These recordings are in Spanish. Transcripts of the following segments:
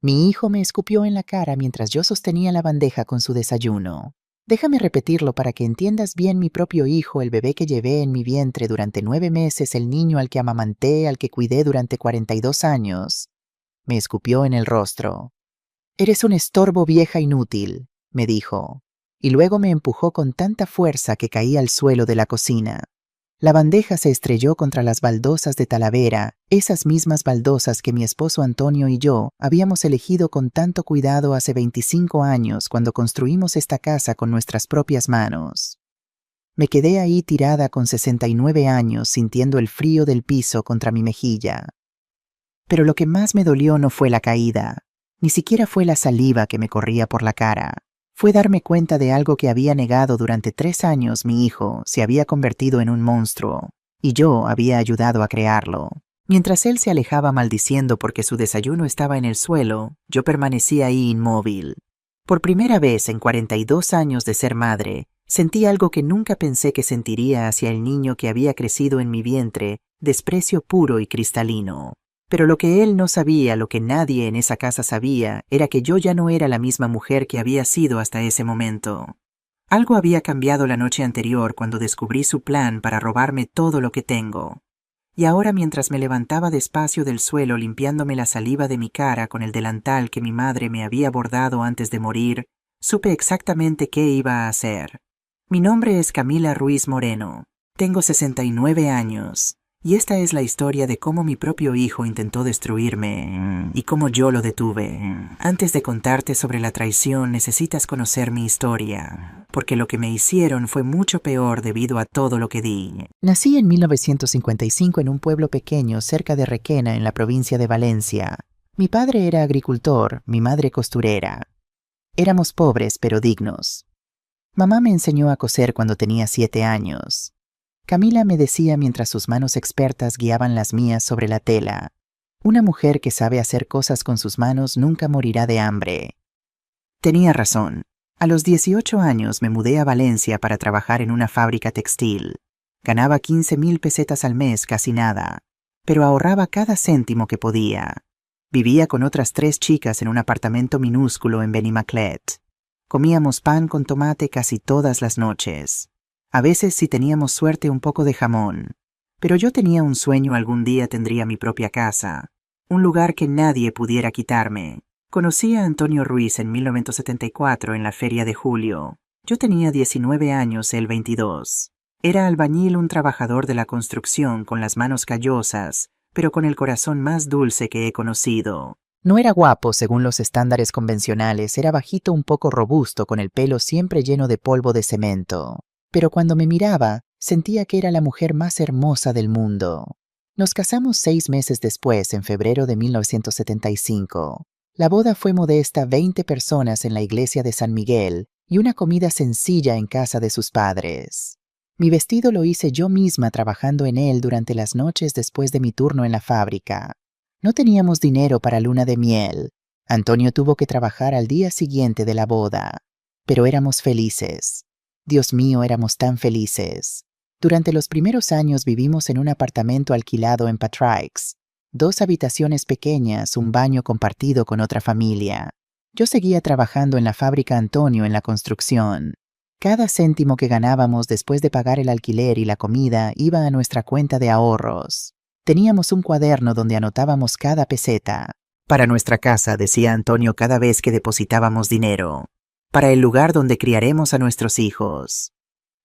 Mi hijo me escupió en la cara mientras yo sostenía la bandeja con su desayuno. Déjame repetirlo para que entiendas bien: mi propio hijo, el bebé que llevé en mi vientre durante 9 meses, el niño al que amamanté, al que cuidé durante 42 años. Me escupió en el rostro. «Eres un estorbo, vieja inútil», me dijo, y luego me empujó con tanta fuerza que caí al suelo de la cocina. La bandeja se estrelló contra las baldosas de Talavera, esas mismas baldosas que mi esposo Antonio y yo habíamos elegido con tanto cuidado hace 25 años cuando construimos esta casa con nuestras propias manos. Me quedé ahí tirada con 69 años, sintiendo el frío del piso contra mi mejilla. Pero lo que más me dolió no fue la caída, ni siquiera fue la saliva que me corría por la cara. Fue darme cuenta de algo que había negado durante 3 años. Mi hijo se había convertido en un monstruo, y yo había ayudado a crearlo. Mientras él se alejaba maldiciendo porque su desayuno estaba en el suelo, yo permanecí ahí inmóvil. Por primera vez en 42 años de ser madre, sentí algo que nunca pensé que sentiría hacia el niño que había crecido en mi vientre: desprecio puro y cristalino. Pero lo que él no sabía, lo que nadie en esa casa sabía, era que yo ya no era la misma mujer que había sido hasta ese momento. Algo había cambiado la noche anterior cuando descubrí su plan para robarme todo lo que tengo. Y ahora, mientras me levantaba despacio del suelo limpiándome la saliva de mi cara con el delantal que mi madre me había bordado antes de morir, supe exactamente qué iba a hacer. Mi nombre es Camila Ruiz Moreno. Tengo 69 años. Y esta es la historia de cómo mi propio hijo intentó destruirme y cómo yo lo detuve. Antes de contarte sobre la traición, necesitas conocer mi historia, porque lo que me hicieron fue mucho peor debido a todo lo que di. Nací en 1955 en un pueblo pequeño cerca de Requena, en la provincia de Valencia. Mi padre era agricultor, mi madre costurera. Éramos pobres pero dignos. Mamá me enseñó a coser cuando tenía 7 años. Camila, me decía mientras sus manos expertas guiaban las mías sobre la tela: una mujer que sabe hacer cosas con sus manos nunca morirá de hambre. Tenía razón. A los 18 años me mudé a Valencia para trabajar en una fábrica textil. Ganaba 15,000 pesetas al mes, casi nada, pero ahorraba cada céntimo que podía. Vivía con otras 3 chicas en un apartamento minúsculo en Benimaclet. Comíamos pan con tomate casi todas las noches. A veces, si teníamos suerte, un poco de jamón. Pero yo tenía un sueño: algún día tendría mi propia casa, un lugar que nadie pudiera quitarme. Conocí a Antonio Ruiz en 1974 en la Feria de Julio. Yo tenía 19 años, él 22. Era albañil, un trabajador de la construcción con las manos callosas, pero con el corazón más dulce que he conocido. No era guapo según los estándares convencionales, era bajito, un poco robusto, con el pelo siempre lleno de polvo de cemento. Pero cuando me miraba, sentía que era la mujer más hermosa del mundo. Nos casamos 6 meses después, en febrero de 1975. La boda fue modesta: 20 personas en la iglesia de San Miguel y una comida sencilla en casa de sus padres. Mi vestido lo hice yo misma, trabajando en él durante las noches después de mi turno en la fábrica. No teníamos dinero para luna de miel. Antonio tuvo que trabajar al día siguiente de la boda. Pero éramos felices. Dios mío, éramos tan felices. Durante los primeros años vivimos en un apartamento alquilado en Patraix. 2 habitaciones pequeñas, un baño compartido con otra familia. Yo seguía trabajando en la fábrica, Antonio en la construcción. Cada céntimo que ganábamos después de pagar el alquiler y la comida iba a nuestra cuenta de ahorros. Teníamos un cuaderno donde anotábamos cada peseta. Para nuestra casa, decía Antonio cada vez que depositábamos dinero. Para el lugar donde criaremos a nuestros hijos.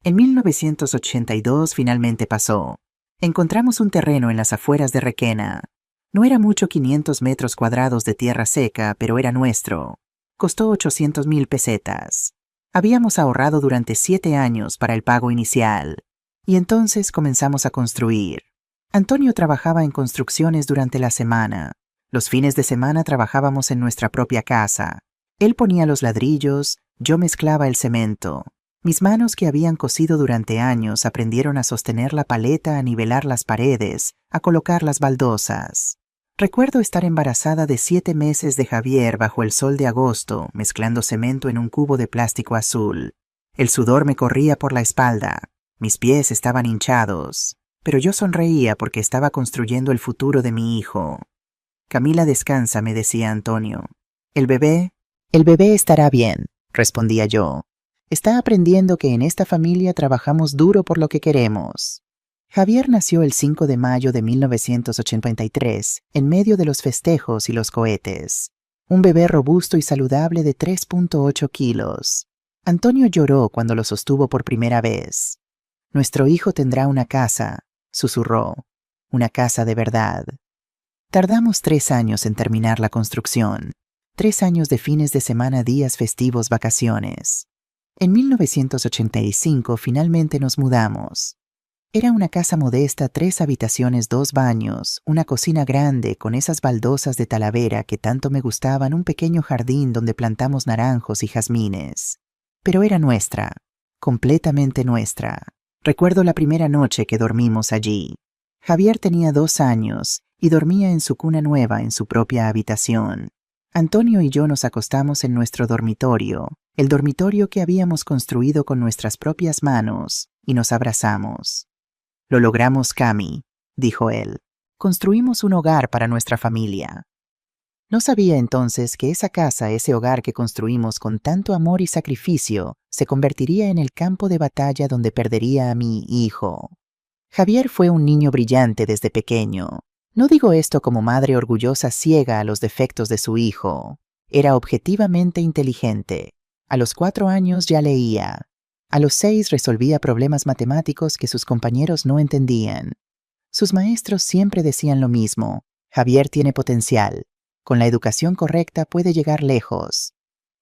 En 1982 finalmente pasó. Encontramos un terreno en las afueras de Requena. No era mucho: 500 metros cuadrados de tierra seca, pero era nuestro. Costó 800,000 pesetas. Habíamos ahorrado durante 7 años para el pago inicial. Y entonces comenzamos a construir. Antonio trabajaba en construcciones durante la semana. Los fines de semana trabajábamos en nuestra propia casa. Él ponía los ladrillos, yo mezclaba el cemento. Mis manos, que habían cosido durante años, aprendieron a sostener la paleta, a nivelar las paredes, a colocar las baldosas. Recuerdo estar embarazada de 7 meses de Javier bajo el sol de agosto, mezclando cemento en un cubo de plástico azul. El sudor me corría por la espalda. Mis pies estaban hinchados. Pero yo sonreía porque estaba construyendo el futuro de mi hijo. Camila, descansa, me decía Antonio. ¿El bebé? El bebé estará bien, respondía yo. Está aprendiendo que en esta familia trabajamos duro por lo que queremos. Javier nació el 5 de mayo de 1983, en medio de los festejos y los cohetes. Un bebé robusto y saludable de 3.8 kilos. Antonio lloró cuando lo sostuvo por primera vez. Nuestro hijo tendrá una casa, susurró. Una casa de verdad. Tardamos 3 años en terminar la construcción. 3 años de fines de semana, días festivos, vacaciones. En 1985 finalmente nos mudamos. Era una casa modesta, 3 habitaciones, 2 baños, una cocina grande con esas baldosas de Talavera que tanto me gustaban, un pequeño jardín donde plantamos naranjos y jazmines. Pero era nuestra, completamente nuestra. Recuerdo la primera noche que dormimos allí. Javier tenía 2 años y dormía en su cuna nueva en su propia habitación. Antonio y yo nos acostamos en nuestro dormitorio, el dormitorio que habíamos construido con nuestras propias manos, y nos abrazamos. Lo logramos, Cami, dijo él. Construimos un hogar para nuestra familia. No sabía entonces que esa casa, ese hogar que construimos con tanto amor y sacrificio, se convertiría en el campo de batalla donde perdería a mi hijo. Javier fue un niño brillante desde pequeño. No digo esto como madre orgullosa ciega a los defectos de su hijo. Era objetivamente inteligente. A los 4 años ya leía. A los 6 resolvía problemas matemáticos que sus compañeros no entendían. Sus maestros siempre decían lo mismo: Javier tiene potencial. Con la educación correcta puede llegar lejos.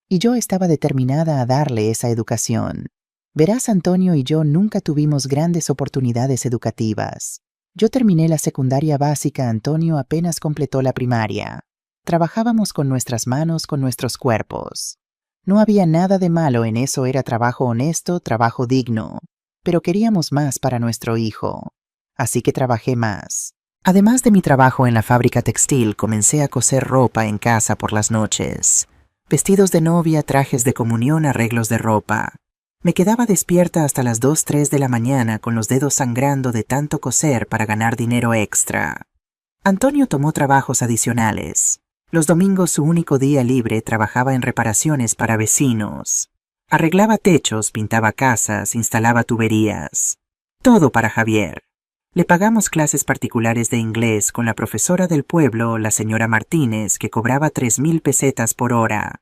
Y yo estaba determinada a darle esa educación. Verás, Antonio y yo nunca tuvimos grandes oportunidades educativas. Yo terminé la secundaria básica, Antonio apenas completó la primaria. Trabajábamos con nuestras manos, con nuestros cuerpos. No había nada de malo en eso, era trabajo honesto, trabajo digno. Pero queríamos más para nuestro hijo. Así que trabajé más. Además de mi trabajo en la fábrica textil, comencé a coser ropa en casa por las noches. Vestidos de novia, trajes de comunión, arreglos de ropa. Me quedaba despierta hasta las 2, 3 de la mañana con los dedos sangrando de tanto coser para ganar dinero extra. Antonio tomó trabajos adicionales. Los domingos, su único día libre, trabajaba en reparaciones para vecinos. Arreglaba techos, pintaba casas, instalaba tuberías. Todo para Javier. Le pagamos clases particulares de inglés con la profesora del pueblo, la señora Martínez, que cobraba 3,000 pesetas por hora.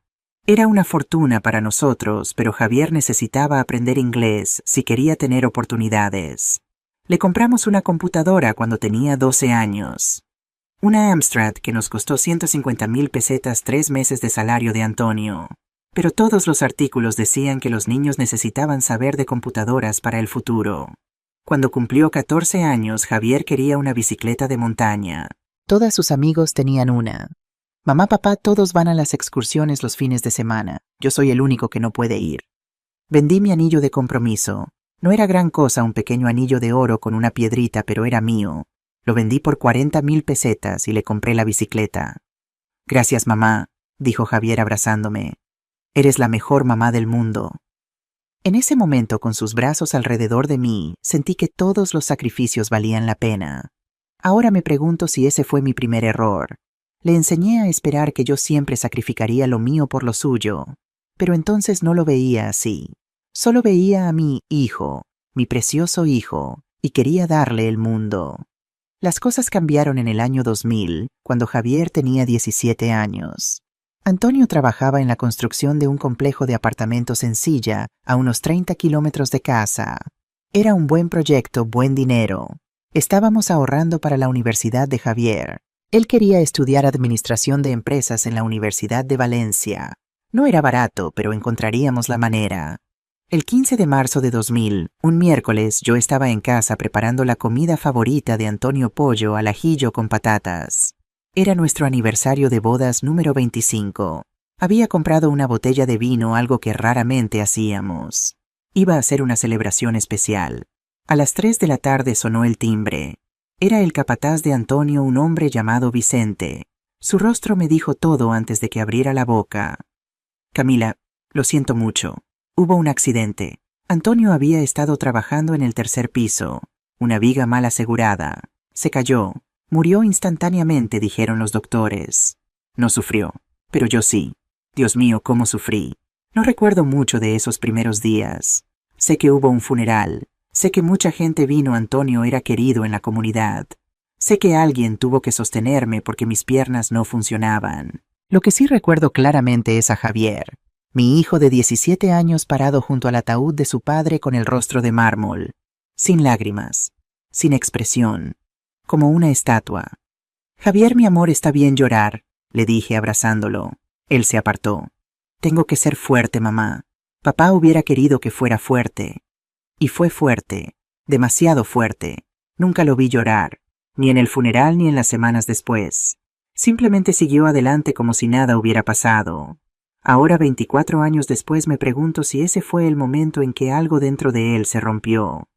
Era una fortuna para nosotros, pero Javier necesitaba aprender inglés si quería tener oportunidades. Le compramos una computadora cuando tenía 12 años. Una Amstrad que nos costó 150,000 pesetas, 3 meses de salario de Antonio. Pero todos los artículos decían que los niños necesitaban saber de computadoras para el futuro. Cuando cumplió 14 años, Javier quería una bicicleta de montaña. Todos sus amigos tenían una. Mamá, papá, todos van a las excursiones los fines de semana. Yo soy el único que no puede ir. Vendí mi anillo de compromiso. No era gran cosa, un pequeño anillo de oro con una piedrita, pero era mío. Lo vendí por 40,000 pesetas y le compré la bicicleta. Gracias, mamá, dijo Javier abrazándome. Eres la mejor mamá del mundo. En ese momento, con sus brazos alrededor de mí, sentí que todos los sacrificios valían la pena. Ahora me pregunto si ese fue mi primer error. Le enseñé a esperar que yo siempre sacrificaría lo mío por lo suyo, pero entonces no lo veía así. Solo veía a mi hijo, mi precioso hijo, y quería darle el mundo. Las cosas cambiaron en el año 2000, cuando Javier tenía 17 años. Antonio trabajaba en la construcción de un complejo de apartamentos en Silla, a unos 30 kilómetros de casa. Era un buen proyecto, buen dinero. Estábamos ahorrando para la universidad de Javier. Él quería estudiar administración de empresas en la Universidad de Valencia. No era barato, pero encontraríamos la manera. El 15 de marzo de 2000, un miércoles, yo estaba en casa preparando la comida favorita de Antonio, pollo al ajillo con patatas. Era nuestro aniversario de bodas número 25. Había comprado una botella de vino, algo que raramente hacíamos. Iba a ser una celebración especial. A las 3 de la tarde sonó el timbre. Era el capataz de Antonio, un hombre llamado Vicente. Su rostro me dijo todo antes de que abriera la boca. Camila, lo siento mucho. Hubo un accidente. Antonio había estado trabajando en el 3er piso. Una viga mal asegurada. Se cayó. Murió instantáneamente, dijeron los doctores. No sufrió. Pero yo sí. Dios mío, cómo sufrí. No recuerdo mucho de esos primeros días. Sé que hubo un funeral. Sé que mucha gente vino. Antonio era querido en la comunidad. Sé que alguien tuvo que sostenerme porque mis piernas no funcionaban. Lo que sí recuerdo claramente es a Javier, mi hijo de 17 años parado junto al ataúd de su padre con el rostro de mármol, sin lágrimas, sin expresión, como una estatua. Javier, mi amor, está bien llorar, le dije abrazándolo. Él se apartó. Tengo que ser fuerte, mamá. Papá hubiera querido que fuera fuerte. Y fue fuerte, demasiado fuerte. Nunca lo vi llorar, ni en el funeral ni en las semanas después. Simplemente siguió adelante como si nada hubiera pasado. Ahora, 24 años después, me pregunto si ese fue el momento en que algo dentro de él se rompió.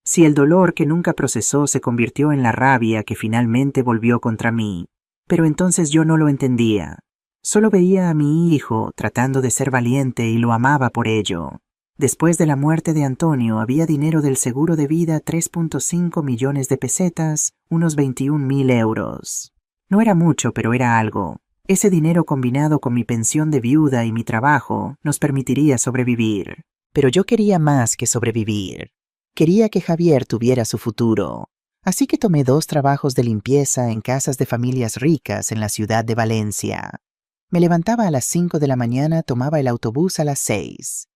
Si el dolor que nunca procesó se convirtió en la rabia que finalmente volvió contra mí. Pero entonces yo no lo entendía. Solo veía a mi hijo tratando de ser valiente y lo amaba por ello. Después de la muerte de Antonio había dinero del seguro de vida, 3.5 millones de pesetas, unos 21.000 euros. No era mucho, pero era algo. Ese dinero combinado con mi pensión de viuda y mi trabajo nos permitiría sobrevivir. Pero yo quería más que sobrevivir. Quería que Javier tuviera su futuro. Así que tomé 2 trabajos de limpieza en casas de familias ricas en la ciudad de Valencia. Me levantaba a las 5 de la mañana, tomaba el autobús a las 6.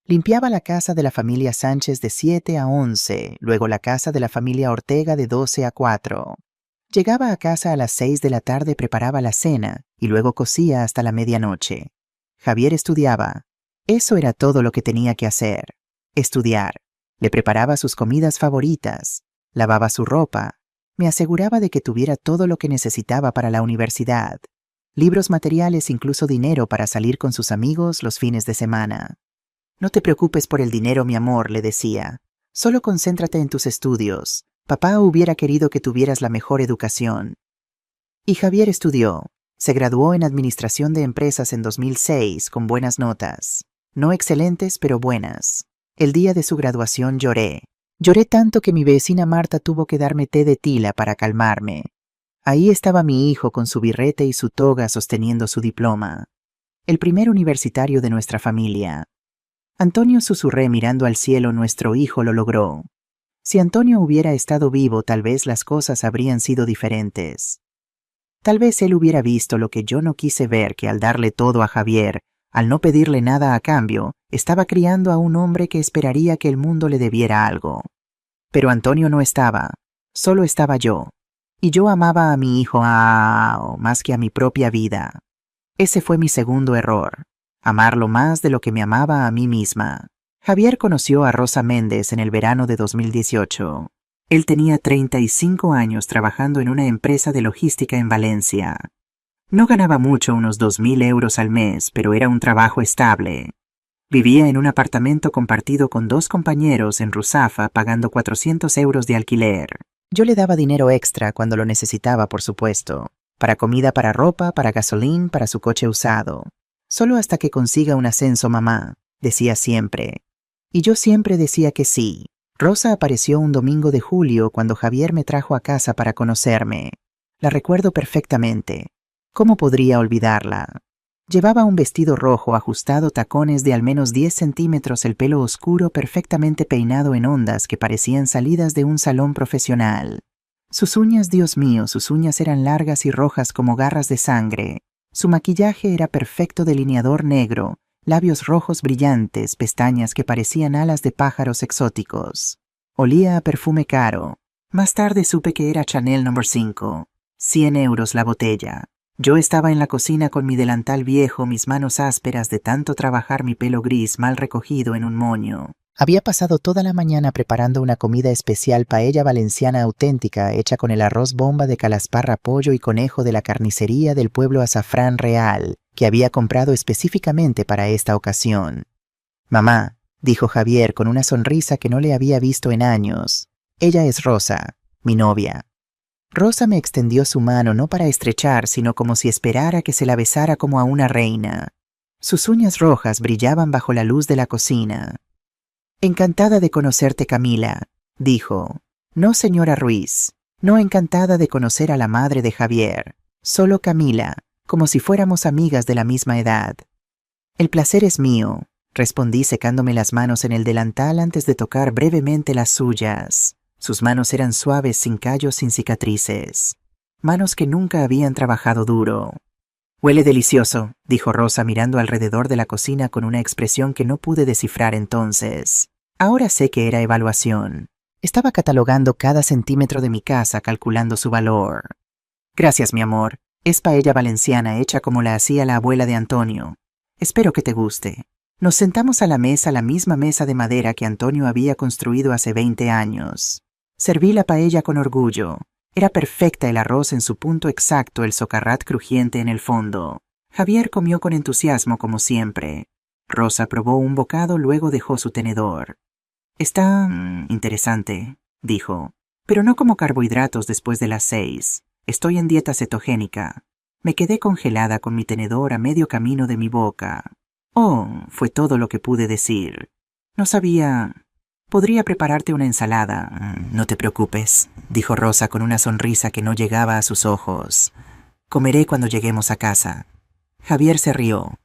Limpiaba la casa de la familia Sánchez de 7 a 11, luego la casa de la familia Ortega de 12 a 4. Llegaba a casa a las 6 de la tarde, preparaba la cena y luego cosía hasta la medianoche. Javier estudiaba. Eso era todo lo que tenía que hacer. Estudiar. Le preparaba sus comidas favoritas, lavaba su ropa, me aseguraba de que tuviera todo lo que necesitaba para la universidad, libros, materiales, incluso dinero para salir con sus amigos los fines de semana. No te preocupes por el dinero, mi amor, le decía. Solo concéntrate en tus estudios. Papá hubiera querido que tuvieras la mejor educación. Y Javier estudió. Se graduó en Administración de Empresas en 2006 con buenas notas. No excelentes, pero buenas. El día de su graduación lloré. Lloré tanto que mi vecina Marta tuvo que darme té de tila para calmarme. Ahí estaba mi hijo con su birrete y su toga sosteniendo su diploma. El primer universitario de nuestra familia. Antonio, susurré mirando al cielo, nuestro hijo lo logró. Si Antonio hubiera estado vivo, tal vez las cosas habrían sido diferentes. Tal vez él hubiera visto lo que yo no quise ver, que al darle todo a Javier, al no pedirle nada a cambio, estaba criando a un hombre que esperaría que el mundo le debiera algo. Pero Antonio no estaba, solo estaba yo. Y yo amaba a mi hijo más que a mi propia vida. Ese fue mi segundo error, amarlo más de lo que me amaba a mí misma. Javier conoció a Rosa Méndez en el verano de 2018. Él tenía 35 años trabajando en una empresa de logística en Valencia. No ganaba mucho, unos 2.000 euros al mes, pero era un trabajo estable. Vivía en un apartamento compartido con 2 compañeros en Ruzafa, pagando 400 euros de alquiler. Yo le daba dinero extra cuando lo necesitaba, por supuesto. Para comida, para ropa, para gasolín, para su coche usado. Solo hasta que consiga un ascenso, mamá, decía siempre. Y yo siempre decía que sí. Rosa apareció un domingo de julio cuando Javier me trajo a casa para conocerme. La recuerdo perfectamente. ¿Cómo podría olvidarla? Llevaba un vestido rojo ajustado, tacones de al menos 10 centímetros, el pelo oscuro perfectamente peinado en ondas que parecían salidas de un salón profesional. Sus uñas, Dios mío, sus uñas eran largas y rojas como garras de sangre. Su maquillaje era perfecto, delineador negro, labios rojos brillantes, pestañas que parecían alas de pájaros exóticos. Olía a perfume caro. Más tarde supe que era Chanel No. 5. 100 euros la botella. Yo estaba en la cocina con mi delantal viejo, mis manos ásperas de tanto trabajar, mi pelo gris mal recogido en un moño. Había pasado toda la mañana preparando una comida especial, paella valenciana auténtica, hecha con el arroz bomba de calasparra, pollo y conejo de la carnicería del pueblo Azafrán Real, que había comprado específicamente para esta ocasión. Mamá, dijo Javier con una sonrisa que no le había visto en años. Ella es Rosa, mi novia. Rosa me extendió su mano no para estrechar, sino como si esperara que se la besara como a una reina. Sus uñas rojas brillaban bajo la luz de la cocina. Encantada de conocerte, Camila, dijo. No, señora Ruiz, no, encantada de conocer a la madre de Javier. Solo Camila, como si fuéramos amigas de la misma edad. El placer es mío, respondí secándome las manos en el delantal antes de tocar brevemente las suyas. Sus manos eran suaves, sin callos, sin cicatrices. Manos que nunca habían trabajado duro. Huele delicioso, dijo Rosa mirando alrededor de la cocina con una expresión que no pude descifrar entonces. Ahora sé que era evaluación. Estaba catalogando cada centímetro de mi casa, calculando su valor. Gracias, mi amor. Es paella valenciana hecha como la hacía la abuela de Antonio. Espero que te guste. Nos sentamos a la misma mesa de madera que Antonio había construido hace 20 años. Serví la paella con orgullo. Era perfecta, el arroz en su punto exacto, el socarrat crujiente en el fondo. Javier comió con entusiasmo como siempre. Rosa probó un bocado, luego dejó su tenedor. Está interesante, dijo, pero no como carbohidratos después de las 6. Estoy en dieta cetogénica. Me quedé congelada con mi tenedor a medio camino de mi boca. Oh, fue todo lo que pude decir. No sabía... Podría prepararte una ensalada. No te preocupes, dijo Rosa con una sonrisa que no llegaba a sus ojos. Comeré cuando lleguemos a casa. Javier se rió.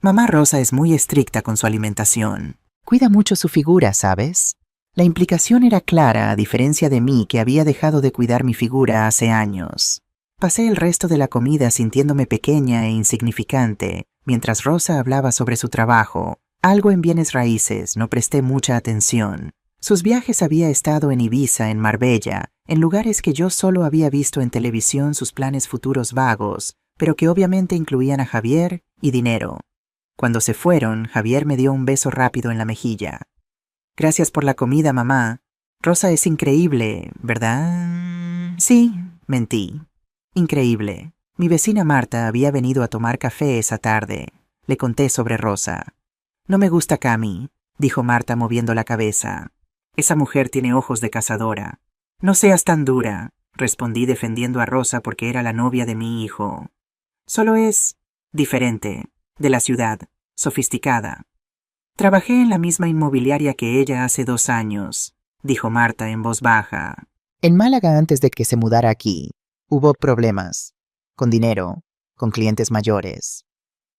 Mamá Rosa es muy estricta con su alimentación. Cuida mucho su figura, ¿sabes? La implicación era clara, a diferencia de mí, que había dejado de cuidar mi figura hace años. Pasé el resto de la comida sintiéndome pequeña e insignificante, mientras Rosa hablaba sobre su trabajo. Algo en bienes raíces, no presté mucha atención. Sus viajes había estado en Ibiza, en Marbella, en lugares que yo solo había visto en televisión, sus planes futuros vagos, pero que obviamente incluían a Javier y dinero. Cuando se fueron, Javier me dio un beso rápido en la mejilla. Gracias por la comida, mamá. Rosa es increíble, ¿verdad? Sí, mentí. Increíble. Mi vecina Marta había venido a tomar café esa tarde. Le conté sobre Rosa. No me gusta Cami, dijo Marta moviendo la cabeza. Esa mujer tiene ojos de cazadora. No seas tan dura, respondí defendiendo a Rosa porque era la novia de mi hijo. Solo es diferente, de la ciudad, sofisticada. Trabajé en la misma inmobiliaria que ella hace 2 años, dijo Marta en voz baja. En Málaga, antes de que se mudara aquí, hubo problemas. Con dinero, con clientes mayores.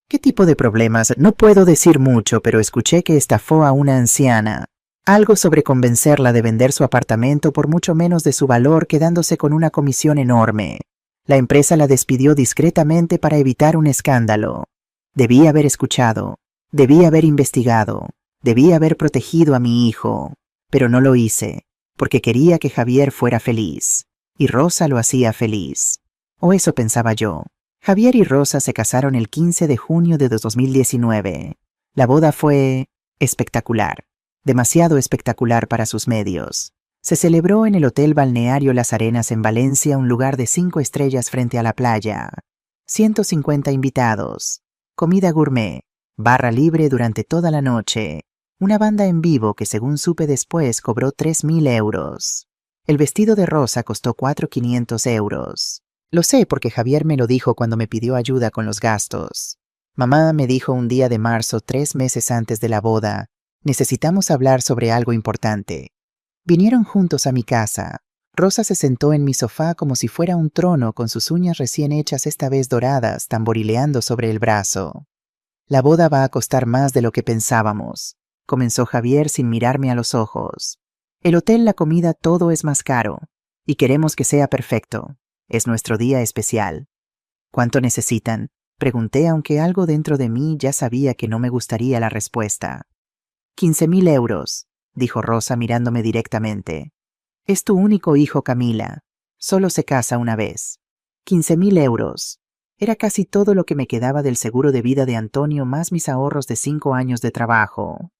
¿Qué tipo de problemas? No puedo decir mucho, pero escuché que estafó a una anciana. Algo sobre convencerla de vender su apartamento por mucho menos de su valor, quedándose con una comisión enorme. La empresa la despidió discretamente para evitar un escándalo. Debí haber escuchado, debí haber investigado, debí haber protegido a mi hijo, pero no lo hice, porque quería que Javier fuera feliz, y Rosa lo hacía feliz. O eso pensaba yo. Javier y Rosa se casaron el 15 de junio de 2019. La boda fue espectacular, demasiado espectacular para sus medios. Se celebró en el Hotel Balneario Las Arenas en Valencia, un lugar de 5 estrellas frente a la playa. 150 invitados, comida gourmet, barra libre durante toda la noche, una banda en vivo que según supe después cobró 3.000 euros. El vestido de Rosa costó 4.500 euros. Lo sé porque Javier me lo dijo cuando me pidió ayuda con los gastos. Mamá me dijo un día de marzo, 3 meses antes de la boda, necesitamos hablar sobre algo importante. Vinieron juntos a mi casa. Rosa se sentó en mi sofá como si fuera un trono, con sus uñas recién hechas, esta vez doradas, tamborileando sobre el brazo. La boda va a costar más de lo que pensábamos, comenzó Javier sin mirarme a los ojos. El hotel, la comida, todo es más caro, y queremos que sea perfecto. Es nuestro día especial. ¿Cuánto necesitan? Pregunté, aunque algo dentro de mí ya sabía que no me gustaría la respuesta. 15.000 euros, dijo Rosa mirándome directamente. Es tu único hijo, Camila. Solo se casa una vez. 15.000 euros. Era casi todo lo que me quedaba del seguro de vida de Antonio, más mis ahorros de 5 años de trabajo.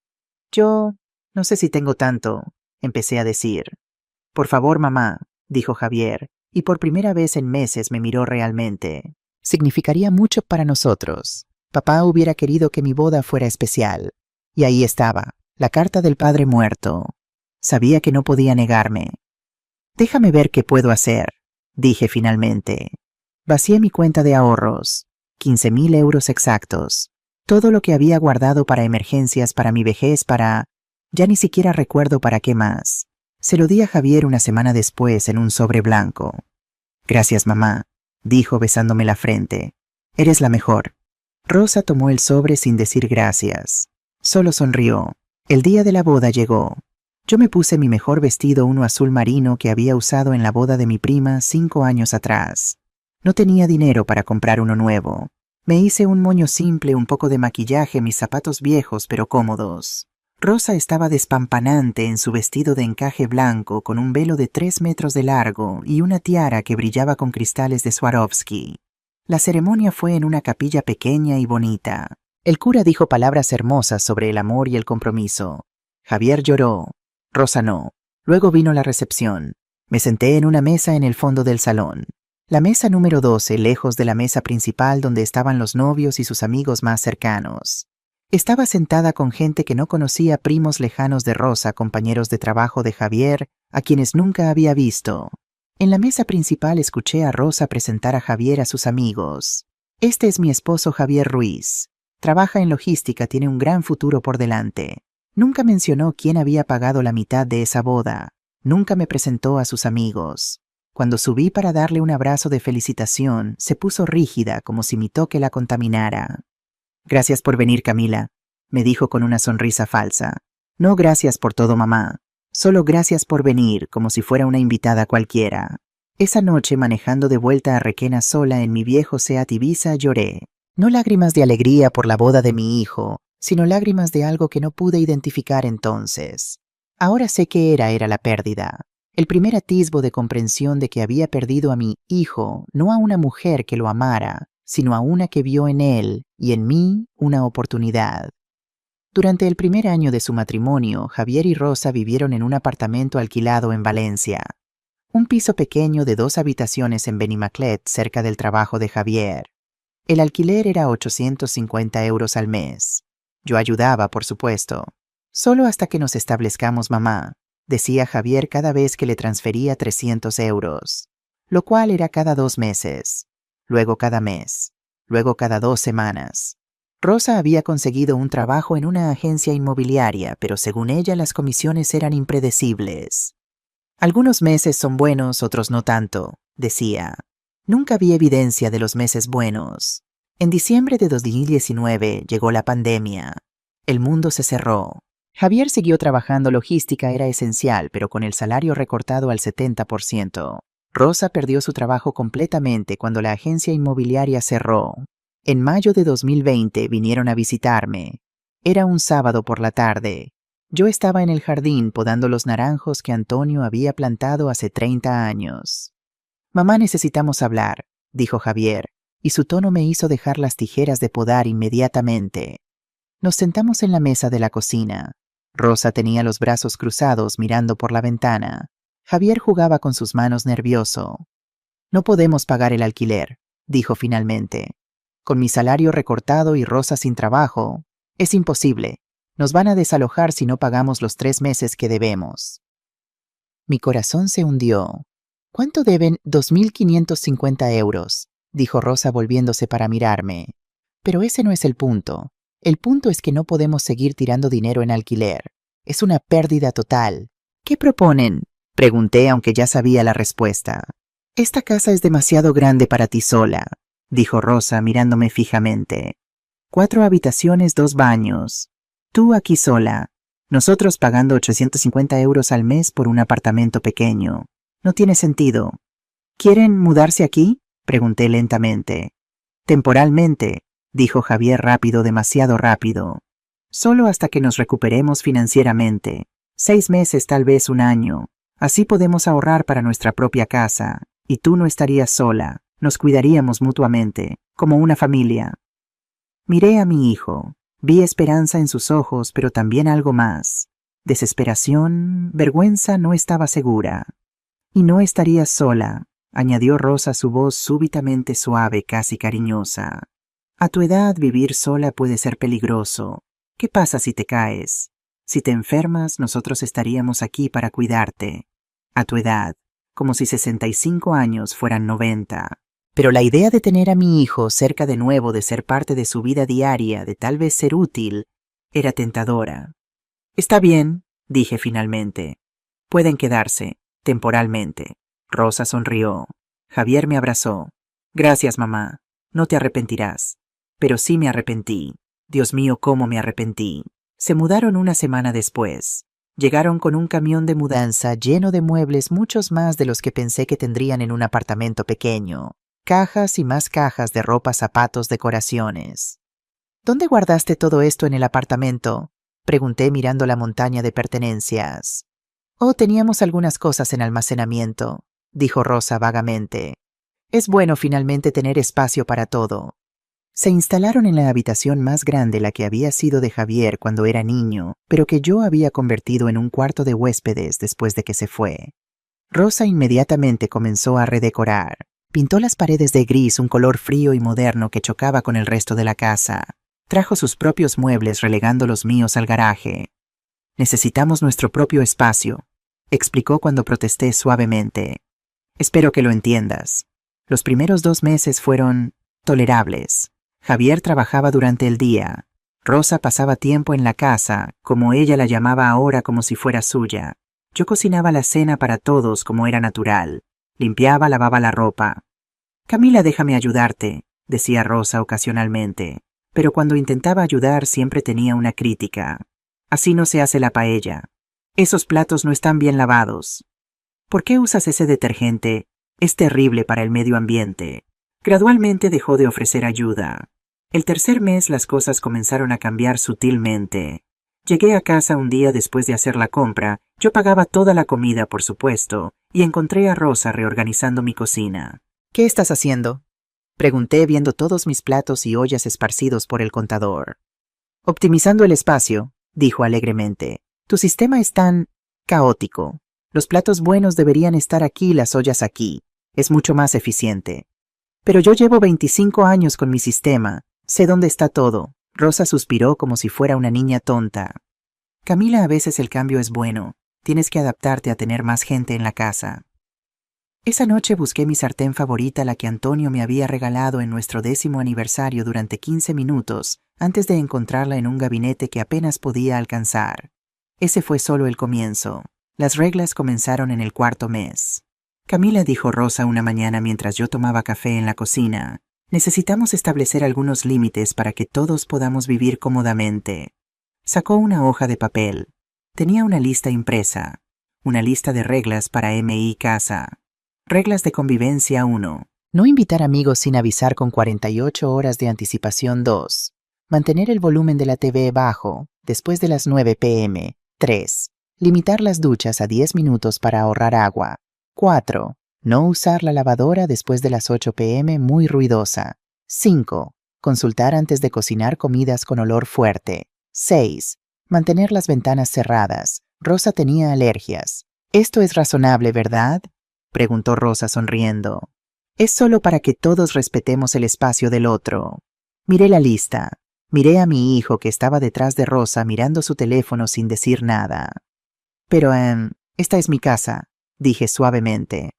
Yo no sé si tengo tanto, empecé a decir. Por favor, mamá, dijo Javier, y por primera vez en meses me miró realmente. Significaría mucho para nosotros. Papá hubiera querido que mi boda fuera especial. Y ahí estaba, la carta del padre muerto. Sabía que no podía negarme. Déjame ver qué puedo hacer, dije finalmente. Vacié mi cuenta de ahorros, 15.000 euros exactos. Todo lo que había guardado para emergencias, para mi vejez, para... Ya ni siquiera recuerdo para qué más. Se lo di a Javier una semana después en un sobre blanco. Gracias, mamá. dijo besándome la frente. Eres la mejor. Rosa tomó el sobre sin decir gracias. Solo sonrió. El día de la boda llegó. Yo me puse mi mejor vestido, uno azul marino que había usado en la boda de mi prima 5 años atrás. No tenía dinero para comprar uno nuevo. Me hice un moño simple, un poco de maquillaje, mis zapatos viejos pero cómodos. Rosa estaba despampanante en su vestido de encaje blanco con un velo de 3 metros de largo y una tiara que brillaba con cristales de Swarovski. La ceremonia fue en una capilla pequeña y bonita. El cura dijo palabras hermosas sobre el amor y el compromiso. Javier lloró. Rosa no. Luego vino la recepción. Me senté en una mesa en el fondo del salón. La mesa número 12, lejos de la mesa principal donde estaban los novios y sus amigos más cercanos. Estaba sentada con gente que no conocía, primos lejanos de Rosa, compañeros de trabajo de Javier, a quienes nunca había visto. En la mesa principal escuché a Rosa presentar a Javier a sus amigos. Este es mi esposo Javier Ruiz. Trabaja en logística, tiene un gran futuro por delante. Nunca mencionó quién había pagado la mitad de esa boda. Nunca me presentó a sus amigos. Cuando subí para darle un abrazo de felicitación, se puso rígida como si mi toque la contaminara. Gracias por venir, Camila, me dijo con una sonrisa falsa. No gracias por todo, mamá. Solo gracias por venir, como si fuera una invitada cualquiera. Esa noche, manejando de vuelta a Requena sola en mi viejo Seat Ibiza, lloré. No lágrimas de alegría por la boda de mi hijo, sino lágrimas de algo que no pude identificar entonces. Ahora sé que era la pérdida. El primer atisbo de comprensión de que había perdido a mi hijo, no a una mujer que lo amara, sino a una que vio en él y en mí una oportunidad. Durante el primer año de su matrimonio, Javier y Rosa vivieron en un apartamento alquilado en Valencia. Un piso pequeño de 2 habitaciones en Benimaclet, cerca del trabajo de Javier. El alquiler era 850 euros al mes. Yo ayudaba, por supuesto. Solo hasta que nos establezcamos, mamá, decía Javier cada vez que le transfería 300 euros, lo cual era cada 2 meses. Luego cada mes, luego cada 2 semanas. Rosa había conseguido un trabajo en una agencia inmobiliaria, pero según ella las comisiones eran impredecibles. Algunos meses son buenos, otros no tanto, decía. Nunca vi evidencia de los meses buenos. En diciembre de 2019 llegó la pandemia. El mundo se cerró. Javier siguió trabajando, logística era esencial, pero con el salario recortado al 70%. Rosa perdió su trabajo completamente cuando la agencia inmobiliaria cerró. En mayo de 2020 vinieron a visitarme. Era un sábado por la tarde. Yo estaba en el jardín podando los naranjos que Antonio había plantado hace 30 años. Mamá, necesitamos hablar, dijo Javier, y su tono me hizo dejar las tijeras de podar inmediatamente. Nos sentamos en la mesa de la cocina. Rosa tenía los brazos cruzados mirando por la ventana. Javier jugaba con sus manos nervioso. No podemos pagar el alquiler, dijo finalmente. Con mi salario recortado y Rosa sin trabajo, es imposible. Nos van a desalojar si no pagamos los 3 meses que debemos. Mi corazón se hundió. ¿Cuánto deben? 2.550 euros, dijo Rosa volviéndose para mirarme. Pero ese no es el punto. El punto es que no podemos seguir tirando dinero en alquiler. Es una pérdida total. ¿Qué proponen? Pregunté, aunque ya sabía la respuesta. Esta casa es demasiado grande para ti sola, dijo Rosa mirándome fijamente. 4 habitaciones, 2 baños. Tú aquí sola. Nosotros pagando 850 euros al mes por un apartamento pequeño. No tiene sentido. ¿Quieren mudarse aquí? Pregunté lentamente. Temporalmente, dijo Javier rápido, demasiado rápido. Solo hasta que nos recuperemos financieramente. 6 meses, tal vez 1 año. Así podemos ahorrar para nuestra propia casa. Y tú no estarías sola. Nos cuidaríamos mutuamente, como una familia. Miré a mi hijo. Vi esperanza en sus ojos, pero también algo más. Desesperación, vergüenza, no estaba segura. Y no estarías sola, añadió Rosa, su voz súbitamente suave, casi cariñosa. A tu edad vivir sola puede ser peligroso. ¿Qué pasa si te caes? Si te enfermas, nosotros estaríamos aquí para cuidarte. A tu edad, como si 65 años fueran 90. Pero la idea de tener a mi hijo cerca de nuevo, de ser parte de su vida diaria, de tal vez ser útil, era tentadora. Está bien, dije finalmente. Pueden quedarse, temporalmente. Rosa sonrió. Javier me abrazó. Gracias, mamá. No te arrepentirás. Pero sí me arrepentí. Dios mío, cómo me arrepentí. Se mudaron una semana después. Llegaron con un camión de mudanza lleno de muebles, muchos más de los que pensé que tendrían en un apartamento pequeño. Cajas y más cajas de ropa, zapatos, decoraciones. ¿Dónde guardaste todo esto en el apartamento? Pregunté mirando la montaña de pertenencias. Oh, teníamos algunas cosas en almacenamiento, dijo Rosa vagamente. Es bueno finalmente tener espacio para todo. Se instalaron en la habitación más grande, la que había sido de Javier cuando era niño, pero que yo había convertido en un cuarto de huéspedes después de que se fue. Rosa inmediatamente comenzó a redecorar. Pintó las paredes de gris, un color frío y moderno que chocaba con el resto de la casa. Trajo sus propios muebles, relegando los míos al garaje. Necesitamos nuestro propio espacio, explicó cuando protesté suavemente. Espero que lo entiendas. Los primeros 2 meses fueron tolerables. Javier trabajaba durante el día. Rosa pasaba tiempo en la casa, como ella la llamaba ahora, como si fuera suya. Yo cocinaba la cena para todos como era natural. Limpiaba, lavaba la ropa. Camila, déjame ayudarte, decía Rosa ocasionalmente. Pero cuando intentaba ayudar siempre tenía una crítica. Así no se hace la paella. Esos platos no están bien lavados. ¿Por qué usas ese detergente? Es terrible para el medio ambiente. Gradualmente dejó de ofrecer ayuda. El tercer mes las cosas comenzaron a cambiar sutilmente. Llegué a casa un día después de hacer la compra. Yo pagaba toda la comida, por supuesto, y encontré a Rosa reorganizando mi cocina. ¿Qué estás haciendo? Pregunté viendo todos mis platos y ollas esparcidos por el contador. Optimizando el espacio, dijo alegremente. Tu sistema es tan caótico. Los platos buenos deberían estar aquí, las ollas aquí. Es mucho más eficiente. Pero yo llevo 25 años con mi sistema. Sé dónde está todo. Rosa suspiró como si fuera una niña tonta. Camila, a veces el cambio es bueno. Tienes que adaptarte a tener más gente en la casa. Esa noche busqué mi sartén favorita, la que Antonio me había regalado en nuestro 10º aniversario, durante 15 minutos, antes de encontrarla en un gabinete que apenas podía alcanzar. Ese fue solo el comienzo. Las reglas comenzaron en el 4.º mes. Camila, dijo Rosa una mañana mientras yo tomaba café en la cocina, necesitamos establecer algunos límites para que todos podamos vivir cómodamente. Sacó una hoja de papel. Tenía una lista impresa. Una lista de reglas para mi casa. Reglas de convivencia 1. No invitar amigos sin avisar con 48 horas de anticipación. 2. Mantener el volumen de la TV bajo, después de las 9 p.m. 3. Limitar las duchas a 10 minutos para ahorrar agua. 4. No usar la lavadora después de las 8 p.m. muy ruidosa. 5. Consultar antes de cocinar comidas con olor fuerte. 6. Mantener las ventanas cerradas. Rosa tenía alergias. Esto es razonable, ¿verdad? Preguntó Rosa sonriendo. Es solo para que todos respetemos el espacio del otro. Miré la lista. Miré a mi hijo, que estaba detrás de Rosa mirando su teléfono sin decir nada. Pero, esta es mi casa, dije suavemente.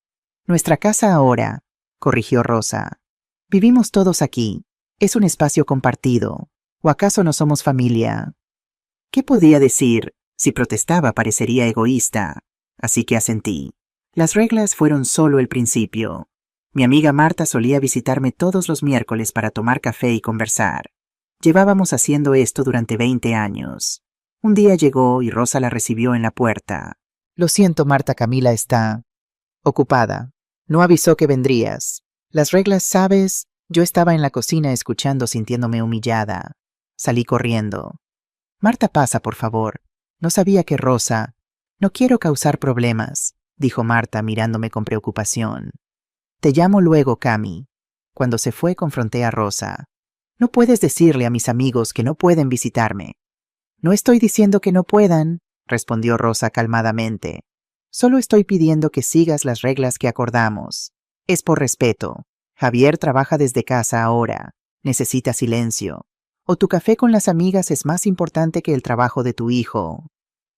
Nuestra casa ahora, corrigió Rosa. Vivimos todos aquí. Es un espacio compartido. ¿O acaso no somos familia? ¿Qué podía decir? Si protestaba parecería egoísta. Así que asentí. Las reglas fueron solo el principio. Mi amiga Marta solía visitarme todos los miércoles para tomar café y conversar. Llevábamos haciendo esto durante 20 años. Un día llegó y Rosa la recibió en la puerta. Lo siento, Marta, Camila está ocupada. No avisó que vendrías. Las reglas, ¿sabes? Yo estaba en la cocina escuchando, sintiéndome humillada. Salí corriendo. Marta, pasa, por favor. No sabía que Rosa... No quiero causar problemas, dijo Marta mirándome con preocupación. Te llamo luego, Cami. Cuando se fue, confronté a Rosa. No puedes decirle a mis amigos que no pueden visitarme. No estoy diciendo que no puedan, respondió Rosa calmadamente. Solo estoy pidiendo que sigas las reglas que acordamos. Es por respeto. Javier trabaja desde casa ahora. Necesita silencio. O tu café con las amigas es más importante que el trabajo de tu hijo.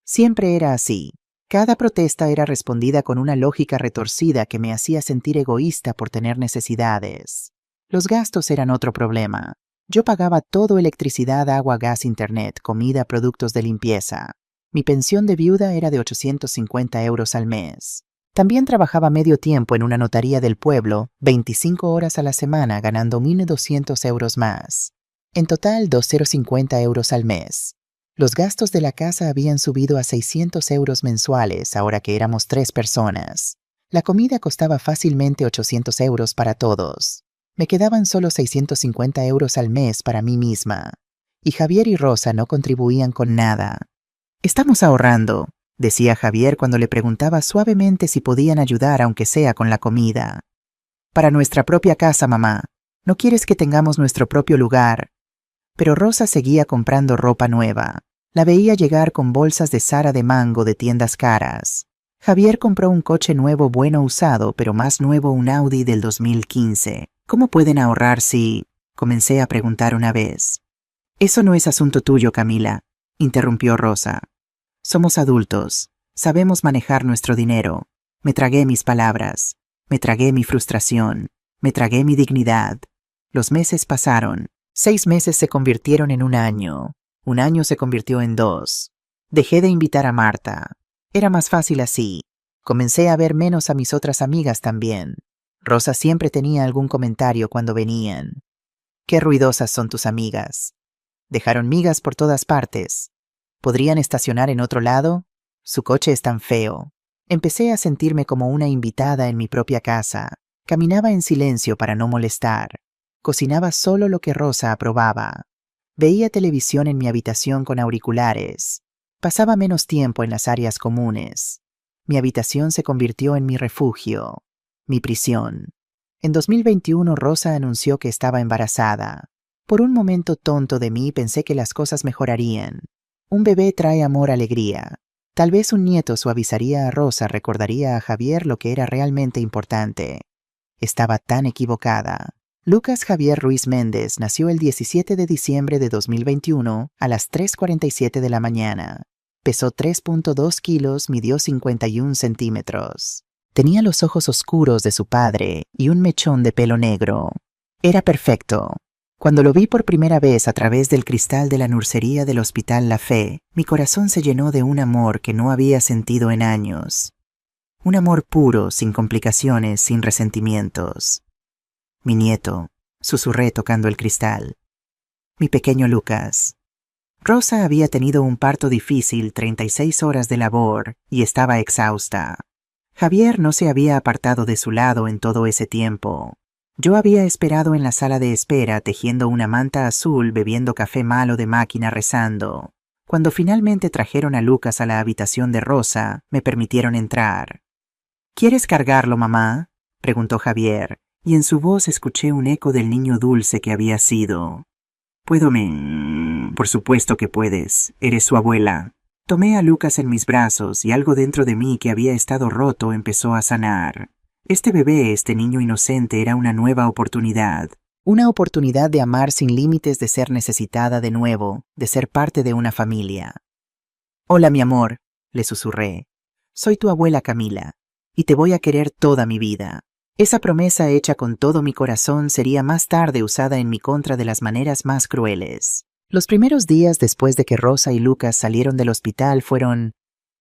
Siempre era así. Cada protesta era respondida con una lógica retorcida que me hacía sentir egoísta por tener necesidades. Los gastos eran otro problema. Yo pagaba todo: electricidad, agua, gas, internet, comida, productos de limpieza. Mi pensión de viuda era de 850 euros al mes. También trabajaba medio tiempo en una notaría del pueblo, 25 horas a la semana, ganando 1.200 euros más. En total, 250 euros al mes. Los gastos de la casa habían subido a 600 euros mensuales ahora que éramos 3 personas. La comida costaba fácilmente 800 euros para todos. Me quedaban solo 650 euros al mes para mí misma. Y Javier y Rosa no contribuían con nada. «Estamos ahorrando», decía Javier cuando le preguntaba suavemente si podían ayudar aunque sea con la comida. «Para nuestra propia casa, mamá. ¿No quieres que tengamos nuestro propio lugar?» Pero Rosa seguía comprando ropa nueva. La veía llegar con bolsas de Zara de mango de tiendas caras. Javier compró un coche nuevo bueno usado, pero más nuevo un Audi del 2015. «¿Cómo pueden ahorrar si...?» comencé a preguntar una vez. «Eso no es asunto tuyo, Camila», interrumpió Rosa. «Somos adultos. Sabemos manejar nuestro dinero». Me tragué mis palabras. Me tragué mi frustración. Me tragué mi dignidad. Los meses pasaron. 6 meses se convirtieron en un año. Un año se convirtió en 2. Dejé de invitar a Marta. Era más fácil así. Comencé a ver menos a mis otras amigas también. Rosa siempre tenía algún comentario cuando venían. «Qué ruidosas son tus amigas. Dejaron migas por todas partes. ¿Podrían estacionar en otro lado? Su coche es tan feo». Empecé a sentirme como una invitada en mi propia casa. Caminaba en silencio para no molestar. Cocinaba solo lo que Rosa aprobaba. Veía televisión en mi habitación con auriculares. Pasaba menos tiempo en las áreas comunes. Mi habitación se convirtió en mi refugio, mi prisión. En 2021 Rosa anunció que estaba embarazada. Por un momento tonto de mí pensé que las cosas mejorarían. Un bebé trae amor, alegría. Tal vez un nieto suavizaría a Rosa, recordaría a Javier lo que era realmente importante. Estaba tan equivocada. Lucas Javier Ruiz Méndez nació el 17 de diciembre de 2021 a las 3:47 de la mañana. Pesó 3.2 kilos, midió 51 centímetros. Tenía los ojos oscuros de su padre y un mechón de pelo negro. Era perfecto. Cuando lo vi por primera vez a través del cristal de la nursería del Hospital La Fe, mi corazón se llenó de un amor que no había sentido en años. Un amor puro, sin complicaciones, sin resentimientos. «Mi nieto», susurré tocando el cristal. «Mi pequeño Lucas». Rosa había tenido un parto difícil, 36 horas de labor, y estaba exhausta. Javier no se había apartado de su lado en todo ese tiempo. Yo había esperado en la sala de espera tejiendo una manta azul, bebiendo café malo de máquina, rezando. Cuando finalmente trajeron a Lucas a la habitación de Rosa, me permitieron entrar. «¿Quieres cargarlo, mamá?», preguntó Javier, y en su voz escuché un eco del niño dulce que había sido. «¿Puedo Por supuesto que puedes. Eres su abuela». Tomé a Lucas en mis brazos y algo dentro de mí que había estado roto empezó a sanar. Este bebé, este niño inocente, era una nueva oportunidad. Una oportunidad de amar sin límites, de ser necesitada de nuevo, de ser parte de una familia. «Hola, mi amor», le susurré. «Soy tu abuela Camila, y te voy a querer toda mi vida». Esa promesa hecha con todo mi corazón sería más tarde usada en mi contra de las maneras más crueles. Los primeros días después de que Rosa y Lucas salieron del hospital fueron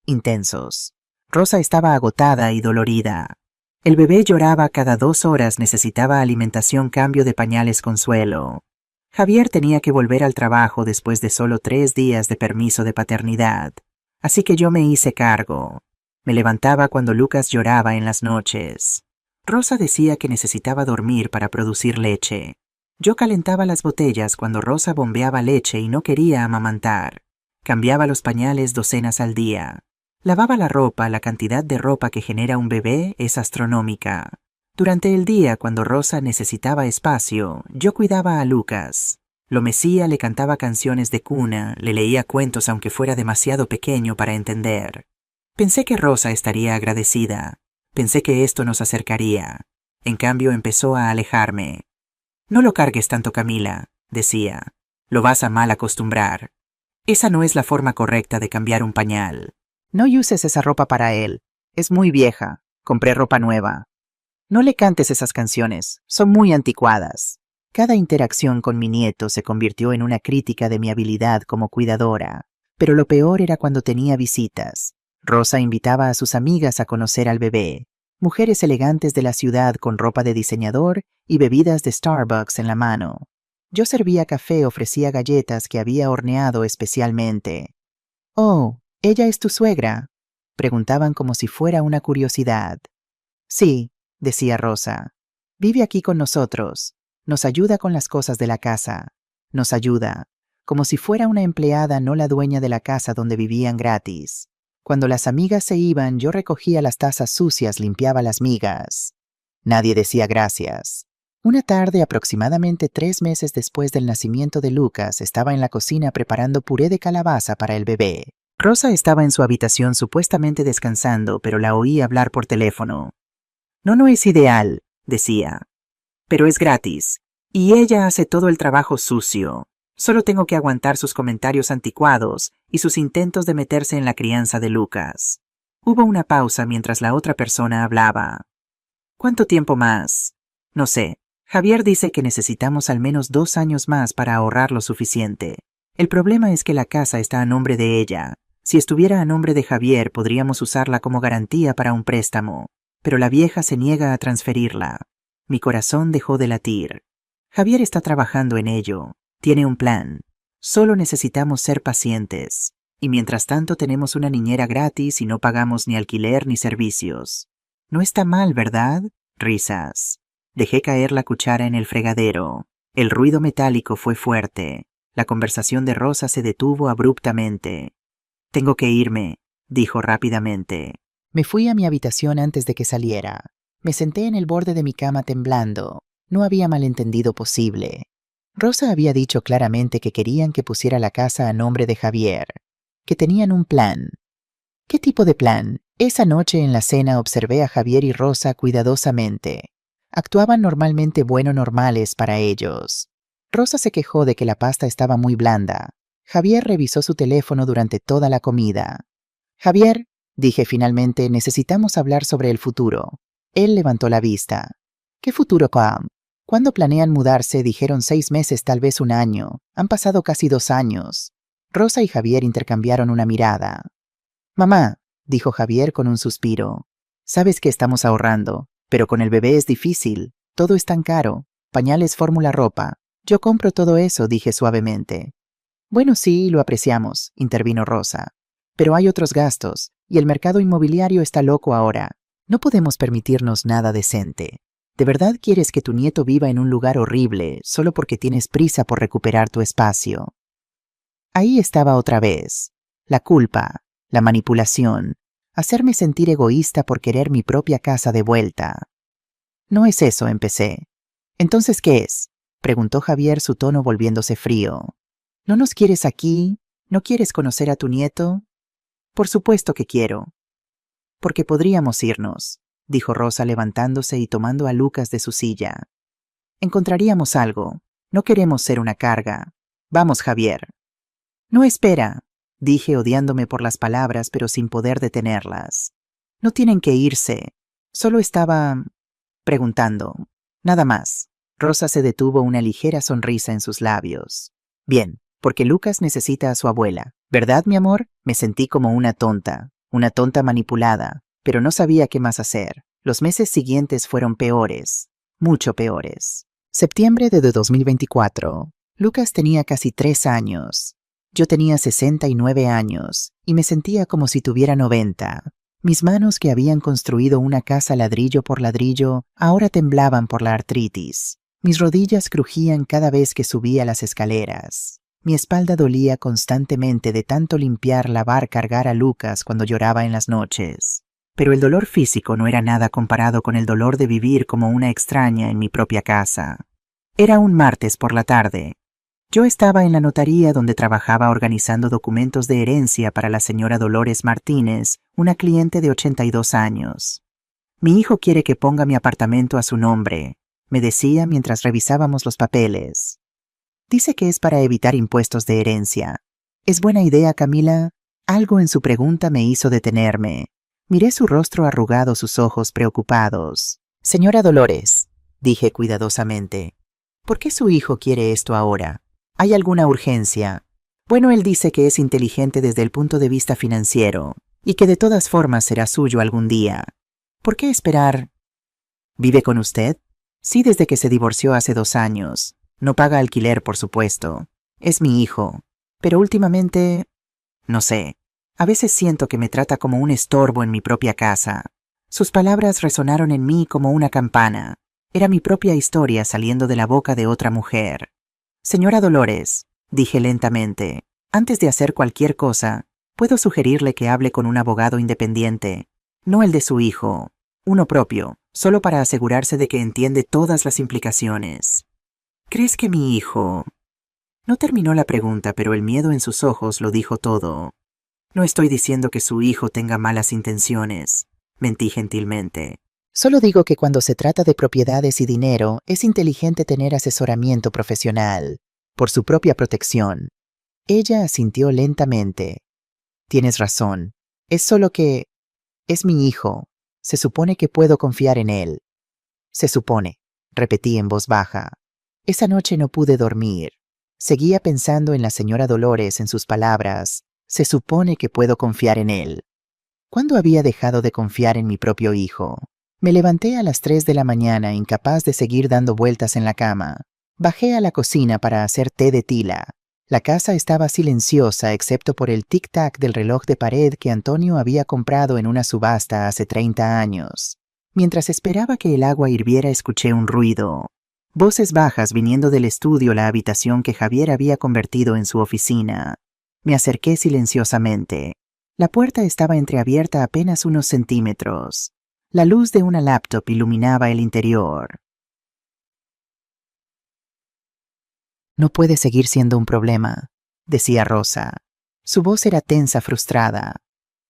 intensos. Rosa estaba agotada y dolorida. El bebé lloraba cada 2 horas, necesitaba alimentación, cambio de pañales, consuelo. Javier tenía que volver al trabajo después de solo 3 días de permiso de paternidad. Así que yo me hice cargo. Me levantaba cuando Lucas lloraba en las noches. Rosa decía que necesitaba dormir para producir leche. Yo calentaba las botellas cuando Rosa bombeaba leche y no quería amamantar. Cambiaba los pañales docenas al día. Lavaba la ropa. La cantidad de ropa que genera un bebé es astronómica. Durante el día, cuando Rosa necesitaba espacio, yo cuidaba a Lucas. Lo mecía, le cantaba canciones de cuna, le leía cuentos aunque fuera demasiado pequeño para entender. Pensé que Rosa estaría agradecida. Pensé que esto nos acercaría. En cambio, empezó a alejarme. «No lo cargues tanto, Camila», decía. «Lo vas a mal acostumbrar. Esa no es la forma correcta de cambiar un pañal. No uses esa ropa para él. Es muy vieja. Compré ropa nueva. No le cantes esas canciones. Son muy anticuadas». Cada interacción con mi nieto se convirtió en una crítica de mi habilidad como cuidadora. Pero lo peor era cuando tenía visitas. Rosa invitaba a sus amigas a conocer al bebé, mujeres elegantes de la ciudad con ropa de diseñador y bebidas de Starbucks en la mano. Yo servía café, ofrecía galletas que había horneado especialmente. «Oh, ¿ella es tu suegra?», preguntaban como si fuera una curiosidad. «Sí», decía Rosa. «Vive aquí con nosotros. Nos ayuda con las cosas de la casa. Nos ayuda, como si fuera una empleada, no la dueña de la casa donde vivían gratis. Cuando las amigas se iban, yo recogía las tazas sucias, limpiaba las migas. Nadie decía gracias». Una tarde, aproximadamente 3 meses después del nacimiento de Lucas, estaba en la cocina preparando puré de calabaza para el bebé. Rosa estaba en su habitación supuestamente descansando, pero la oí hablar por teléfono. No es ideal», decía, «pero es gratis. Y ella hace todo el trabajo sucio. Solo tengo que aguantar sus comentarios anticuados y sus intentos de meterse en la crianza de Lucas». Hubo una pausa mientras la otra persona hablaba. «¿Cuánto tiempo más?» «No sé. Javier dice que necesitamos al menos 2 años más para ahorrar lo suficiente. El problema es que la casa está a nombre de ella. Si estuviera a nombre de Javier, podríamos usarla como garantía para un préstamo. Pero la vieja se niega a transferirla». Mi corazón dejó de latir. Javier está trabajando en ello. Tiene un plan. Solo necesitamos ser pacientes. Y mientras tanto tenemos una niñera gratis y no pagamos ni alquiler ni servicios. No está mal, ¿verdad? Risas. Dejé caer la cuchara en el fregadero. El ruido metálico fue fuerte. La conversación de Rosa se detuvo abruptamente. «Tengo que irme», dijo rápidamente. Me fui a mi habitación antes de que saliera. Me senté en el borde de mi cama temblando. No había malentendido posible. Rosa había dicho claramente que querían que pusiera la casa a nombre de Javier, que tenían un plan. ¿Qué tipo de plan? Esa noche en la cena observé a Javier y Rosa cuidadosamente. Actuaban normalmente normales para ellos. Rosa se quejó de que la pasta estaba muy blanda. Javier revisó su teléfono durante toda la comida. «Javier», dije finalmente, «necesitamos hablar sobre el futuro». Él levantó la vista. «¿Qué futuro, Pam? ¿Cuándo planean mudarse?» Dijeron 6 meses, tal vez 1 año. Han pasado casi 2 años. Rosa y Javier intercambiaron una mirada. «Mamá», dijo Javier con un suspiro, «sabes que estamos ahorrando, pero con el bebé es difícil. Todo es tan caro. Pañales, fórmula, ropa. Yo compro todo eso», dije suavemente. «Bueno, sí, lo apreciamos», intervino Rosa. «Pero hay otros gastos, y el mercado inmobiliario está loco ahora. No podemos permitirnos nada decente. ¿De verdad quieres que tu nieto viva en un lugar horrible solo porque tienes prisa por recuperar tu espacio?» Ahí estaba otra vez. La culpa, la manipulación, hacerme sentir egoísta por querer mi propia casa de vuelta. «No es eso», empecé. «¿Entonces qué es?», preguntó Javier, su tono volviéndose frío. «¿No nos quieres aquí? ¿No quieres conocer a tu nieto?» «Por supuesto que quiero». «Porque podríamos irnos», dijo Rosa levantándose y tomando a Lucas de su silla. «Encontraríamos algo. No queremos ser una carga. Vamos, Javier». «No, espera», dije odiándome por las palabras pero sin poder detenerlas. «No tienen que irse. Solo estaba preguntando. Nada más». Rosa se detuvo, una ligera sonrisa en sus labios. «Bien, porque Lucas necesita a su abuela, ¿verdad, mi amor?». Me sentí como una tonta manipulada, pero no sabía qué más hacer. Los meses siguientes fueron peores, mucho peores. Septiembre de 2024. Lucas tenía casi 3 años. Yo tenía 69 años y me sentía como si tuviera 90. Mis manos, que habían construido una casa ladrillo por ladrillo, ahora temblaban por la artritis. Mis rodillas crujían cada vez que subía las escaleras. Mi espalda dolía constantemente de tanto limpiar, lavar, cargar a Lucas cuando lloraba en las noches. Pero el dolor físico no era nada comparado con el dolor de vivir como una extraña en mi propia casa. Era un martes por la tarde. Yo estaba en la notaría donde trabajaba organizando documentos de herencia para la señora Dolores Martínez, una cliente de 82 años. «Mi hijo quiere que ponga mi apartamento a su nombre», me decía mientras revisábamos los papeles. «Dice que es para evitar impuestos de herencia. ¿Es buena idea, Camila?». Algo en su pregunta me hizo detenerme. Miré su rostro arrugado, sus ojos preocupados. «Señora Dolores», dije cuidadosamente, «¿por qué su hijo quiere esto ahora? ¿Hay alguna urgencia?». «Bueno, él dice que es inteligente desde el punto de vista financiero. y que de todas formas será suyo algún día. ¿Por qué esperar? ¿Vive con usted? Sí, desde que se divorció hace 2 años. No paga alquiler, por supuesto. Es mi hijo. Pero últimamente, no sé, a veces siento que me trata como un estorbo en mi propia casa. Sus palabras resonaron en mí como una campana. Era mi propia historia saliendo de la boca de otra mujer. Señora Dolores, dije lentamente, antes de hacer cualquier cosa, puedo sugerirle que hable con un abogado independiente, no el de su hijo, uno propio, solo para asegurarse de que entiende todas las implicaciones. ¿Crees que mi hijo? No terminó la pregunta, pero el miedo en sus ojos lo dijo todo. No estoy diciendo que su hijo tenga malas intenciones, mentí gentilmente. Solo digo que cuando se trata de propiedades y dinero, es inteligente tener asesoramiento profesional, por su propia protección. Ella asintió lentamente. Tienes razón. Es solo que... es mi hijo. Se supone que puedo confiar en él. Se supone, repetí en voz baja. Esa noche no pude dormir. Seguía pensando en la señora Dolores, en sus palabras. Se supone que puedo confiar en él. ¿Cuándo había dejado de confiar en mi propio hijo? Me levanté a las 3 de la mañana, incapaz de seguir dando vueltas en la cama. Bajé a la cocina para hacer té de tila. La casa estaba silenciosa excepto por el tic-tac del reloj de pared que Antonio había comprado en una subasta hace 30 años. Mientras esperaba que el agua hirviera, escuché un ruido. Voces bajas viniendo del estudio, la habitación que Javier había convertido en su oficina. Me acerqué silenciosamente. La puerta estaba entreabierta apenas unos centímetros. La luz de una laptop iluminaba el interior. No puede seguir siendo un problema, decía Rosa. Su voz era tensa, frustrada.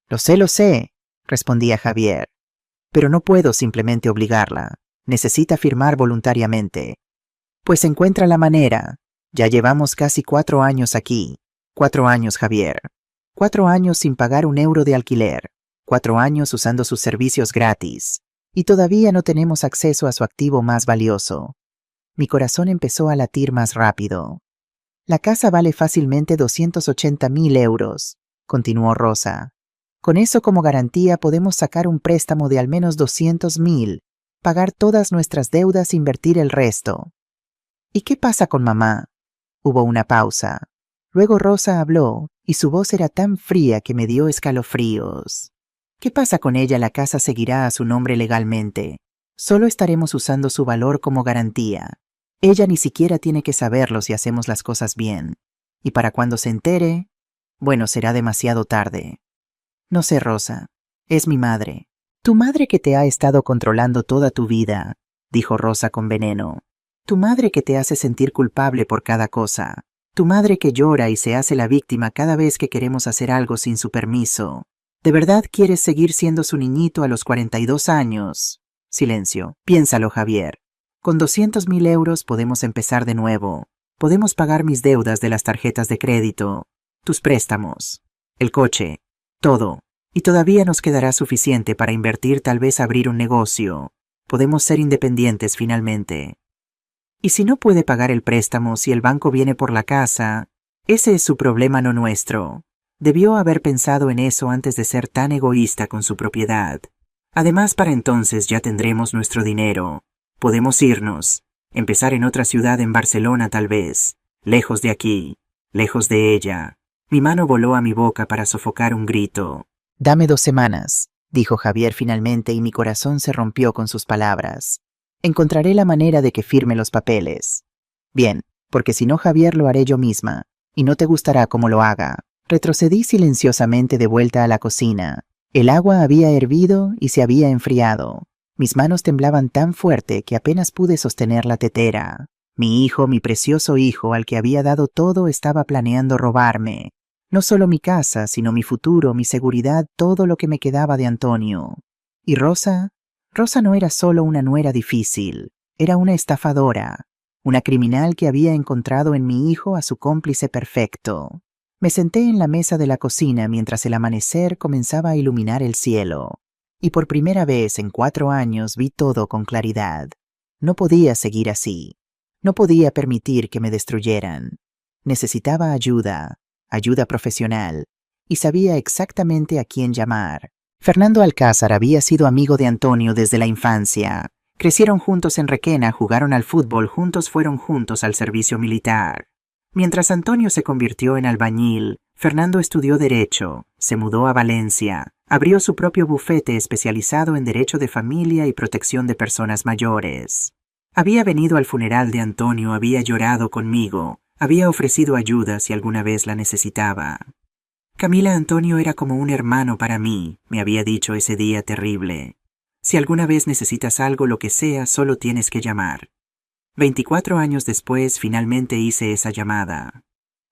Lo sé, respondía Javier. Pero no puedo simplemente obligarla. Necesita firmar voluntariamente. Pues encuentra la manera. Ya llevamos casi 4 años aquí. 4 años, Javier. 4 años sin pagar un euro de alquiler. 4 años usando sus servicios gratis. Y todavía no tenemos acceso a su activo más valioso. Mi corazón empezó a latir más rápido. La casa vale fácilmente 280.000 euros, continuó Rosa. Con eso como garantía podemos sacar un préstamo de al menos 200.000, pagar todas nuestras deudas e invertir el resto. ¿Y qué pasa con mamá? Hubo una pausa. Luego Rosa habló, y su voz era tan fría que me dio escalofríos. ¿Qué pasa con ella? La casa seguirá a su nombre legalmente. Solo estaremos usando su valor como garantía. Ella ni siquiera tiene que saberlo si hacemos las cosas bien. Y para cuando se entere, bueno, será demasiado tarde. No sé, Rosa. Es mi madre. Tu madre que te ha estado controlando toda tu vida, dijo Rosa con veneno. Tu madre que te hace sentir culpable por cada cosa. Tu madre que llora y se hace la víctima cada vez que queremos hacer algo sin su permiso. ¿De verdad quieres seguir siendo su niñito a los 42 años? Silencio. Piénsalo, Javier. Con 200.000 euros podemos empezar de nuevo. Podemos pagar mis deudas de las tarjetas de crédito, tus préstamos, el coche, todo. Y todavía nos quedará suficiente para invertir, tal vez abrir un negocio. Podemos ser independientes finalmente. Y si no puede pagar el préstamo, si el banco viene por la casa, ese es su problema, no nuestro. Debió haber pensado en eso antes de ser tan egoísta con su propiedad. Además, para entonces ya tendremos nuestro dinero. Podemos irnos, empezar en otra ciudad, en Barcelona tal vez, lejos de aquí, lejos de ella. Mi mano voló a mi boca para sofocar un grito. Dame 2 semanas, dijo Javier finalmente, y mi corazón se rompió con sus palabras. Encontraré la manera de que firme los papeles. Bien, porque si no, Javier, lo haré yo misma, y no te gustará cómo lo haga. Retrocedí silenciosamente de vuelta a la cocina. El agua había hervido y se había enfriado. Mis manos temblaban tan fuerte que apenas pude sostener la tetera. Mi hijo, mi precioso hijo, al que había dado todo, estaba planeando robarme. No solo mi casa, sino mi futuro, mi seguridad, todo lo que me quedaba de Antonio. Y Rosa no era solo una nuera difícil, era una estafadora, una criminal que había encontrado en mi hijo a su cómplice perfecto. Me senté en la mesa de la cocina mientras el amanecer comenzaba a iluminar el cielo. Y por primera vez en 4 años vi todo con claridad. No podía seguir así. No podía permitir que me destruyeran. Necesitaba ayuda profesional. y sabía exactamente a quién llamar. Fernando Alcázar había sido amigo de Antonio desde la infancia. Crecieron juntos en Requena, jugaron al fútbol juntos, fueron juntos al servicio militar. Mientras Antonio se convirtió en albañil, Fernando estudió Derecho, se mudó a Valencia, abrió su propio bufete especializado en Derecho de Familia y Protección de Personas Mayores. Había venido al funeral de Antonio, había llorado conmigo, había ofrecido ayuda si alguna vez la necesitaba. Camila, Antonio era como un hermano para mí, me había dicho ese día terrible. Si alguna vez necesitas algo, lo que sea, solo tienes que llamar. 24 años después, finalmente hice esa llamada.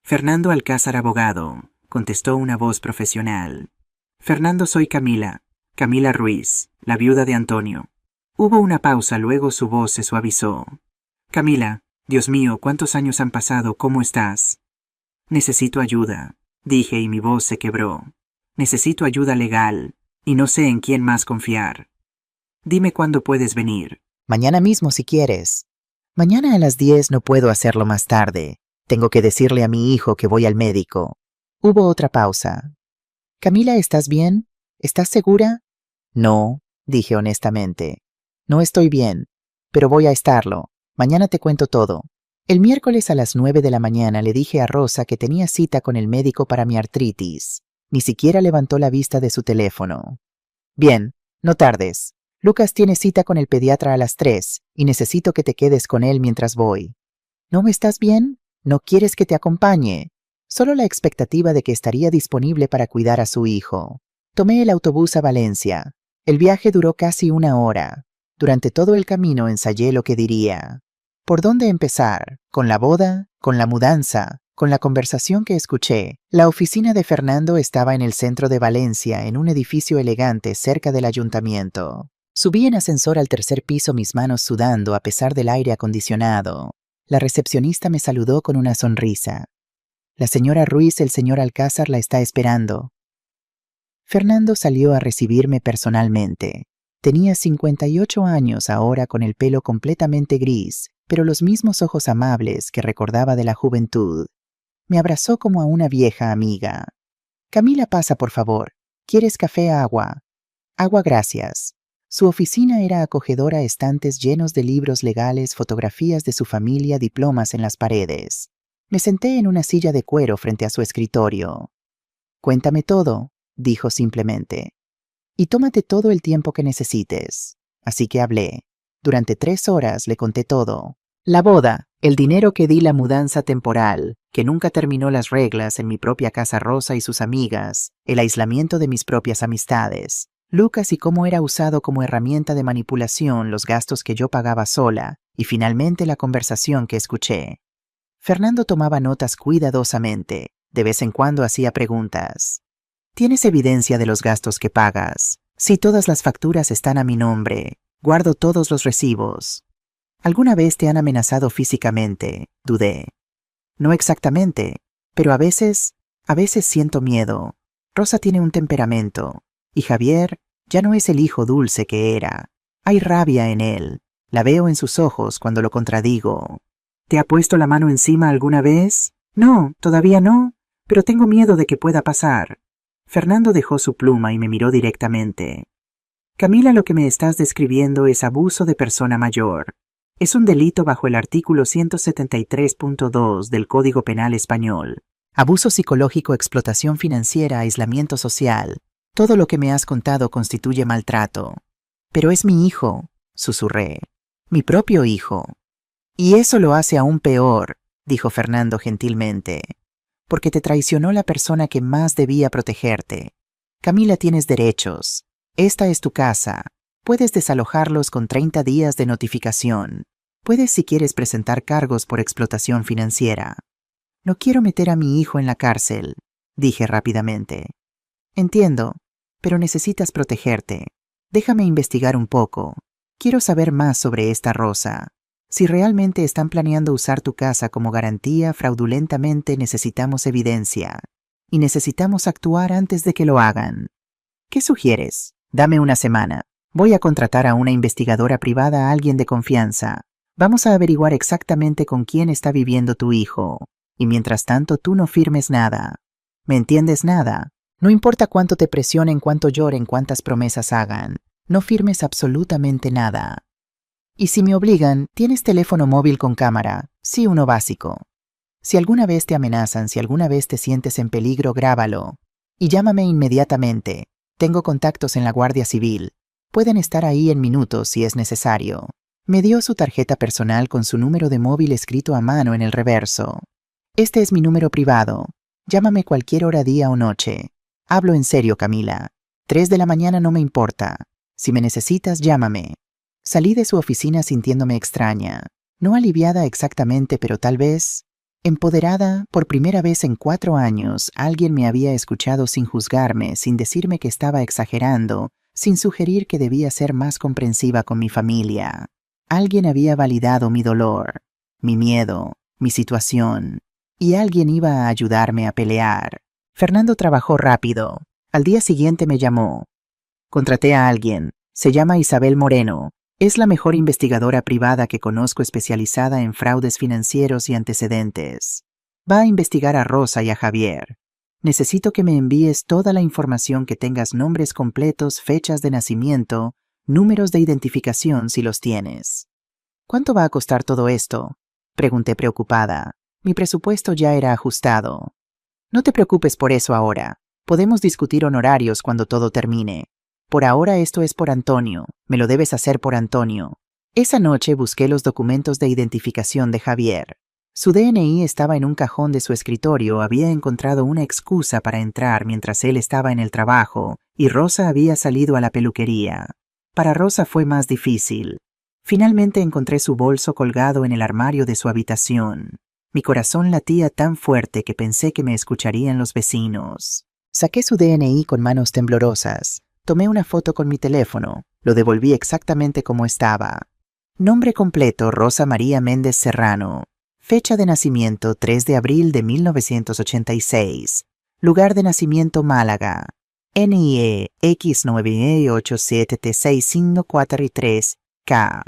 Fernando Alcázar, abogado, contestó una voz profesional. Fernando, soy Camila, Camila Ruiz, la viuda de Antonio. Hubo una pausa, luego su voz se suavizó. Camila, Dios mío, ¿cuántos años han pasado? ¿Cómo estás? Necesito ayuda, dije y mi voz se quebró. Necesito ayuda legal, y no sé en quién más confiar. Dime cuándo puedes venir. Mañana mismo si quieres. Mañana a las 10 no puedo hacerlo más tarde. Tengo que decirle a mi hijo que voy al médico. Hubo otra pausa. Camila, ¿estás bien? ¿Estás segura? No, dije honestamente. No estoy bien, pero voy a estarlo. Mañana te cuento todo. El miércoles a las 9 de la mañana le dije a Rosa que tenía cita con el médico para mi artritis. Ni siquiera levantó la vista de su teléfono. Bien, no tardes. Lucas tiene cita con el pediatra a las 3 y necesito que te quedes con él mientras voy. ¿No estás bien? ¿No quieres que te acompañe? Solo la expectativa de que estaría disponible para cuidar a su hijo. Tomé el autobús a Valencia. El viaje duró casi 1 hora. Durante todo el camino ensayé lo que diría. ¿Por dónde empezar? ¿Con la boda? ¿Con la mudanza? ¿Con la conversación que escuché? La oficina de Fernando estaba en el centro de Valencia, en un edificio elegante cerca del ayuntamiento. Subí en ascensor al 3er piso, mis manos sudando a pesar del aire acondicionado. La recepcionista me saludó con una sonrisa. La señora Ruiz, el señor Alcázar la está esperando. Fernando salió a recibirme personalmente. Tenía 58 años ahora, con el pelo completamente gris, pero los mismos ojos amables que recordaba de la juventud. Me abrazó como a una vieja amiga. Camila, pasa por favor. ¿Quieres café, agua? Agua, gracias. Su oficina era acogedora, estantes llenos de libros legales, fotografías de su familia, diplomas en las paredes. Me senté en una silla de cuero frente a su escritorio. Cuéntame todo, dijo simplemente. Y tómate todo el tiempo que necesites. Así que hablé. Durante 3 horas le conté todo. La boda, el dinero que di, la mudanza temporal, que nunca terminó, las reglas en mi propia casa, Rosa y sus amigas, el aislamiento de mis propias amistades, Lucas y cómo era usado como herramienta de manipulación, los gastos que yo pagaba sola, y finalmente la conversación que escuché. Fernando tomaba notas cuidadosamente. De vez en cuando hacía preguntas. ¿Tienes evidencia de los gastos que pagas? Sí, todas las facturas están a mi nombre. Guardo todos los recibos. ¿Alguna vez te han amenazado físicamente? Dudé. No exactamente, pero a veces siento miedo. Rosa tiene un temperamento. Y Javier ya no es el hijo dulce que era. Hay rabia en él. La veo en sus ojos cuando lo contradigo. ¿Te ha puesto la mano encima alguna vez? No, todavía no, pero tengo miedo de que pueda pasar. Fernando dejó su pluma y me miró directamente. Camila, lo que me estás describiendo es abuso de persona mayor. Es un delito bajo el artículo 173.2 del Código Penal Español. Abuso psicológico, explotación financiera, aislamiento social. Todo lo que me has contado constituye maltrato. Pero es mi hijo, susurré. Mi propio hijo. Y eso lo hace aún peor, dijo Fernando gentilmente, porque te traicionó la persona que más debía protegerte. Camila, tienes derechos. Esta es tu casa. Puedes desalojarlos con 30 días de notificación. Puedes, si quieres, presentar cargos por explotación financiera. No quiero meter a mi hijo en la cárcel, dije rápidamente. Entiendo, pero necesitas protegerte. Déjame investigar un poco. Quiero saber más sobre esta Rosa. Si realmente están planeando usar tu casa como garantía fraudulentamente, necesitamos evidencia. Y necesitamos actuar antes de que lo hagan. ¿Qué sugieres? Dame 1 semana. Voy a contratar a una investigadora privada, a alguien de confianza. Vamos a averiguar exactamente con quién está viviendo tu hijo. Y mientras tanto, tú no firmes nada. ¿Me entiendes? Nada. No importa cuánto te presionen, cuánto lloren, cuántas promesas hagan, no firmes absolutamente nada. Y si me obligan, ¿tienes teléfono móvil con cámara? Sí, uno básico. Si alguna vez te amenazan, si alguna vez te sientes en peligro, grábalo. Y llámame inmediatamente. Tengo contactos en la Guardia Civil. Pueden estar ahí en minutos si es necesario. Me dio su tarjeta personal con su número de móvil escrito a mano en el reverso. Este es mi número privado. Llámame cualquier hora, día o noche. Hablo en serio, Camila. 3 de la mañana no me importa. Si me necesitas, llámame. Salí de su oficina sintiéndome extraña. No aliviada exactamente, pero tal vez empoderada. Por primera vez en 4 años, alguien me había escuchado sin juzgarme, sin decirme que estaba exagerando, sin sugerir que debía ser más comprensiva con mi familia. Alguien había validado mi dolor, mi miedo, mi situación, y alguien iba a ayudarme a pelear. Fernando trabajó rápido. Al día siguiente me llamó. Contraté a alguien. Se llama Isabel Moreno. Es la mejor investigadora privada que conozco, especializada en fraudes financieros y antecedentes. Va a investigar a Rosa y a Javier. Necesito que me envíes toda la información que tengas, nombres completos, fechas de nacimiento, números de identificación si los tienes. ¿Cuánto va a costar todo esto? Pregunté preocupada. Mi presupuesto ya era ajustado. No te preocupes por eso ahora. Podemos discutir honorarios cuando todo termine. Por ahora esto es por Antonio. Me lo debes hacer por Antonio. Esa noche busqué los documentos de identificación de Javier. Su DNI estaba en un cajón de su escritorio. Había encontrado una excusa para entrar mientras él estaba en el trabajo y Rosa había salido a la peluquería. Para Rosa fue más difícil. Finalmente encontré su bolso colgado en el armario de su habitación. Mi corazón latía tan fuerte que pensé que me escucharían los vecinos. Saqué su DNI con manos temblorosas. Tomé una foto con mi teléfono. Lo devolví exactamente como estaba. Nombre completo: Rosa María Méndez Serrano. Fecha de nacimiento: 3 de abril de 1986. Lugar de nacimiento: Málaga. NIE X987T6543K.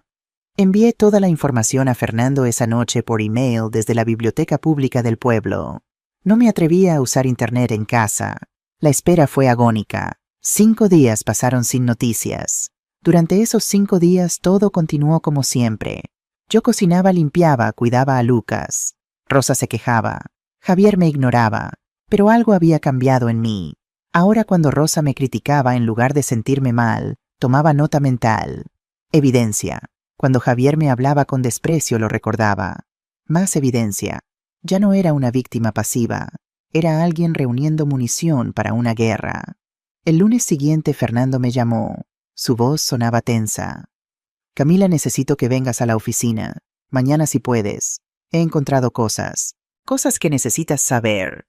Envié toda la información a Fernando esa noche por email desde la biblioteca pública del pueblo. No me atrevía a usar internet en casa. La espera fue agónica. 5 días pasaron sin noticias. Durante esos 5 días todo continuó como siempre. Yo cocinaba, limpiaba, cuidaba a Lucas. Rosa se quejaba. Javier me ignoraba. Pero algo había cambiado en mí. Ahora, cuando Rosa me criticaba, en lugar de sentirme mal, tomaba nota mental. Evidencia. Cuando Javier me hablaba con desprecio, lo recordaba. Más evidencia. Ya no era una víctima pasiva. Era alguien reuniendo munición para una guerra. El lunes siguiente Fernando me llamó. Su voz sonaba tensa. Camila, necesito que vengas a la oficina. Mañana si puedes. He encontrado cosas. Cosas que necesitas saber.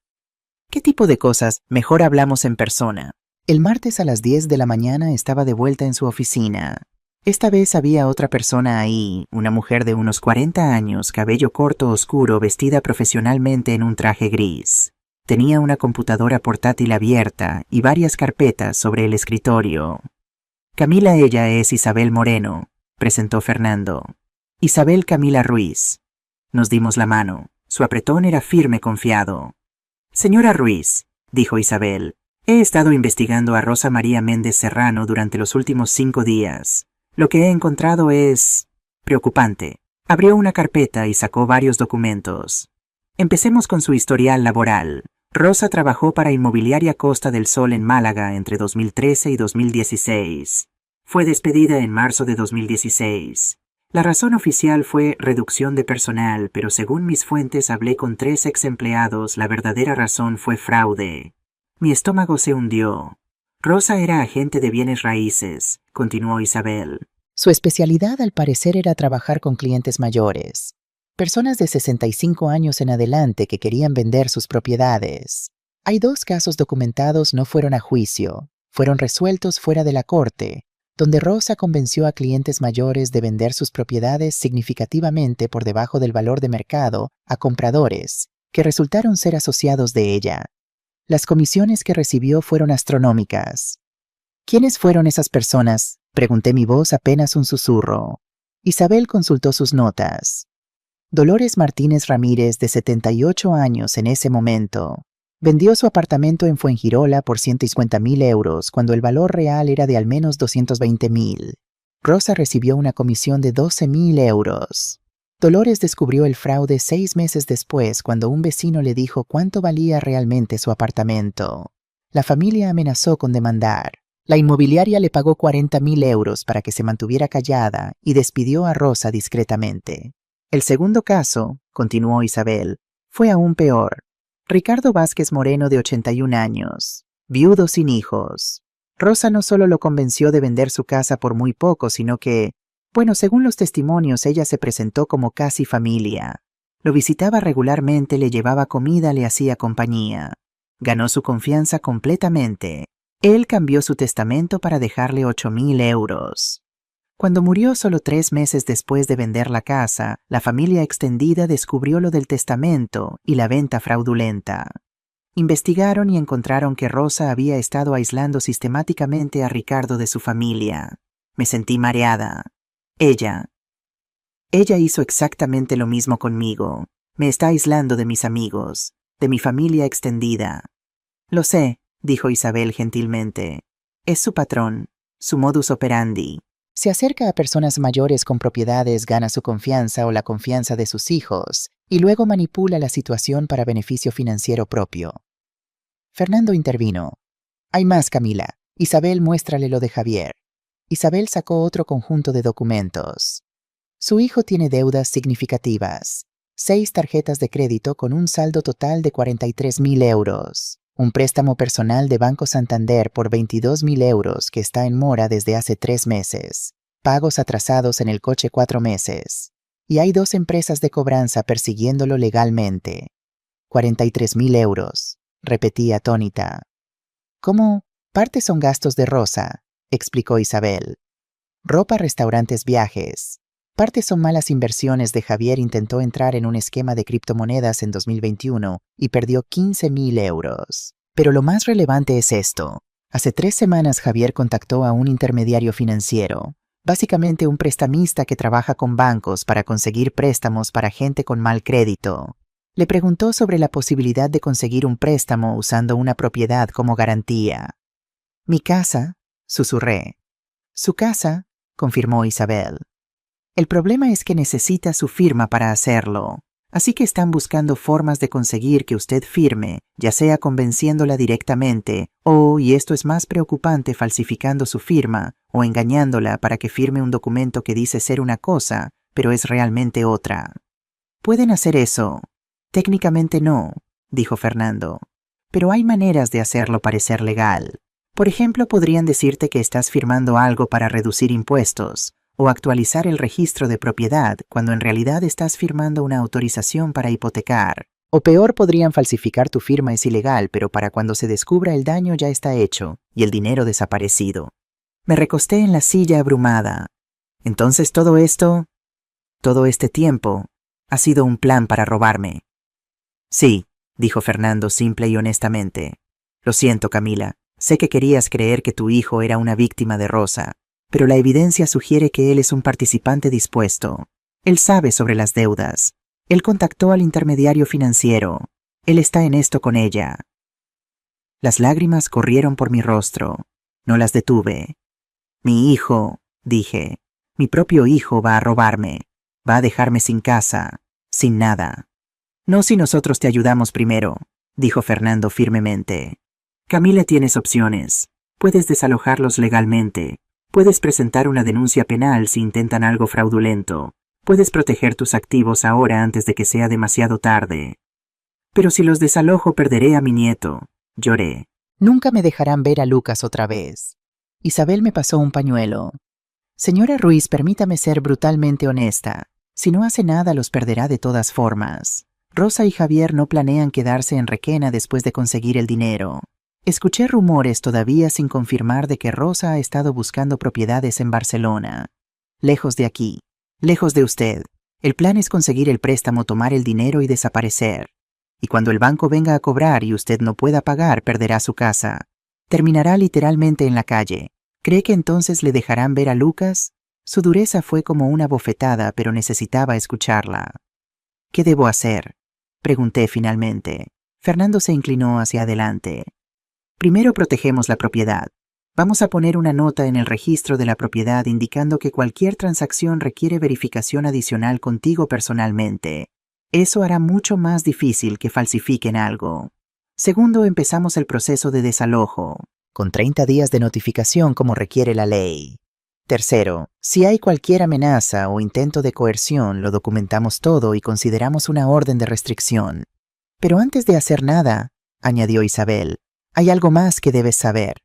¿Qué tipo de cosas? Mejor hablamos en persona. El martes a las 10 de la mañana estaba de vuelta en su oficina. Esta vez había otra persona ahí, una mujer de unos 40 años, cabello corto oscuro, vestida profesionalmente en un traje gris. Tenía una computadora portátil abierta y varias carpetas sobre el escritorio. Camila, ella es Isabel Moreno, presentó Fernando. Isabel Camila Ruiz. Nos dimos la mano. Su apretón era firme, confiado. Señora Ruiz, dijo Isabel, he estado investigando a Rosa María Méndez Serrano durante los últimos 5 días. Lo que he encontrado es preocupante. Abrió una carpeta y sacó varios documentos. Empecemos con su historial laboral. Rosa trabajó para Inmobiliaria Costa del Sol en Málaga entre 2013 y 2016. Fue despedida en marzo de 2016. La razón oficial fue reducción de personal, pero según mis fuentes hablé con 3 ex empleados, la verdadera razón fue fraude. Mi estómago se hundió. Rosa era agente de bienes raíces, continuó Isabel. Su especialidad al parecer era trabajar con clientes mayores. Personas de 65 años en adelante que querían vender sus propiedades. Hay 2 casos documentados, no fueron a juicio, fueron resueltos fuera de la corte, donde Rosa convenció a clientes mayores de vender sus propiedades significativamente por debajo del valor de mercado a compradores, que resultaron ser asociados de ella. Las comisiones que recibió fueron astronómicas. ¿Quiénes fueron esas personas?, pregunté, mi voz apenas un susurro. Isabel consultó sus notas. Dolores Martínez Ramírez, de 78 años en ese momento. Vendió su apartamento en Fuengirola por 150.000 euros cuando el valor real era de al menos 220.000. Rosa recibió una comisión de 12.000 euros. Dolores descubrió el fraude 6 meses después cuando un vecino le dijo cuánto valía realmente su apartamento. La familia amenazó con demandar. La inmobiliaria le pagó 40.000 euros para que se mantuviera callada y despidió a Rosa discretamente. El segundo caso, continuó Isabel, fue aún peor. Ricardo Vázquez Moreno, de 81 años, viudo sin hijos. Rosa no solo lo convenció de vender su casa por muy poco, sino que, bueno, según los testimonios, ella se presentó como casi familia. Lo visitaba regularmente, le llevaba comida, le hacía compañía. Ganó su confianza completamente. Él cambió su testamento para dejarle 8.000 euros. Cuando murió solo 3 meses después de vender la casa, la familia extendida descubrió lo del testamento y la venta fraudulenta. Investigaron y encontraron que Rosa había estado aislando sistemáticamente a Ricardo de su familia. Me sentí mareada. Ella hizo exactamente lo mismo conmigo. Me está aislando de mis amigos, de mi familia extendida. Lo sé, dijo Isabel gentilmente. Es su patrón, su modus operandi. Se acerca a personas mayores con propiedades, gana su confianza o la confianza de sus hijos, y luego manipula la situación para beneficio financiero propio. Fernando intervino. Hay más, Camila. Isabel, muéstrale lo de Javier. Isabel sacó otro conjunto de documentos. Su hijo tiene deudas significativas. 6 tarjetas de crédito con un saldo total de 43.000 euros. Un préstamo personal de Banco Santander por 22.000 euros que está en mora desde hace 3 meses. Pagos atrasados en el coche 4 meses. Y hay 2 empresas de cobranza persiguiéndolo legalmente. 43.000 euros, repetí atónita. ¿Cómo? Parte son gastos de Rosa, explicó Isabel. Ropa, restaurantes, viajes. Parte son malas inversiones de Javier. Intentó entrar en un esquema de criptomonedas en 2021 y perdió 15.000 euros. Pero lo más relevante es esto. Hace 3 semanas Javier contactó a un intermediario financiero, básicamente un prestamista que trabaja con bancos para conseguir préstamos para gente con mal crédito. Le preguntó sobre la posibilidad de conseguir un préstamo usando una propiedad como garantía. «Mi casa», susurré. «Su casa», confirmó Isabel. «El problema es que necesita su firma para hacerlo, así que están buscando formas de conseguir que usted firme, ya sea convenciéndola directamente o, y esto es más preocupante, falsificando su firma o engañándola para que firme un documento que dice ser una cosa, pero es realmente otra. Pueden hacer eso». «Técnicamente no», dijo Fernando, «pero hay maneras de hacerlo parecer legal. Por ejemplo, podrían decirte que estás firmando algo para reducir impuestos o actualizar el registro de propiedad cuando en realidad estás firmando una autorización para hipotecar. O peor, podrían falsificar tu firma, es ilegal, pero para cuando se descubra el daño ya está hecho y el dinero desaparecido». Me recosté en la silla abrumada. Entonces todo este tiempo, ha sido un plan para robarme. «Sí», dijo Fernando simple y honestamente. «Lo siento, Camila. Sé que querías creer que tu hijo era una víctima de Rosa, pero la evidencia sugiere que él es un participante dispuesto. Él sabe sobre las deudas. Él contactó al intermediario financiero. Él está en esto con ella». Las lágrimas corrieron por mi rostro. No las detuve. «Mi hijo», dije, «mi propio hijo va a robarme. Va a dejarme sin casa, sin nada». «No si nosotros te ayudamos primero», dijo Fernando firmemente. «Camila, tienes opciones. Puedes desalojarlos legalmente. Puedes presentar una denuncia penal si intentan algo fraudulento. Puedes proteger tus activos ahora antes de que sea demasiado tarde». «Pero si los desalojo perderé a mi nieto», lloré. «Nunca me dejarán ver a Lucas otra vez». Isabel me pasó un pañuelo. «Señora Ruiz, permítame ser brutalmente honesta. Si no hace nada, los perderá de todas formas. Rosa y Javier no planean quedarse en Requena después de conseguir el dinero. Escuché rumores todavía sin confirmar de que Rosa ha estado buscando propiedades en Barcelona. Lejos de aquí, lejos de usted. El plan es conseguir el préstamo, tomar el dinero y desaparecer. Y cuando el banco venga a cobrar y usted no pueda pagar, perderá su casa. Terminará literalmente en la calle. ¿Cree que entonces le dejarán ver a Lucas?» Su dureza fue como una bofetada, pero necesitaba escucharla. «¿Qué debo hacer?», pregunté finalmente. Fernando se inclinó hacia adelante. Primero protegemos la propiedad. Vamos a poner una nota en el registro de la propiedad indicando que cualquier transacción requiere verificación adicional contigo personalmente. Eso hará mucho más difícil que falsifiquen algo. Segundo, empezamos el proceso de desalojo, con 30 días de notificación como requiere la ley. Tercero, si hay cualquier amenaza o intento de coerción, lo documentamos todo y consideramos una orden de restricción. Pero antes de hacer nada, añadió Isabel, hay algo más que debes saber.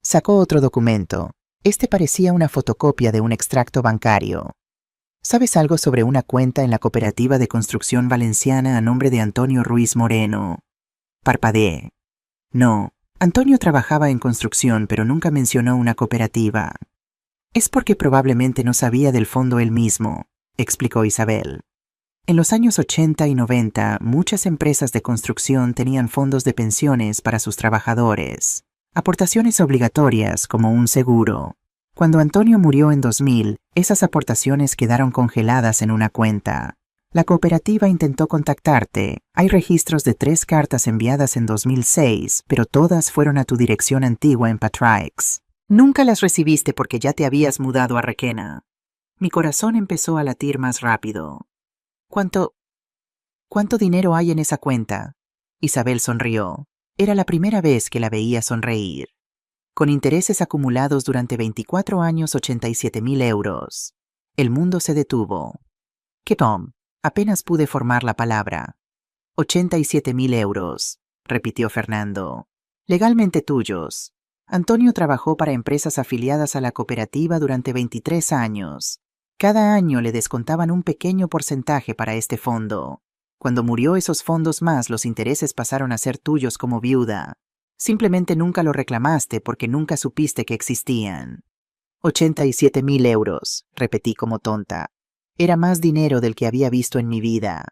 Sacó otro documento. Este parecía una fotocopia de un extracto bancario. ¿Sabes algo sobre una cuenta en la Cooperativa de Construcción Valenciana a nombre de Antonio Ruiz Moreno? Parpadeé. No, Antonio trabajaba en construcción, pero nunca mencionó una cooperativa. Es porque probablemente no sabía del fondo él mismo, explicó Isabel. En los años 80 y 90, muchas empresas de construcción tenían fondos de pensiones para sus trabajadores, aportaciones obligatorias como un seguro. Cuando Antonio murió en 2000, esas aportaciones quedaron congeladas en una cuenta. La cooperativa intentó contactarte. Hay registros de 3 cartas enviadas en 2006, pero todas fueron a tu dirección antigua en Patraix. Nunca las recibiste porque ya te habías mudado a Requena. Mi corazón empezó a latir más rápido. ¿Cuánto dinero hay en esa cuenta? Isabel sonrió. Era la primera vez que la veía sonreír. Con intereses acumulados durante 24 años, 87.000 euros. El mundo se detuvo. ¿Qué, Tom? Apenas pude formar la palabra. 87.000 euros, repitió Fernando. Legalmente tuyos. Antonio trabajó para empresas afiliadas a la cooperativa durante 23 años. Cada año le descontaban un pequeño porcentaje para este fondo. Cuando murió, esos fondos más los intereses pasaron a ser tuyos como viuda. Simplemente nunca lo reclamaste porque nunca supiste que existían. 87.000 euros, repetí como tonta. Era más dinero del que había visto en mi vida.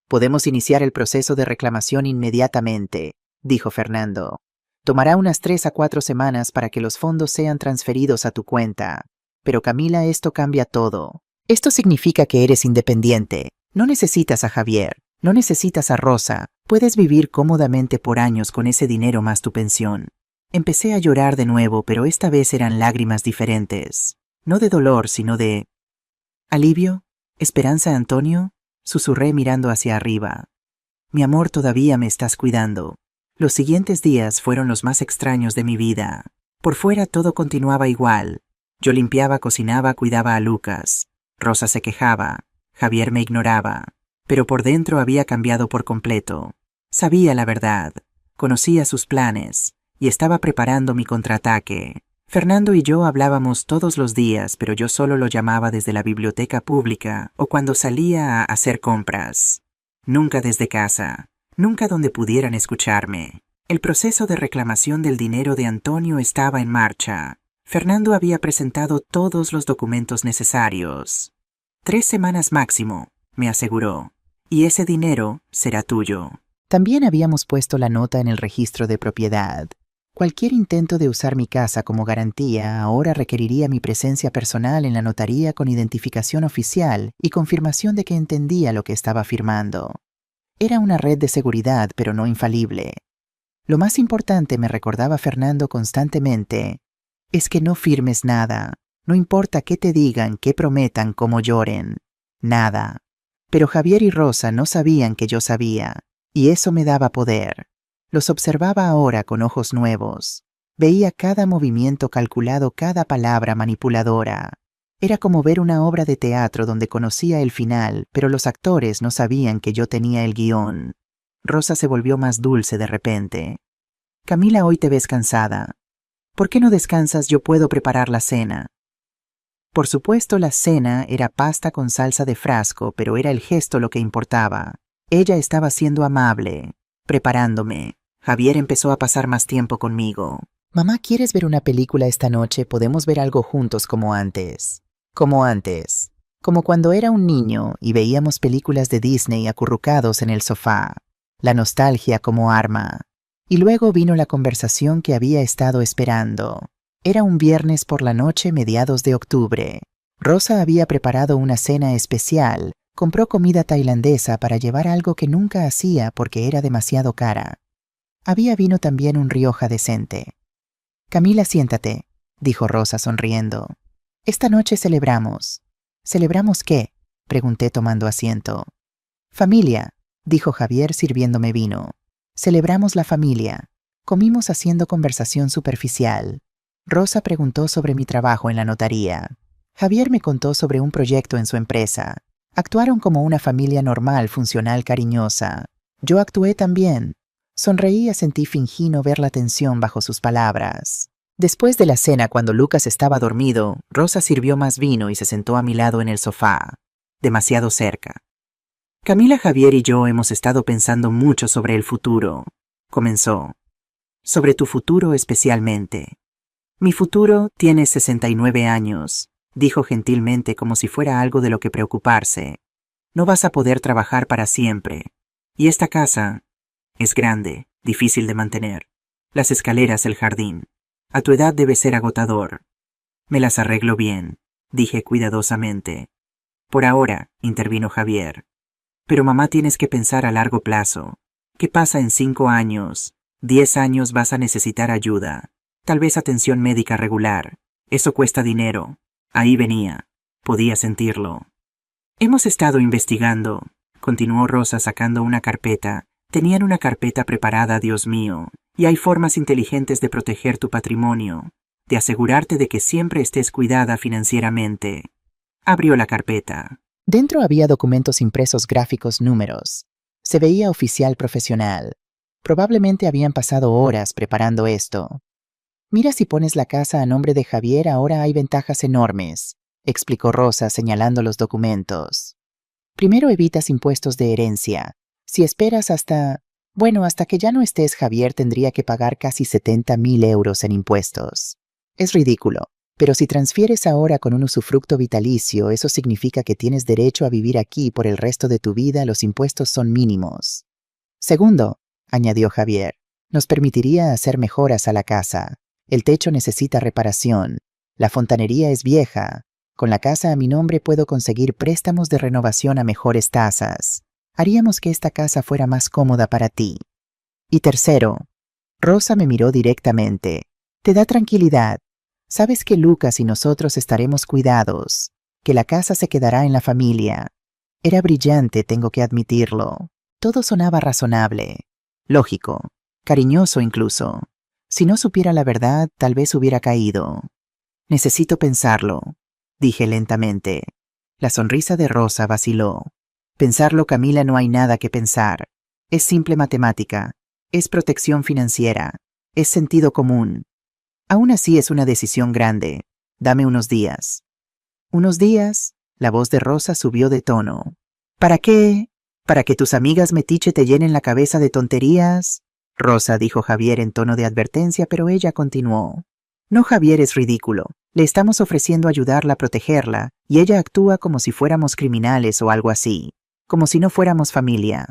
Podemos iniciar el proceso de reclamación inmediatamente, dijo Fernando. Tomará unas 3 a 4 semanas para que los fondos sean transferidos a tu cuenta. Pero Camila, esto cambia todo. Esto significa que eres independiente. No necesitas a Javier, no necesitas a Rosa. Puedes vivir cómodamente por años con ese dinero más tu pensión. Empecé a llorar de nuevo, pero esta vez eran lágrimas diferentes. No de dolor, sino de... ¿Alivio? ¿Esperanza, Antonio? Susurré mirando hacia arriba. Mi amor, todavía me estás cuidando. Los siguientes días fueron los más extraños de mi vida. Por fuera todo continuaba igual. Yo limpiaba, cocinaba, cuidaba a Lucas. Rosa se quejaba. Javier me ignoraba. Pero por dentro había cambiado por completo. Sabía la verdad. Conocía sus planes. Y estaba preparando mi contraataque. Fernando y yo hablábamos todos los días, pero yo solo lo llamaba desde la biblioteca pública o cuando salía a hacer compras. Nunca desde casa. Nunca donde pudieran escucharme. El proceso de reclamación del dinero de Antonio estaba en marcha. Fernando había presentado todos los documentos necesarios. 3 semanas máximo, me aseguró. Y ese dinero será tuyo. También habíamos puesto la nota en el registro de propiedad. Cualquier intento de usar mi casa como garantía ahora requeriría mi presencia personal en la notaría con identificación oficial y confirmación de que entendía lo que estaba firmando. Era una red de seguridad, pero no infalible. Lo más importante, me recordaba Fernando constantemente, es que no firmes nada. No importa qué te digan, qué prometan, cómo lloren. Nada. Pero Javier y Rosa no sabían que yo sabía, y eso me daba poder. Los observaba ahora con ojos nuevos. Veía cada movimiento calculado, cada palabra manipuladora. Era como ver una obra de teatro donde conocía el final, pero los actores no sabían que yo tenía el guión. Rosa se volvió más dulce de repente. Camila, hoy te ves cansada. ¿Por qué no descansas? Yo puedo preparar la cena. Por supuesto, la cena era pasta con salsa de frasco, pero era el gesto lo que importaba. Ella estaba siendo amable, preparándome. Javier empezó a pasar más tiempo conmigo. Mamá, ¿quieres ver una película esta noche? Podemos ver algo juntos como antes. Como antes. Como cuando era un niño y veíamos películas de Disney acurrucados en el sofá. La nostalgia como arma. Y luego vino la conversación que había estado esperando. Era un viernes por la noche, mediados de octubre. Rosa había preparado una cena especial, Compró comida tailandesa para llevar algo que nunca hacía porque era demasiado cara. Había vino también un Rioja decente. Camila, siéntate, dijo Rosa sonriendo. Esta noche celebramos. ¿Celebramos qué?, pregunté tomando asiento. Familia, dijo Javier sirviéndome vino. Celebramos la familia. Comimos haciendo conversación superficial. Rosa preguntó sobre mi trabajo en la notaría. Javier me contó sobre un proyecto en su empresa. Actuaron como una familia normal, funcional, cariñosa. Yo actué también. Sonreí y asentí, fingí no ver la tensión bajo sus palabras. Después de la cena, cuando Lucas estaba dormido, Rosa sirvió más vino y se sentó a mi lado en el sofá, demasiado cerca. Camila, Javier y yo hemos estado pensando mucho sobre el futuro, comenzó. Sobre tu futuro especialmente. Mi futuro tiene 69 años, dijo gentilmente como si fuera algo de lo que preocuparse. No vas a poder trabajar para siempre. Y esta casa es grande, difícil de mantener. Las escaleras, el jardín. A tu edad debe ser agotador. Me las arreglo bien, dije cuidadosamente. Por ahora, intervino Javier. Pero mamá, tienes que pensar a largo plazo. ¿Qué pasa en 5 años? 10 años vas a necesitar ayuda. Tal vez atención médica regular. Eso cuesta dinero. Ahí venía. Podía sentirlo. Hemos estado investigando, continuó Rosa sacando una carpeta. Tenían una carpeta preparada, Dios mío, y hay formas inteligentes de proteger tu patrimonio, de asegurarte de que siempre estés cuidada financieramente. Abrió la carpeta. Dentro había documentos impresos, gráficos, números. Se veía oficial, profesional. Probablemente habían pasado horas preparando esto. Mira, si pones la casa a nombre de Javier, ahora hay ventajas enormes, explicó Rosa señalando los documentos. Primero, evitas impuestos de herencia. Si esperas hasta que ya no estés, Javier tendría que pagar casi 70.000 euros en impuestos. Es ridículo, pero si transfieres ahora con un usufructo vitalicio, eso significa que tienes derecho a vivir aquí por el resto de tu vida, los impuestos son mínimos. Segundo, añadió Javier, nos permitiría hacer mejoras a la casa. El techo necesita reparación. La fontanería es vieja. Con la casa a mi nombre puedo conseguir préstamos de renovación a mejores tasas. Haríamos que esta casa fuera más cómoda para ti. Y tercero, Rosa me miró directamente. Te da tranquilidad. Sabes que Lucas y nosotros estaremos cuidados, que la casa se quedará en la familia. Era brillante, tengo que admitirlo. Todo sonaba razonable, lógico, cariñoso incluso. Si no supiera la verdad, tal vez hubiera caído. Necesito pensarlo, dije lentamente. La sonrisa de Rosa vaciló. Pensarlo, Camila, no hay nada que pensar. Es simple matemática, es protección financiera, es sentido común. Aún así es una decisión grande. Dame unos días. ¿Unos días? La voz de Rosa subió de tono. ¿Para qué? ¿Para que tus amigas metiche te llenen la cabeza de tonterías? Rosa, dijo Javier en tono de advertencia, pero ella continuó. No, Javier, es ridículo. Le estamos ofreciendo ayudarla a protegerla, y ella actúa como si fuéramos criminales o algo así. Como si no fuéramos familia.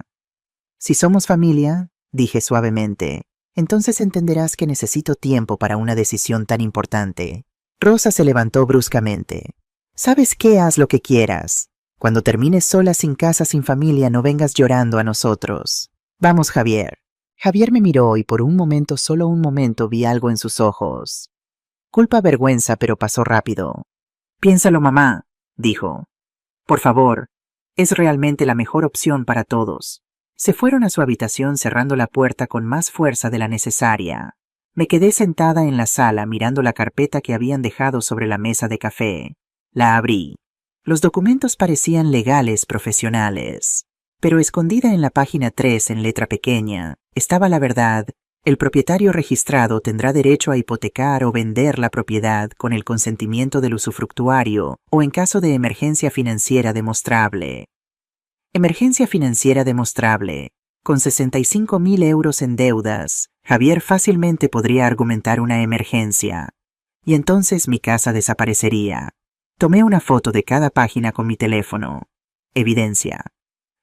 Si somos familia, dije suavemente, entonces entenderás que necesito tiempo para una decisión tan importante. Rosa se levantó bruscamente. ¿Sabes qué? Haz lo que quieras. Cuando termines sola, sin casa, sin familia, no vengas llorando a nosotros. Vamos, Javier. Javier me miró y por un momento, solo un momento, vi algo en sus ojos. Culpa, vergüenza, pero pasó rápido. Piénsalo, mamá, dijo. Por favor, es realmente la mejor opción para todos. Se fueron a su habitación cerrando la puerta con más fuerza de la necesaria. Me quedé sentada en la sala mirando la carpeta que habían dejado sobre la mesa de café. La abrí. Los documentos parecían legales, profesionales. Pero escondida en la página 3 en letra pequeña, estaba la verdad. El propietario registrado tendrá derecho a hipotecar o vender la propiedad con el consentimiento del usufructuario o en caso de emergencia financiera demostrable. Emergencia financiera demostrable. Con 65.000 euros en deudas, Javier fácilmente podría argumentar una emergencia. Y entonces mi casa desaparecería. Tomé una foto de cada página con mi teléfono. Evidencia.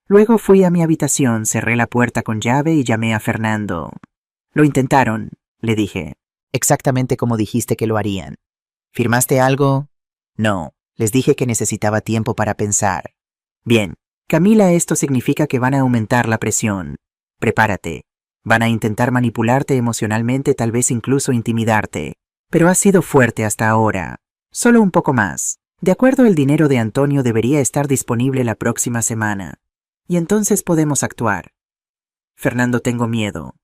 Luego fui a mi habitación, cerré la puerta con llave y llamé a Fernando. Lo intentaron, le dije. Exactamente como dijiste que lo harían. ¿Firmaste algo? No, les dije que necesitaba tiempo para pensar. Bien, Camila, esto significa que van a aumentar la presión. Prepárate. Van a intentar manipularte emocionalmente, tal vez incluso intimidarte. Pero has sido fuerte hasta ahora. Solo un poco más. De acuerdo, el dinero de Antonio debería estar disponible la próxima semana. Y entonces podemos actuar. Fernando, tengo miedo.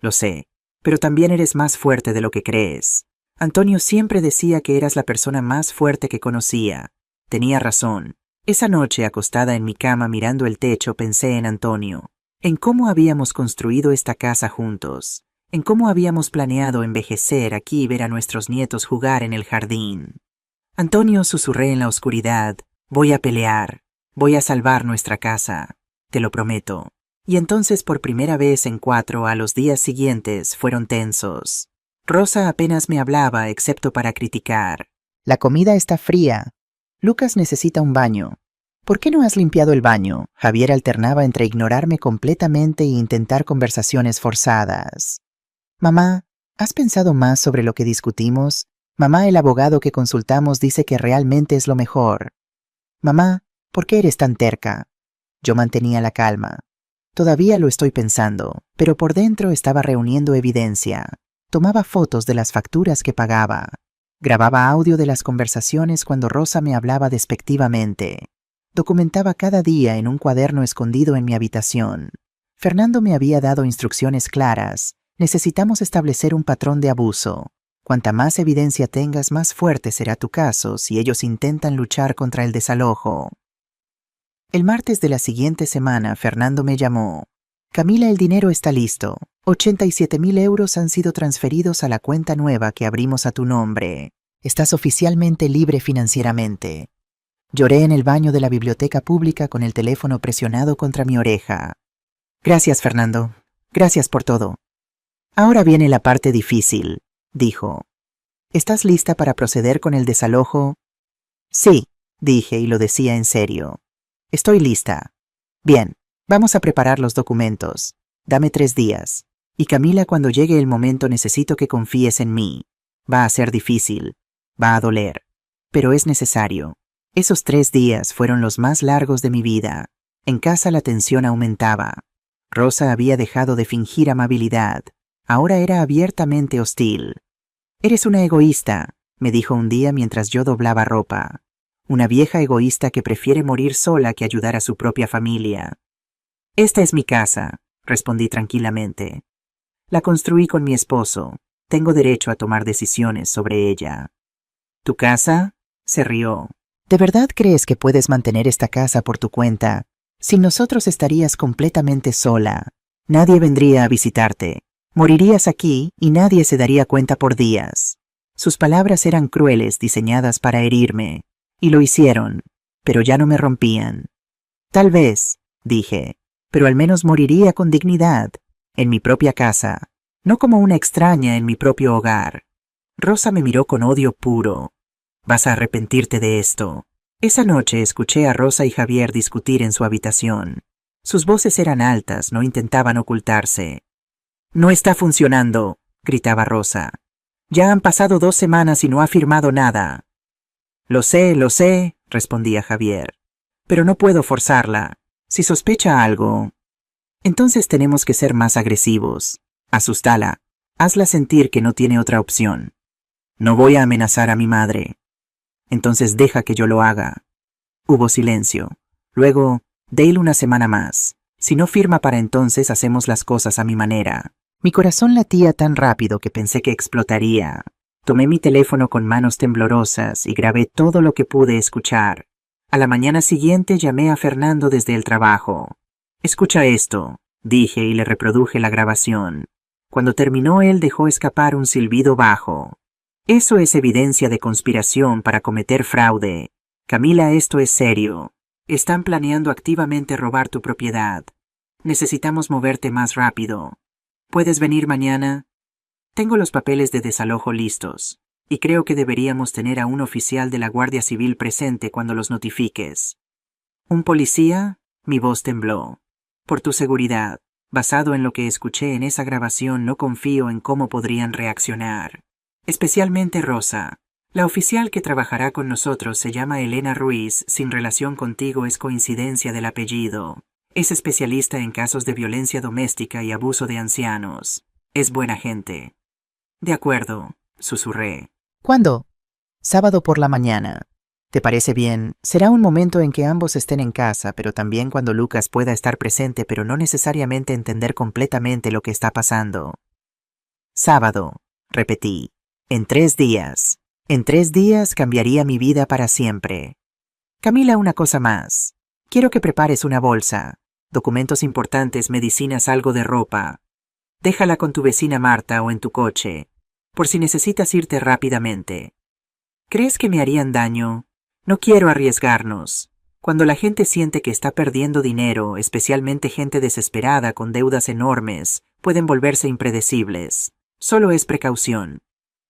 Lo sé. Pero también eres más fuerte de lo que crees. Antonio siempre decía que eras la persona más fuerte que conocía. Tenía razón. Esa noche, acostada en mi cama mirando el techo, pensé en Antonio, en cómo habíamos construido esta casa juntos, en cómo habíamos planeado envejecer aquí y ver a nuestros nietos jugar en el jardín. Antonio, susurré en la oscuridad, voy a pelear, voy a salvar nuestra casa, te lo prometo. Y entonces por primera vez en 4 a los días siguientes fueron tensos. Rosa apenas me hablaba excepto para criticar. La comida está fría. Lucas necesita un baño. ¿Por qué no has limpiado el baño? Javier alternaba entre ignorarme completamente e intentar conversaciones forzadas. Mamá, ¿has pensado más sobre lo que discutimos? Mamá, el abogado que consultamos dice que realmente es lo mejor. Mamá, ¿por qué eres tan terca? Yo mantenía la calma. Todavía lo estoy pensando, pero por dentro estaba reuniendo evidencia. Tomaba fotos de las facturas que pagaba. Grababa audio de las conversaciones cuando Rosa me hablaba despectivamente. Documentaba cada día en un cuaderno escondido en mi habitación. Fernando me había dado instrucciones claras. Necesitamos establecer un patrón de abuso. Cuanta más evidencia tengas, más fuerte será tu caso si ellos intentan luchar contra el desalojo. El martes de la siguiente semana, Fernando me llamó. Camila, el dinero está listo. 87.000 euros han sido transferidos a la cuenta nueva que abrimos a tu nombre. Estás oficialmente libre financieramente. Lloré en el baño de la biblioteca pública con el teléfono presionado contra mi oreja. Gracias, Fernando. Gracias por todo. Ahora viene la parte difícil, dijo. ¿Estás lista para proceder con el desalojo? Sí, dije y lo decía en serio. Estoy lista. Bien, vamos a preparar los documentos. Dame 3 días. Y Camila, cuando llegue el momento necesito que confíes en mí. Va a ser difícil. Va a doler. Pero es necesario. Esos 3 días fueron los más largos de mi vida. En casa la tensión aumentaba. Rosa había dejado de fingir amabilidad. Ahora era abiertamente hostil. Eres una egoísta, me dijo un día mientras yo doblaba ropa. Una vieja egoísta que prefiere morir sola que ayudar a su propia familia. Esta es mi casa, respondí tranquilamente. La construí con mi esposo. Tengo derecho a tomar decisiones sobre ella. ¿Tu casa? Se rió. ¿De verdad crees que puedes mantener esta casa por tu cuenta? Sin nosotros estarías completamente sola. Nadie vendría a visitarte. Morirías aquí y nadie se daría cuenta por días. Sus palabras eran crueles, diseñadas para herirme. Y lo hicieron, pero ya no me rompían. Tal vez, dije, pero al menos moriría con dignidad, en mi propia casa, no como una extraña en mi propio hogar. Rosa me miró con odio puro. Vas a arrepentirte de esto. Esa noche escuché a Rosa y Javier discutir en su habitación. Sus voces eran altas, no intentaban ocultarse. No está funcionando, gritaba Rosa. Ya han pasado 2 semanas y no ha firmado nada. Lo sé, respondía Javier. Pero no puedo forzarla. Si sospecha algo... Entonces tenemos que ser más agresivos. Asústala. Hazla sentir que no tiene otra opción. No voy a amenazar a mi madre. Entonces deja que yo lo haga. Hubo silencio. Luego, dale 1 semana más. Si no firma para entonces, hacemos las cosas a mi manera. Mi corazón latía tan rápido que pensé que explotaría. Tomé mi teléfono con manos temblorosas y grabé todo lo que pude escuchar. A la mañana siguiente llamé a Fernando desde el trabajo. Escucha esto, dije y le reproduje la grabación. Cuando terminó él dejó escapar un silbido bajo. Eso es evidencia de conspiración para cometer fraude. Camila, esto es serio. Están planeando activamente robar tu propiedad. Necesitamos moverte más rápido. ¿Puedes venir mañana? Tengo los papeles de desalojo listos, y creo que deberíamos tener a un oficial de la Guardia Civil presente cuando los notifiques. ¿Un policía? Mi voz tembló. Por tu seguridad, basado en lo que escuché en esa grabación, no confío en cómo podrían reaccionar. Especialmente Rosa. La oficial que trabajará con nosotros se llama Elena Ruiz, sin relación contigo, es coincidencia del apellido. Es especialista en casos de violencia doméstica y abuso de ancianos. Es buena gente. De acuerdo, susurré. ¿Cuándo? Sábado por la mañana. ¿Te parece bien? Será un momento en que ambos estén en casa, pero también cuando Lucas pueda estar presente, pero no necesariamente entender completamente lo que está pasando. Sábado, repetí. En 3 días. En 3 días cambiaría mi vida para siempre. Camila, una cosa más. Quiero que prepares una bolsa. Documentos importantes, medicinas, algo de ropa. Déjala con tu vecina Marta o en tu coche, por si necesitas irte rápidamente. ¿Crees que me harían daño? No quiero arriesgarnos. Cuando la gente siente que está perdiendo dinero, especialmente gente desesperada con deudas enormes, pueden volverse impredecibles. Solo es precaución.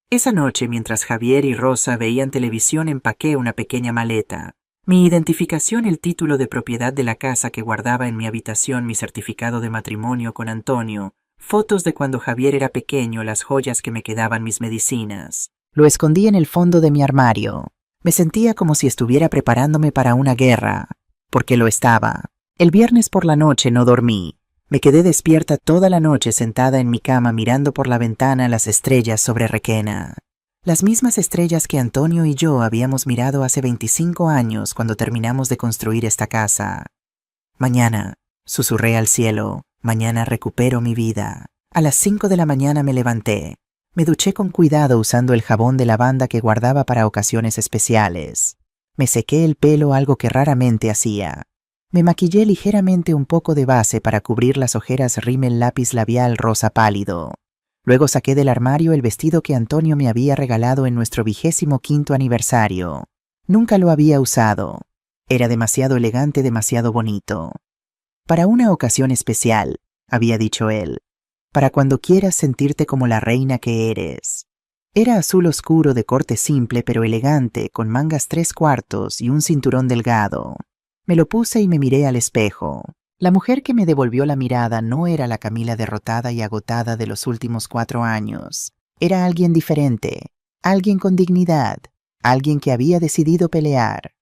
Esa noche, mientras Javier y Rosa veían televisión, empaqué una pequeña maleta. Mi identificación, el título de propiedad de la casa que guardaba en mi habitación, mi certificado de matrimonio con Antonio, fotos de cuando Javier era pequeño, las joyas que me quedaban, mis medicinas. Lo escondí en el fondo de mi armario. Me sentía como si estuviera preparándome para una guerra, porque lo estaba. El viernes por la noche no dormí. Me quedé despierta toda la noche sentada en mi cama mirando por la ventana las estrellas sobre Requena. Las mismas estrellas que Antonio y yo habíamos mirado hace 25 años cuando terminamos de construir esta casa. Mañana, susurré al cielo, mañana recupero mi vida. A las 5 de la mañana me levanté. Me duché con cuidado usando el jabón de lavanda que guardaba para ocasiones especiales. Me sequé el pelo, algo que raramente hacía. Me maquillé ligeramente, un poco de base para cubrir las ojeras, rímel, lápiz labial rosa pálido. Luego saqué del armario el vestido que Antonio me había regalado en nuestro 25º aniversario. Nunca lo había usado. Era demasiado elegante, demasiado bonito. Para una ocasión especial, había dicho él. Para cuando quieras sentirte como la reina que eres. Era azul oscuro de corte simple pero elegante, con mangas 3/4 y un cinturón delgado. Me lo puse y me miré al espejo. La mujer que me devolvió la mirada no era la Camila derrotada y agotada de los últimos 4 años. Era alguien diferente, alguien con dignidad, alguien que había decidido pelear.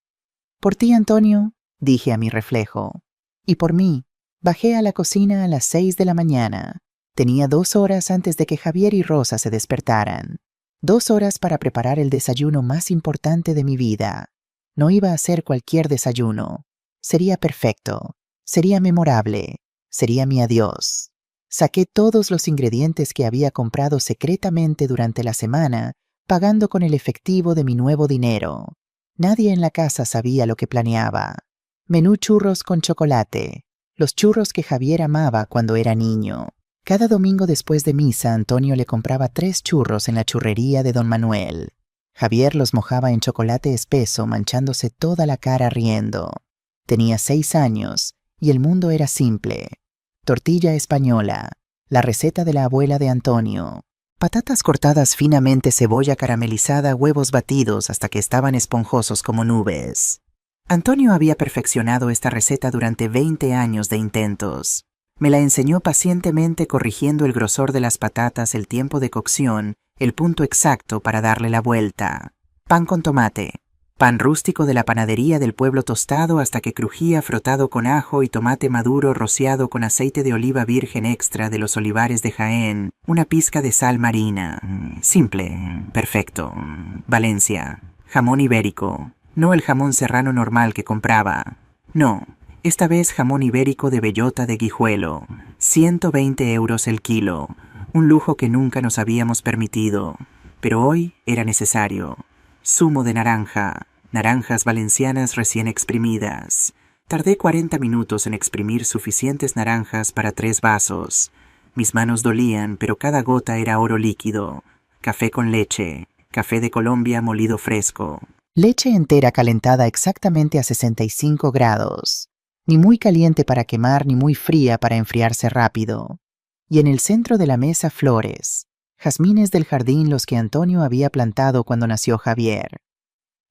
Por ti, Antonio, dije a mi reflejo. Y por mí. Bajé a la cocina a las 6 de la mañana. Tenía 2 horas antes de que Javier y Rosa se despertaran. 2 horas para preparar el desayuno más importante de mi vida. No iba a ser cualquier desayuno. Sería perfecto. Sería memorable. Sería mi adiós. Saqué todos los ingredientes que había comprado secretamente durante la semana, pagando con el efectivo de mi nuevo dinero. Nadie en la casa sabía lo que planeaba. Menú churros con chocolate. Los churros que Javier amaba cuando era niño. Cada domingo después de misa, Antonio le compraba 3 churros en la churrería de Don Manuel. Javier los mojaba en chocolate espeso, manchándose toda la cara riendo. Tenía 6 años y el mundo era simple. Tortilla española, la receta de la abuela de Antonio. Patatas cortadas finamente, cebolla caramelizada, huevos batidos hasta que estaban esponjosos como nubes. Antonio había perfeccionado esta receta durante 20 años de intentos. Me la enseñó pacientemente, corrigiendo el grosor de las patatas, el tiempo de cocción, el punto exacto para darle la vuelta. Pan con tomate. Pan rústico de la panadería del pueblo, tostado hasta que crujía, frotado con ajo y tomate maduro, rociado con aceite de oliva virgen extra de los olivares de Jaén, una pizca de sal marina. Simple, perfecto. Valencia. Jamón ibérico. No el jamón serrano normal que compraba. No, esta vez jamón ibérico de bellota de Guijuelo. 120 euros el kilo. Un lujo que nunca nos habíamos permitido. Pero hoy era necesario. Zumo de naranja, naranjas valencianas recién exprimidas. Tardé 40 minutos en exprimir suficientes naranjas para 3 vasos. Mis manos dolían, pero cada gota era oro líquido. Café con leche, café de Colombia molido fresco. Leche entera calentada exactamente a 65 grados. Ni muy caliente para quemar, ni muy fría para enfriarse rápido. Y en el centro de la mesa flores. Jazmines del jardín, los que Antonio había plantado cuando nació Javier.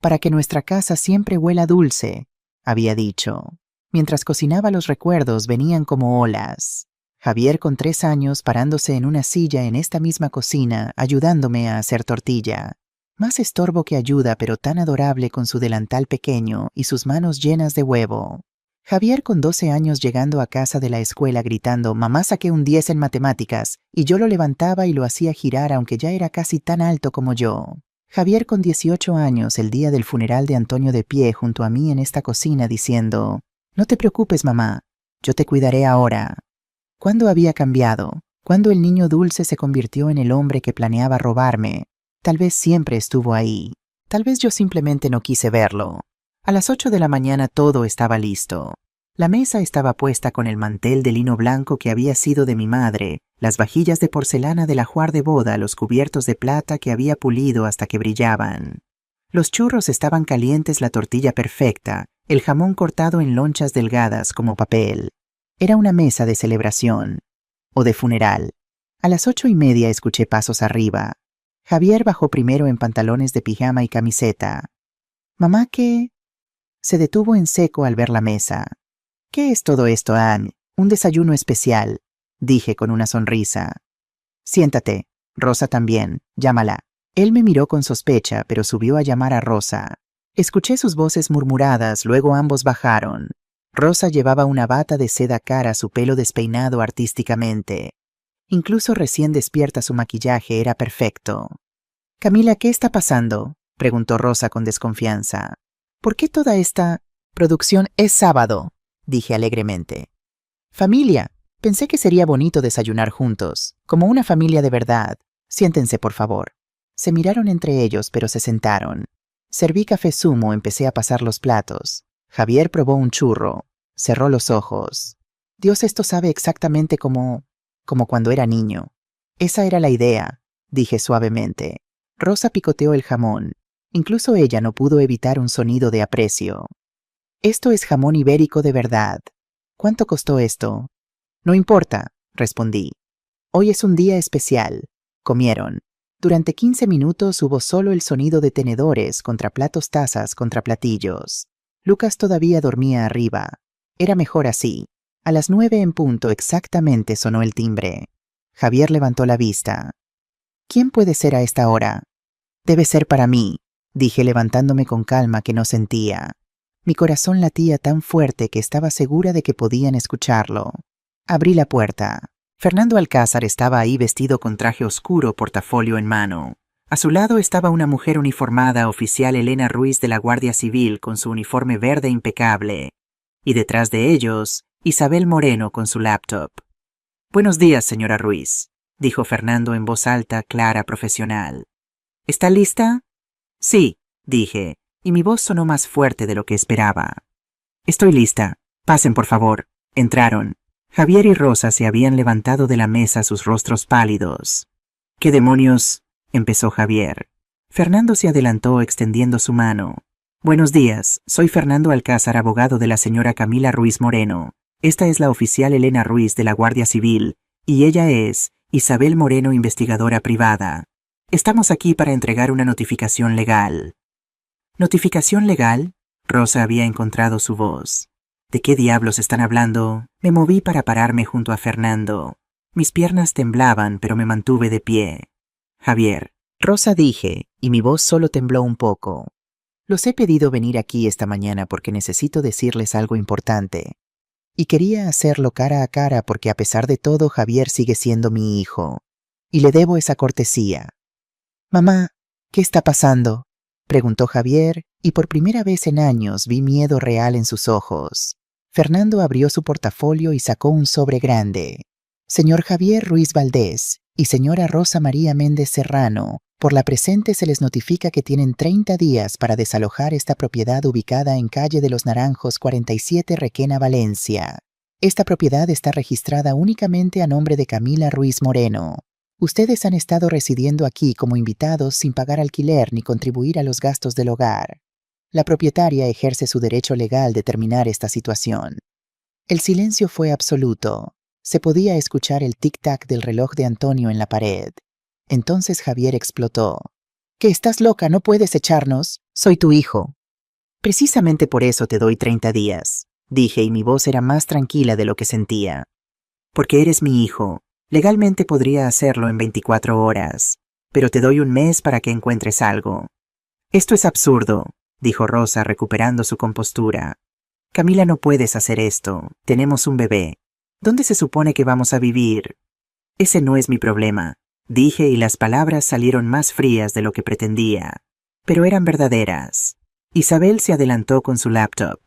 Para que nuestra casa siempre huela dulce, había dicho. Mientras cocinaba, los recuerdos venían como olas. Javier con 3 años parándose en una silla en esta misma cocina, ayudándome a hacer tortilla. Más estorbo que ayuda, pero tan adorable con su delantal pequeño y sus manos llenas de huevo. Javier con 12 años llegando a casa de la escuela gritando «Mamá, saqué un 10 en matemáticas», y yo lo levantaba y lo hacía girar aunque ya era casi tan alto como yo. Javier con 18 años el día del funeral de Antonio de pie junto a mí en esta cocina diciendo «No te preocupes, mamá, yo te cuidaré ahora». ¿Cuándo había cambiado? ¿Cuándo el niño dulce se convirtió en el hombre que planeaba robarme? Tal vez siempre estuvo ahí. Tal vez yo simplemente no quise verlo. A las 8 de la mañana todo estaba listo. La mesa estaba puesta con el mantel de lino blanco que había sido de mi madre, las vajillas de porcelana del ajuar de boda, los cubiertos de plata que había pulido hasta que brillaban. Los churros estaban calientes, la tortilla perfecta, el jamón cortado en lonchas delgadas como papel. Era una mesa de celebración. O de funeral. A las 8:30 escuché pasos arriba. Javier bajó primero en pantalones de pijama y camiseta. «Mamá, ¿qué?» Se detuvo en seco al ver la mesa. «¿Qué es todo esto, Anne? Un desayuno especial», dije con una sonrisa. «Siéntate. Rosa también. Llámala». Él me miró con sospecha, pero subió a llamar a Rosa. Escuché sus voces murmuradas, luego ambos bajaron. Rosa llevaba una bata de seda cara, su pelo despeinado artísticamente. Incluso recién despierta su maquillaje era perfecto. «Camila, ¿qué está pasando?», preguntó Rosa con desconfianza. «¿Por qué toda esta producción? Es sábado», dije alegremente. «Familia, pensé que sería bonito desayunar juntos, como una familia de verdad. Siéntense, por favor». Se miraron entre ellos, pero se sentaron. Serví café zumo, empecé a pasar los platos. Javier probó un churro. Cerró los ojos. «Dios, esto sabe exactamente como cuando era niño». «Esa era la idea», dije suavemente. Rosa picoteó el jamón. Incluso ella no pudo evitar un sonido de aprecio. «Esto es jamón ibérico de verdad. ¿Cuánto costó esto?» «No importa», respondí. «Hoy es un día especial». Comieron. Durante 15 minutos hubo solo el sonido de tenedores contra platos, tazas contra platillos. Lucas todavía dormía arriba. Era mejor así. A las 9 en punto exactamente sonó el timbre. Javier levantó la vista. «¿Quién puede ser a esta hora?» «Debe ser para mí», dije levantándome con calma que no sentía. Mi corazón latía tan fuerte que estaba segura de que podían escucharlo. Abrí la puerta. Fernando Alcázar estaba ahí vestido con traje oscuro, portafolio en mano. A su lado estaba una mujer uniformada, oficial Elena Ruiz de la Guardia Civil, con su uniforme verde impecable. Y detrás de ellos, Isabel Moreno con su laptop. «Buenos días, señora Ruiz», dijo Fernando en voz alta, clara, profesional. «¿Está lista?» «Sí», dije, y mi voz sonó más fuerte de lo que esperaba. «Estoy lista. Pasen, por favor». Entraron. Javier y Rosa se habían levantado de la mesa, sus rostros pálidos. «¿Qué demonios?», empezó Javier. Fernando se adelantó extendiendo su mano. «Buenos días, soy Fernando Alcázar, abogado de la señora Camila Ruiz Moreno. Esta es la oficial Elena Ruiz de la Guardia Civil, y ella es Isabel Moreno, investigadora privada. Estamos aquí para entregar una notificación legal». «¿Notificación legal?», Rosa había encontrado su voz. «¿De qué diablos están hablando?». Me moví para pararme junto a Fernando. Mis piernas temblaban, pero me mantuve de pie. «Javier», Rosa dije, y mi voz solo tembló un poco. «Los he pedido venir aquí esta mañana porque necesito decirles algo importante. Y quería hacerlo cara a cara porque a pesar de todo Javier sigue siendo mi hijo. Y le debo esa cortesía». «Mamá, ¿qué está pasando?», preguntó Javier, y por primera vez en años vi miedo real en sus ojos. Fernando abrió su portafolio y sacó un sobre grande. «Señor Javier Ruiz Valdés y señora Rosa María Méndez Serrano, por la presente se les notifica que tienen 30 días para desalojar esta propiedad ubicada en calle de los Naranjos 47, Requena, Valencia. Esta propiedad está registrada únicamente a nombre de Camila Ruiz Moreno. Ustedes han estado residiendo aquí como invitados sin pagar alquiler ni contribuir a los gastos del hogar. La propietaria ejerce su derecho legal de terminar esta situación». El silencio fue absoluto. Se podía escuchar el tic-tac del reloj de Antonio en la pared. Entonces Javier explotó. «¿Qué, estás loca? ¿No puedes echarnos? Soy tu hijo». «Precisamente por eso te doy 30 días», dije, y mi voz era más tranquila de lo que sentía. «Porque eres mi hijo. Legalmente podría hacerlo en 24 horas. pero te doy un mes para que encuentres algo. Esto es absurdo, dijo Rosa recuperando su compostura. Camila, no puedes hacer esto. Tenemos un bebé. ¿Dónde se supone que vamos a vivir? Ese no es mi problema, dije, y las palabras salieron más frías de lo que pretendía. Pero eran verdaderas. Isabel se adelantó con su laptop.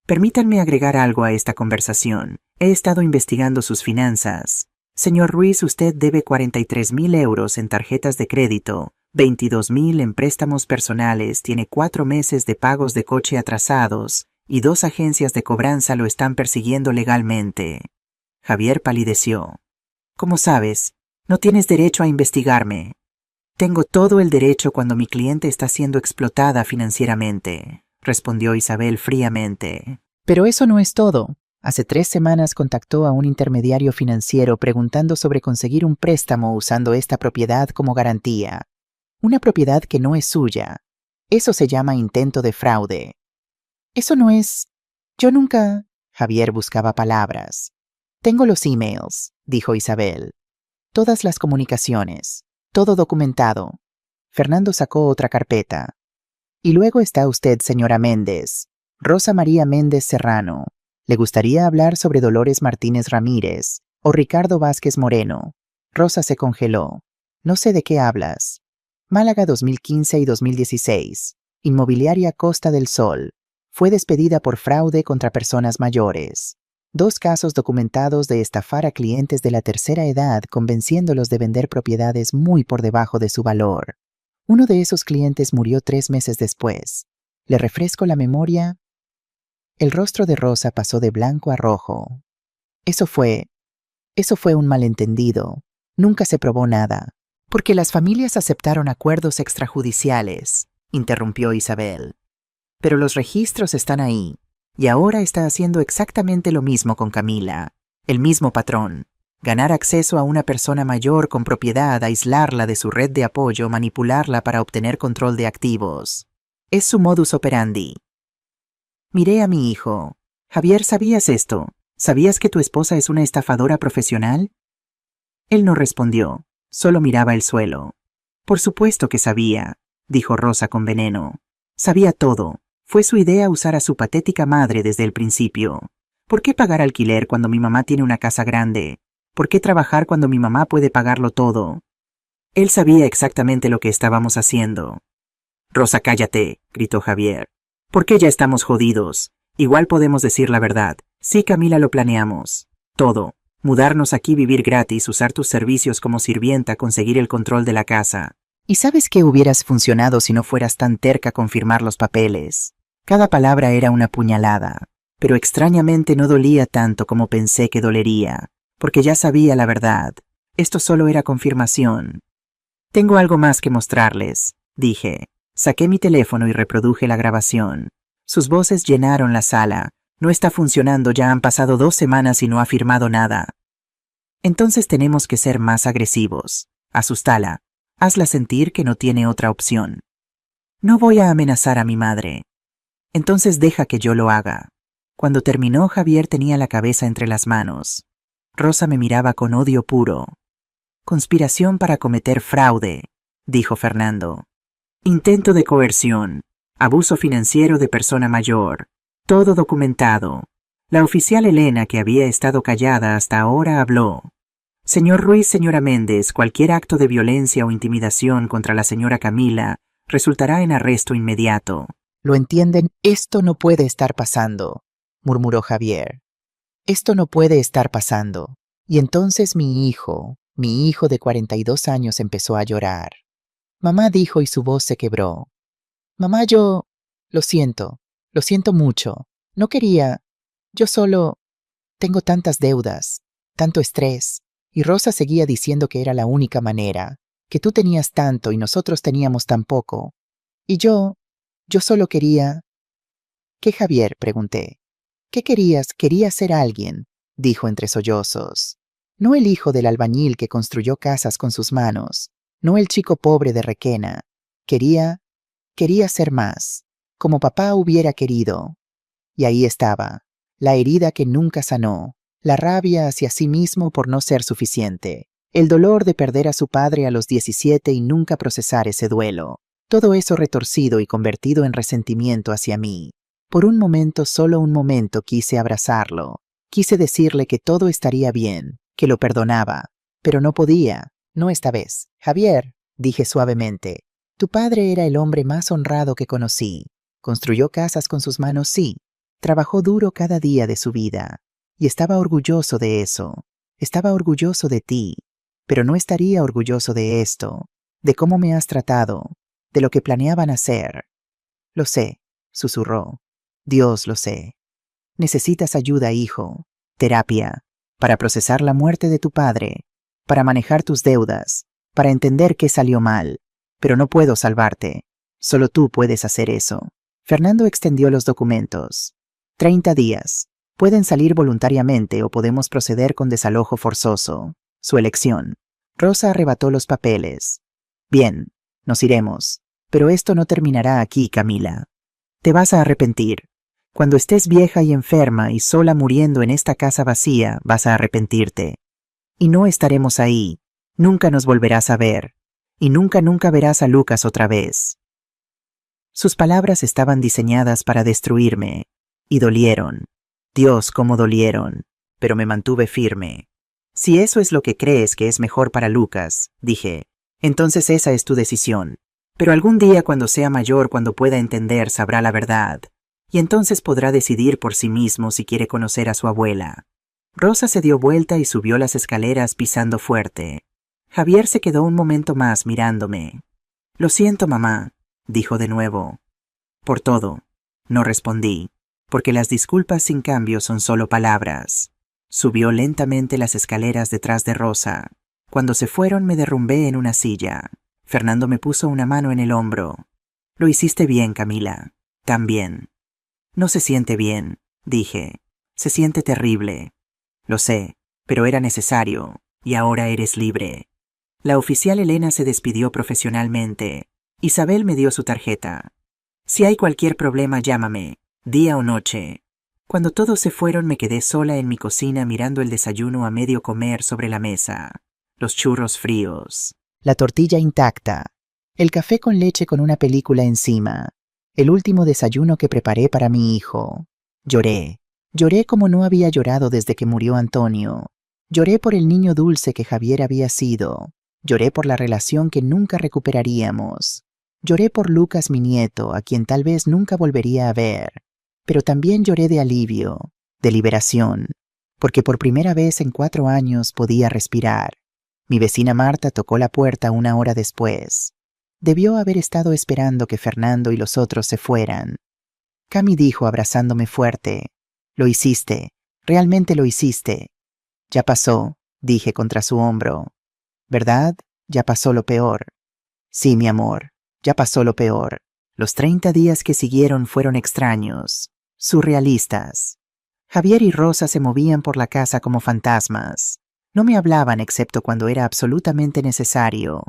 Permítanme agregar algo a esta conversación. He estado investigando sus finanzas. Señor Ruiz, usted debe 43,000 euros en tarjetas de crédito, 22,000 en préstamos personales, tiene 4 meses de pagos de coche atrasados y 2 agencias de cobranza lo están persiguiendo legalmente. Javier palideció. ¿Cómo sabes? No tienes derecho a investigarme. Tengo todo el derecho cuando mi cliente está siendo explotada financieramente, respondió Isabel fríamente. Pero eso no es todo. Hace 3 semanas contactó a un intermediario financiero preguntando sobre conseguir un préstamo usando esta propiedad como garantía. Una propiedad que no es suya. Eso se llama intento de fraude. Eso no es... Yo nunca... Javier buscaba palabras. Tengo los emails, dijo Isabel. Todas las comunicaciones. Todo documentado. Fernando sacó otra carpeta. Y luego está usted, señora Méndez. Rosa María Méndez Serrano. ¿Le gustaría hablar sobre Dolores Martínez Ramírez o Ricardo Vázquez Moreno? Rosa se congeló. No sé de qué hablas. Málaga 2015 y 2016. Inmobiliaria Costa del Sol. Fue despedida por fraude contra personas mayores. 2 casos documentados de estafar a clientes de la tercera edad convenciéndolos de vender propiedades muy por debajo de su valor. Uno de esos clientes murió 3 meses después. ¿Le refresco la memoria? El rostro de Rosa pasó de blanco a rojo. Eso fue un malentendido. Nunca se probó nada. Porque las familias aceptaron acuerdos extrajudiciales, interrumpió Isabel. Pero los registros están ahí, y ahora está haciendo exactamente lo mismo con Camila. El mismo patrón. Ganar acceso a una persona mayor con propiedad, aislarla de su red de apoyo, manipularla para obtener control de activos. Es su modus operandi. Miré a mi hijo. Javier, ¿sabías esto? ¿Sabías que tu esposa es una estafadora profesional? Él no respondió, solo miraba el suelo. Por supuesto que sabía, dijo Rosa con veneno. Sabía todo. Fue su idea usar a su patética madre desde el principio. ¿Por qué pagar alquiler cuando mi mamá tiene una casa grande? ¿Por qué trabajar cuando mi mamá puede pagarlo todo? Él sabía exactamente lo que estábamos haciendo. Rosa, cállate, gritó Javier. ¿Por qué ya estamos jodidos? Igual podemos decir la verdad. Sí, Camila, lo planeamos. Todo. Mudarnos aquí, vivir gratis, usar tus servicios como sirvienta, conseguir el control de la casa. ¿Y sabes qué hubieras funcionado si no fueras tan terca con firmar los papeles? Cada palabra era una puñalada, pero extrañamente no dolía tanto como pensé que dolería, porque ya sabía la verdad. Esto solo era confirmación. Tengo algo más que mostrarles, dije. Saqué mi teléfono y reproduje la grabación. Sus voces llenaron la sala. No está funcionando, ya han pasado 2 semanas y no ha firmado nada. Entonces tenemos que ser más agresivos. Asústala. Hazla sentir que no tiene otra opción. No voy a amenazar a mi madre. Entonces deja que yo lo haga. Cuando terminó, Javier tenía la cabeza entre las manos. Rosa me miraba con odio puro. Conspiración para cometer fraude, dijo Fernando. Intento de coerción. Abuso financiero de persona mayor. Todo documentado. La oficial Elena, que había estado callada hasta ahora, habló. Señor Ruiz, señora Méndez, cualquier acto de violencia o intimidación contra la señora Camila resultará en arresto inmediato. ¿Lo entienden? Esto no puede estar pasando, murmuró Javier. Esto no puede estar pasando. Y entonces mi hijo de 42 años empezó a llorar. Mamá, dijo, y su voz se quebró. Mamá, yo... Lo siento mucho. No quería... Yo solo... Tengo tantas deudas, tanto estrés. Y Rosa seguía diciendo que era la única manera, que tú tenías tanto y nosotros teníamos tan poco. Y yo solo quería... ¿Qué, Javier?, pregunté. ¿Qué querías? Quería ser alguien, dijo entre sollozos. No el hijo del albañil que construyó casas con sus manos, no el chico pobre de Requena. Quería ser más, como papá hubiera querido. Y ahí estaba, la herida que nunca sanó, la rabia hacia sí mismo por no ser suficiente, El dolor de perder a su padre a los 17 y nunca procesar ese duelo. Todo eso retorcido y convertido en resentimiento hacia mí. Por un momento, solo un momento, quise abrazarlo. Quise decirle que todo estaría bien, que lo perdonaba. Pero no podía. No esta vez. Javier, dije suavemente. Tu padre era el hombre más honrado que conocí. Construyó casas con sus manos, sí. Trabajó duro cada día de su vida. Y estaba orgulloso de eso. Estaba orgulloso de ti. Pero no estaría orgulloso de esto. De cómo me has tratado. De lo que planeaban hacer. Lo sé, susurró. Dios, lo sé. Necesitas ayuda, hijo. Terapia. Para procesar la muerte de tu padre. Para manejar tus deudas. Para entender qué salió mal. Pero no puedo salvarte. Solo tú puedes hacer eso. Fernando extendió los documentos. 30 días. Pueden salir voluntariamente o podemos proceder con desalojo forzoso. Su elección. Rosa arrebató los papeles. Bien, nos iremos. Pero esto no terminará aquí, Camila. Te vas a arrepentir. Cuando estés vieja y enferma y sola muriendo en esta casa vacía, vas a arrepentirte. Y no estaremos ahí. Nunca nos volverás a ver. Y nunca verás a Lucas otra vez. Sus palabras estaban diseñadas para destruirme. Y dolieron. Dios, cómo dolieron. Pero me mantuve firme. Si eso es lo que crees que es mejor para Lucas, dije, entonces esa es tu decisión. Pero algún día cuando sea mayor, cuando pueda entender, sabrá la verdad. Y entonces podrá decidir por sí mismo si quiere conocer a su abuela. Rosa se dio vuelta y subió las escaleras pisando fuerte. Javier se quedó un momento más mirándome. Lo siento, mamá, dijo de nuevo. Por todo. No respondí, porque las disculpas sin cambio son solo palabras. Subió lentamente las escaleras detrás de Rosa. Cuando se fueron me derrumbé en una silla. Fernando me puso una mano en el hombro. Lo hiciste bien, Camila. Tan bien. No se siente bien, dije. Se siente terrible. Lo sé, pero era necesario, y ahora eres libre. La oficial Elena se despidió profesionalmente. Isabel me dio su tarjeta. Si hay cualquier problema, llámame, día o noche. Cuando todos se fueron me quedé sola en mi cocina mirando el desayuno a medio comer sobre la mesa. Los churros fríos. La tortilla intacta. El café con leche con una película encima. El último desayuno que preparé para mi hijo. Lloré. Lloré como no había llorado desde que murió Antonio. Lloré por el niño dulce que Javier había sido. Lloré por la relación que nunca recuperaríamos. Lloré por Lucas, mi nieto, a quien tal vez nunca volvería a ver. Pero también lloré de alivio, de liberación, porque por primera vez en 4 años podía respirar. Mi vecina Marta tocó la puerta 1 hora después. Debió haber estado esperando que Fernando y los otros se fueran. Cami dijo abrazándome fuerte. Lo hiciste, realmente lo hiciste. Ya pasó, dije contra su hombro. ¿Verdad? Ya pasó lo peor. Sí, mi amor, ya pasó lo peor. Los 30 días que siguieron fueron extraños, surrealistas. Javier y Rosa se movían por la casa como fantasmas. No me hablaban excepto cuando era absolutamente necesario.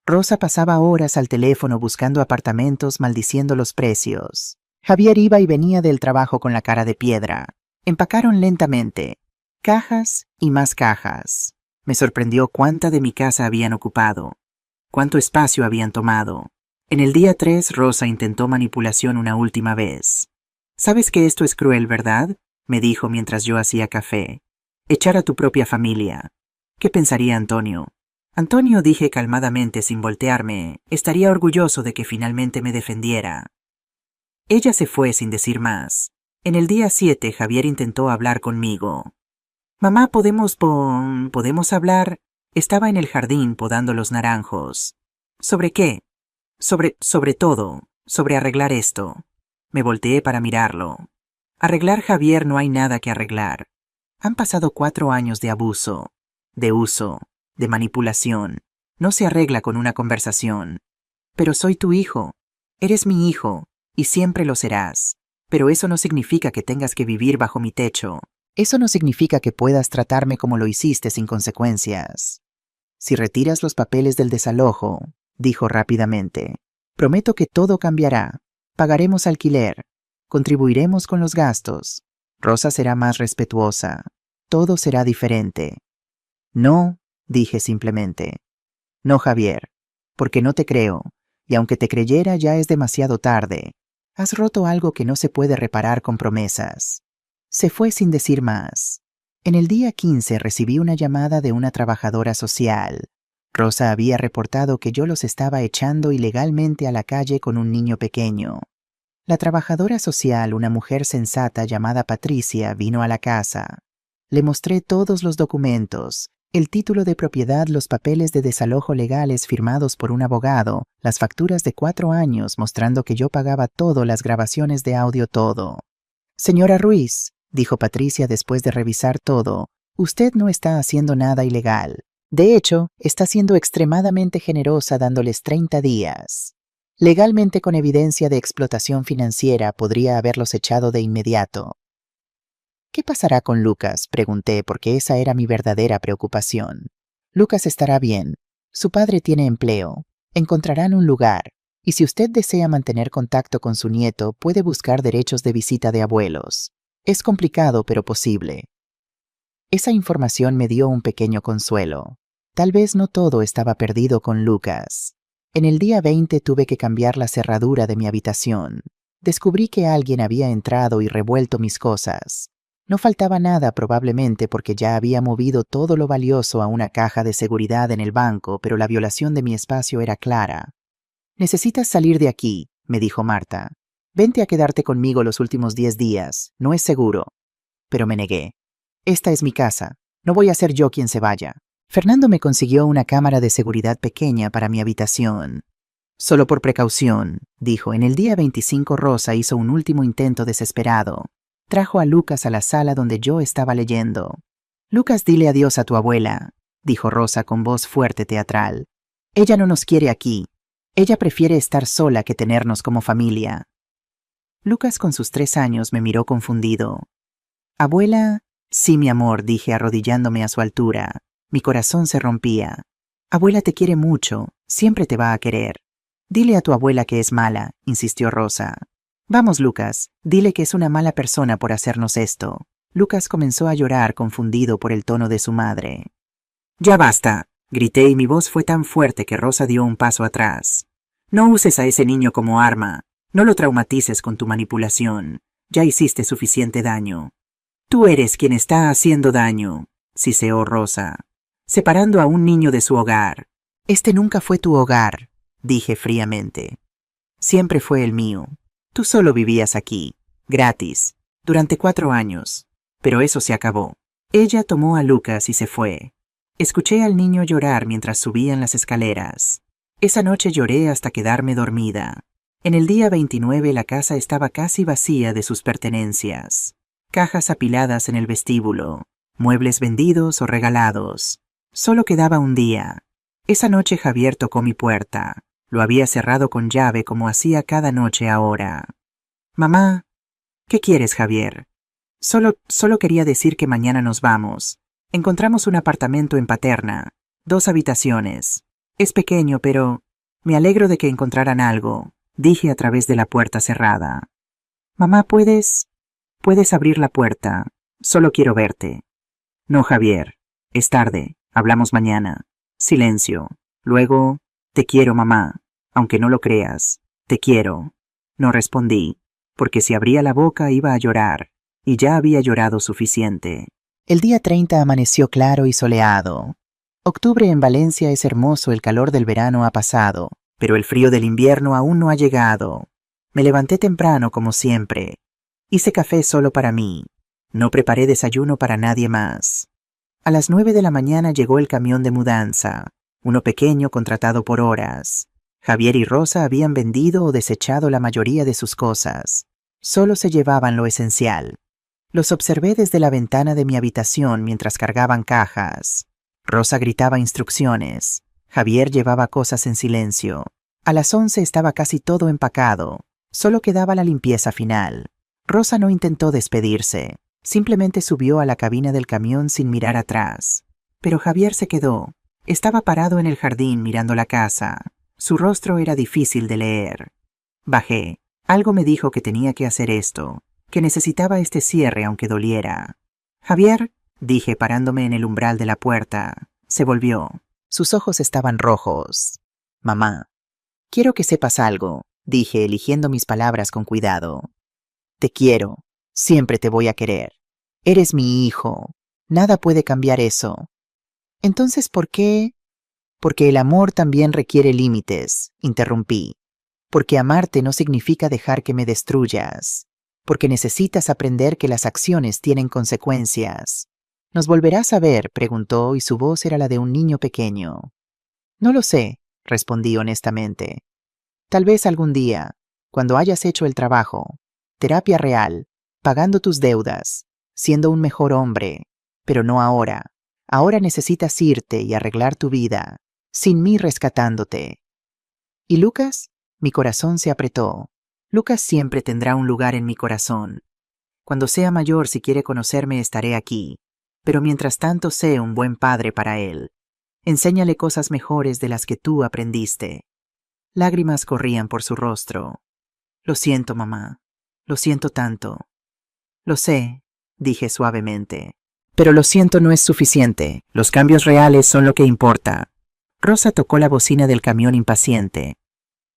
Rosa pasaba horas al teléfono buscando apartamentos, maldiciendo los precios. Javier iba y venía del trabajo con la cara de piedra. Empacaron lentamente. Cajas y más cajas. Me sorprendió cuánta de mi casa habían ocupado. Cuánto espacio habían tomado. En el día 3, Rosa intentó manipulación una última vez. «Sabes que esto es cruel, ¿verdad?», me dijo mientras yo hacía café. «Echar a tu propia familia. ¿Qué pensaría Antonio?» Antonio, dije calmadamente sin voltearme, estaría orgulloso de que finalmente me defendiera. Ella se fue sin decir más. En el día 7, Javier intentó hablar conmigo. «Mamá, ¿podemos hablar?» Estaba en el jardín podando los naranjos. «¿Sobre qué?» Sobre todo, sobre arreglar esto. Me volteé para mirarlo. Arreglar, Javier, no hay nada que arreglar. Han pasado 4 años de abuso, de uso, de manipulación. No se arregla con una conversación. Pero soy tu hijo. Eres mi hijo, y siempre lo serás. Pero eso no significa que tengas que vivir bajo mi techo. Eso no significa que puedas tratarme como lo hiciste sin consecuencias. Si retiras los papeles del desalojo, dijo rápidamente, prometo que todo cambiará. Pagaremos alquiler. Contribuiremos con los gastos. Rosa será más respetuosa. Todo será diferente. No, dije simplemente. No, Javier, porque no te creo, y aunque te creyera ya es demasiado tarde. Has roto algo que no se puede reparar con promesas. Se fue sin decir más. En el día 15 recibí una llamada de una trabajadora social. Rosa había reportado que yo los estaba echando ilegalmente a la calle con un niño pequeño. La trabajadora social, una mujer sensata llamada Patricia, vino a la casa. Le mostré todos los documentos, el título de propiedad, los papeles de desalojo legales firmados por un abogado, las facturas de 4 años mostrando que yo pagaba todo, las grabaciones de audio, todo. Señora Ruiz, dijo Patricia después de revisar todo, usted no está haciendo nada ilegal. De hecho, está siendo extremadamente generosa dándoles 30 días. Legalmente, con evidencia de explotación financiera, podría haberlos echado de inmediato. ¿Qué pasará con Lucas?, pregunté, porque esa era mi verdadera preocupación. Lucas estará bien. Su padre tiene empleo. Encontrarán un lugar. Y si usted desea mantener contacto con su nieto, puede buscar derechos de visita de abuelos. Es complicado, pero posible. Esa información me dio un pequeño consuelo. Tal vez no todo estaba perdido con Lucas. En el día 20 tuve que cambiar la cerradura de mi habitación. Descubrí que alguien había entrado y revuelto mis cosas. No faltaba nada probablemente porque ya había movido todo lo valioso a una caja de seguridad en el banco, pero la violación de mi espacio era clara. Necesitas salir de aquí, me dijo Marta. Vente a quedarte conmigo los últimos 10 días, no es seguro. Pero me negué. Esta es mi casa, no voy a ser yo quien se vaya. Fernando me consiguió una cámara de seguridad pequeña para mi habitación. Solo por precaución, dijo. En el día 25 Rosa hizo un último intento desesperado. Trajo a Lucas a la sala donde yo estaba leyendo. Lucas, dile adiós a tu abuela, dijo Rosa con voz fuerte teatral. Ella no nos quiere aquí. Ella prefiere estar sola que tenernos como familia. Lucas, con sus 3 años, me miró confundido. Abuela, sí, mi amor, dije arrodillándome a su altura. Mi corazón se rompía. Abuela te quiere mucho, siempre te va a querer. Dile a tu abuela que es mala, insistió Rosa. Vamos, Lucas, dile que es una mala persona por hacernos esto. Lucas comenzó a llorar, confundido por el tono de su madre. Ya basta, grité, y mi voz fue tan fuerte que Rosa dio un paso atrás. No uses a ese niño como arma. No lo traumatices con tu manipulación. Ya hiciste suficiente daño. Tú eres quien está haciendo daño, siseó Rosa, separando a un niño de su hogar. Este nunca fue tu hogar, dije fríamente. Siempre fue el mío. Tú solo vivías aquí, gratis, durante 4 años. Pero eso se acabó. Ella tomó a Lucas y se fue. Escuché al niño llorar mientras subían las escaleras. Esa noche lloré hasta quedarme dormida. En el día 29 la casa estaba casi vacía de sus pertenencias. Cajas apiladas en el vestíbulo, muebles vendidos o regalados. Solo quedaba un día. Esa noche Javier tocó mi puerta. Lo había cerrado con llave como hacía cada noche ahora. Mamá, ¿qué quieres, Javier? Solo quería decir que mañana nos vamos. Encontramos un apartamento en Paterna, 2 habitaciones. Es pequeño, pero me alegro de que encontraran algo, dije a través de la puerta cerrada. Mamá, ¿puedes abrir la puerta? Solo quiero verte. No, Javier. Es tarde. Hablamos mañana. Silencio. Luego, te quiero, mamá. Aunque no lo creas. Te quiero. No respondí, porque si abría la boca iba a llorar, y ya había llorado suficiente. El día 30 amaneció claro y soleado. Octubre en Valencia es hermoso, el calor del verano ha pasado, pero el frío del invierno aún no ha llegado. Me levanté temprano como siempre. Hice café solo para mí. No preparé desayuno para nadie más. A las 9 de la mañana llegó el camión de mudanza, uno pequeño contratado por horas. Javier y Rosa habían vendido o desechado la mayoría de sus cosas. Solo se llevaban lo esencial. Los observé desde la ventana de mi habitación mientras cargaban cajas. Rosa gritaba instrucciones. Javier llevaba cosas en silencio. A las 11 estaba casi todo empacado. Solo quedaba la limpieza final. Rosa no intentó despedirse. Simplemente subió a la cabina del camión sin mirar atrás. Pero Javier se quedó. Estaba parado en el jardín mirando la casa. Su rostro era difícil de leer. Bajé. Algo me dijo que tenía que hacer esto, que necesitaba este cierre aunque doliera. Javier, dije parándome en el umbral de la puerta, Se volvió. Sus ojos estaban rojos. Mamá, quiero que sepas algo, dije, eligiendo mis palabras con cuidado. Te quiero. Siempre te voy a querer. Eres mi hijo. Nada puede cambiar eso. Entonces, ¿por qué? Porque el amor también requiere límites, interrumpí. Porque amarte no significa dejar que me destruyas. Porque necesitas aprender que las acciones tienen consecuencias. ¿Nos volverás a ver?, preguntó, y su voz era la de un niño pequeño. No lo sé, respondí honestamente. Tal vez algún día, cuando hayas hecho el trabajo, terapia real, pagando tus deudas, siendo un mejor hombre, pero no ahora. Ahora necesitas irte y arreglar tu vida, sin mí rescatándote. ¿Y Lucas? Mi corazón se apretó. Lucas siempre tendrá un lugar en mi corazón. Cuando sea mayor, si quiere conocerme, estaré aquí. Pero mientras tanto, sé un buen padre para él. Enséñale cosas mejores de las que tú aprendiste. Lágrimas corrían por su rostro. Lo siento, mamá. Lo siento tanto. Lo sé, dije suavemente. Pero lo siento no es suficiente. Los cambios reales son lo que importa. Rosa tocó la bocina del camión impaciente.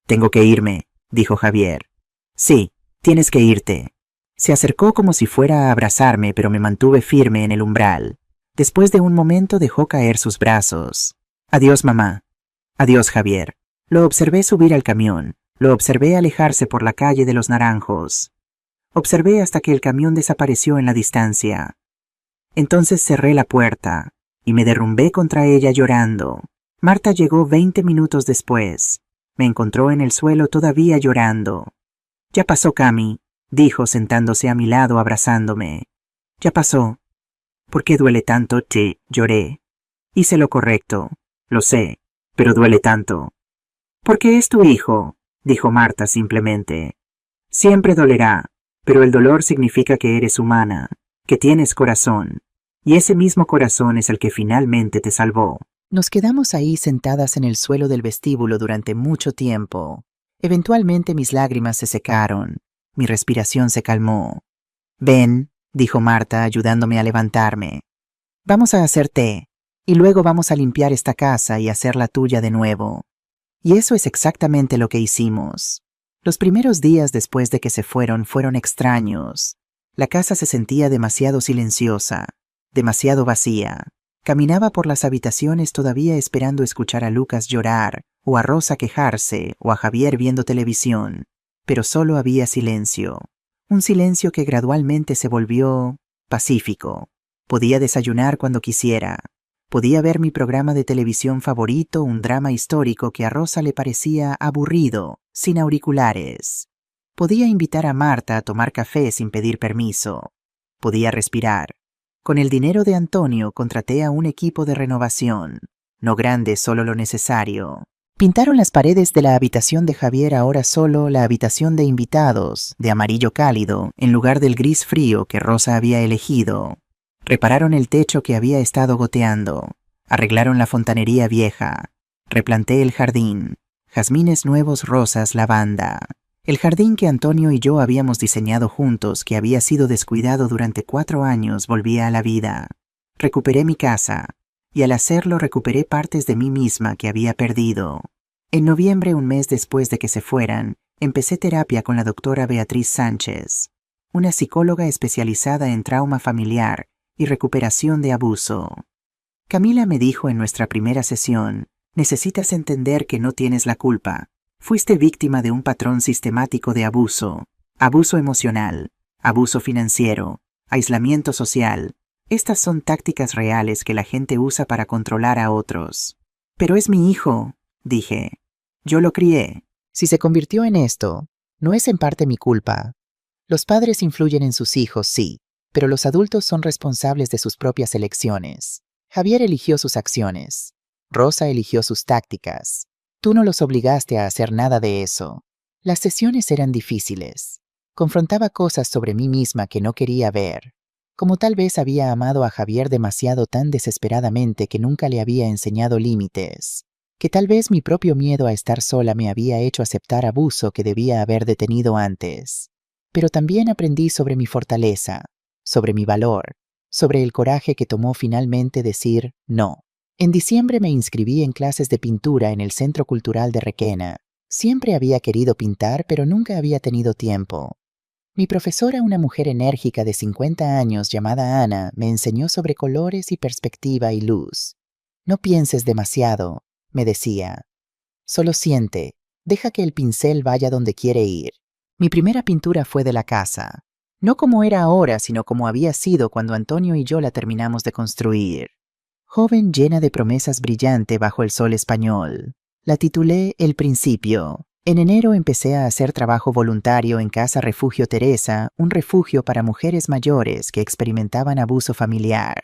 Tengo que irme, dijo Javier. Sí, tienes que irte. Se acercó como si fuera a abrazarme, pero me mantuve firme en el umbral. Después de un momento dejó caer sus brazos. Adiós, mamá. Adiós, Javier. Lo observé subir al camión. Lo observé alejarse por la calle de los Naranjos. Observé hasta que el camión desapareció en la distancia. Entonces cerré la puerta y me derrumbé contra ella llorando. Marta llegó 20 minutos después. Me encontró en el suelo todavía llorando. Ya pasó, Cami, dijo sentándose a mi lado abrazándome. Ya pasó. ¿Por qué duele tanto? Lloré. Hice lo correcto, lo sé, pero duele tanto. Porque es tu hijo, dijo Marta simplemente. Siempre dolerá, pero el dolor significa que eres humana, que tienes corazón, y ese mismo corazón es el que finalmente te salvó. Nos quedamos ahí sentadas en el suelo del vestíbulo durante mucho tiempo. Eventualmente mis lágrimas se secaron, mi respiración se calmó. Ven, dijo Marta ayudándome a levantarme. Vamos a hacer té, y luego vamos a limpiar esta casa y hacer la tuya de nuevo. Y eso es exactamente lo que hicimos. Los primeros días después de que se fueron extraños. La casa se sentía demasiado silenciosa, demasiado vacía. Caminaba por las habitaciones todavía esperando escuchar a Lucas llorar, o a Rosa quejarse, o a Javier viendo televisión. Pero solo había silencio. Un silencio que gradualmente se volvió pacífico. Podía desayunar cuando quisiera. Podía ver mi programa de televisión favorito, un drama histórico que a Rosa le parecía aburrido, sin auriculares. Podía invitar a Marta a tomar café sin pedir permiso. Podía respirar. Con el dinero de Antonio contraté a un equipo de renovación. No grande, solo lo necesario. Pintaron las paredes de la habitación de Javier, ahora solo la habitación de invitados, de amarillo cálido, en lugar del gris frío que Rosa había elegido. Repararon el techo que había estado goteando. Arreglaron la fontanería vieja. Replanté el jardín. Jazmines nuevos, rosas, lavanda. El jardín que Antonio y yo habíamos diseñado juntos, que había sido descuidado durante 4 años, volvía a la vida. Recuperé mi casa, y al hacerlo recuperé partes de mí misma que había perdido. En noviembre, un mes después de que se fueran, empecé terapia con la doctora Beatriz Sánchez, una psicóloga especializada en trauma familiar y recuperación de abuso. Camila me dijo en nuestra primera sesión: necesitas entender que no tienes la culpa. Fuiste víctima de un patrón sistemático de abuso emocional, abuso financiero, aislamiento social. Estas son tácticas reales que la gente usa para controlar a otros. Pero es mi hijo, dije. Yo lo crié. Si se convirtió en esto, no es en parte mi culpa. Los padres influyen en sus hijos, sí, pero los adultos son responsables de sus propias elecciones. Javier eligió sus acciones. Rosa eligió sus tácticas. Tú no los obligaste a hacer nada de eso. Las sesiones eran difíciles. Confrontaba cosas sobre mí misma que no quería ver. Como tal vez había amado a Javier demasiado, tan desesperadamente, que nunca le había enseñado límites. Que tal vez mi propio miedo a estar sola me había hecho aceptar abuso que debía haber detenido antes. Pero también aprendí sobre mi fortaleza, sobre mi valor, sobre el coraje que tomó finalmente decir no. En diciembre me inscribí en clases de pintura en el Centro Cultural de Requena. Siempre había querido pintar, pero nunca había tenido tiempo. Mi profesora, una mujer enérgica de 50 años llamada Ana, me enseñó sobre colores y perspectiva y luz. No pienses demasiado, me decía. Solo siente, deja que el pincel vaya donde quiere ir. Mi primera pintura fue de la casa. No como era ahora, sino como había sido cuando Antonio y yo la terminamos de construir. Joven llena de promesas brillante bajo el sol español. La titulé El Principio. En enero empecé a hacer trabajo voluntario en Casa Refugio Teresa, un refugio para mujeres mayores que experimentaban abuso familiar.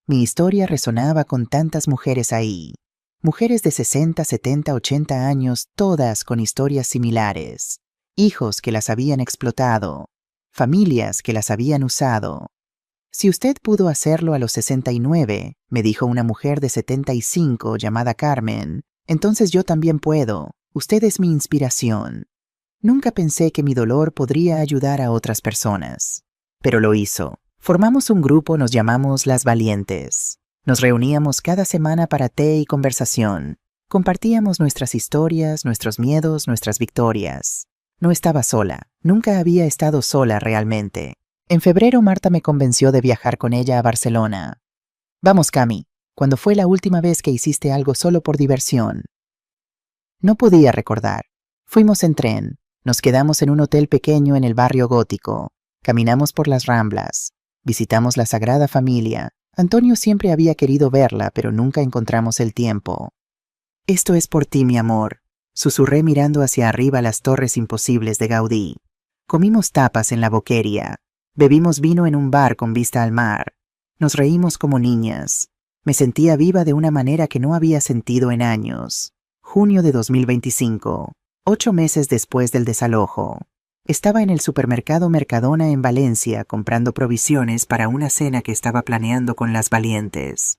Mi historia resonaba con tantas mujeres ahí. Mujeres de 60, 70, 80 años, todas con historias similares. Hijos que las habían explotado. Familias que las habían usado. Si usted pudo hacerlo a los 69, me dijo una mujer de 75 llamada Carmen, entonces yo también puedo. Usted es mi inspiración. Nunca pensé que mi dolor podría ayudar a otras personas. Pero lo hizo. Formamos un grupo, nos llamamos Las Valientes. Nos reuníamos cada semana para té y conversación. Compartíamos nuestras historias, nuestros miedos, nuestras victorias. No estaba sola. Nunca había estado sola realmente. En febrero Marta me convenció de viajar con ella a Barcelona. Vamos, Cami. ¿Cuándo fue la última vez que hiciste algo solo por diversión? No podía recordar. Fuimos en tren. Nos quedamos en un hotel pequeño en el barrio gótico. Caminamos por las Ramblas. Visitamos la Sagrada Familia. Antonio siempre había querido verla, pero nunca encontramos el tiempo. Esto es por ti, mi amor, susurré mirando hacia arriba las torres imposibles de Gaudí. Comimos tapas en la Boqueria. Bebimos vino en un bar con vista al mar. Nos reímos como niñas. Me sentía viva de una manera que no había sentido en años. Junio de 2025, 8 meses después del desalojo. Estaba en el supermercado Mercadona en Valencia comprando provisiones para una cena que estaba planeando con Las Valientes.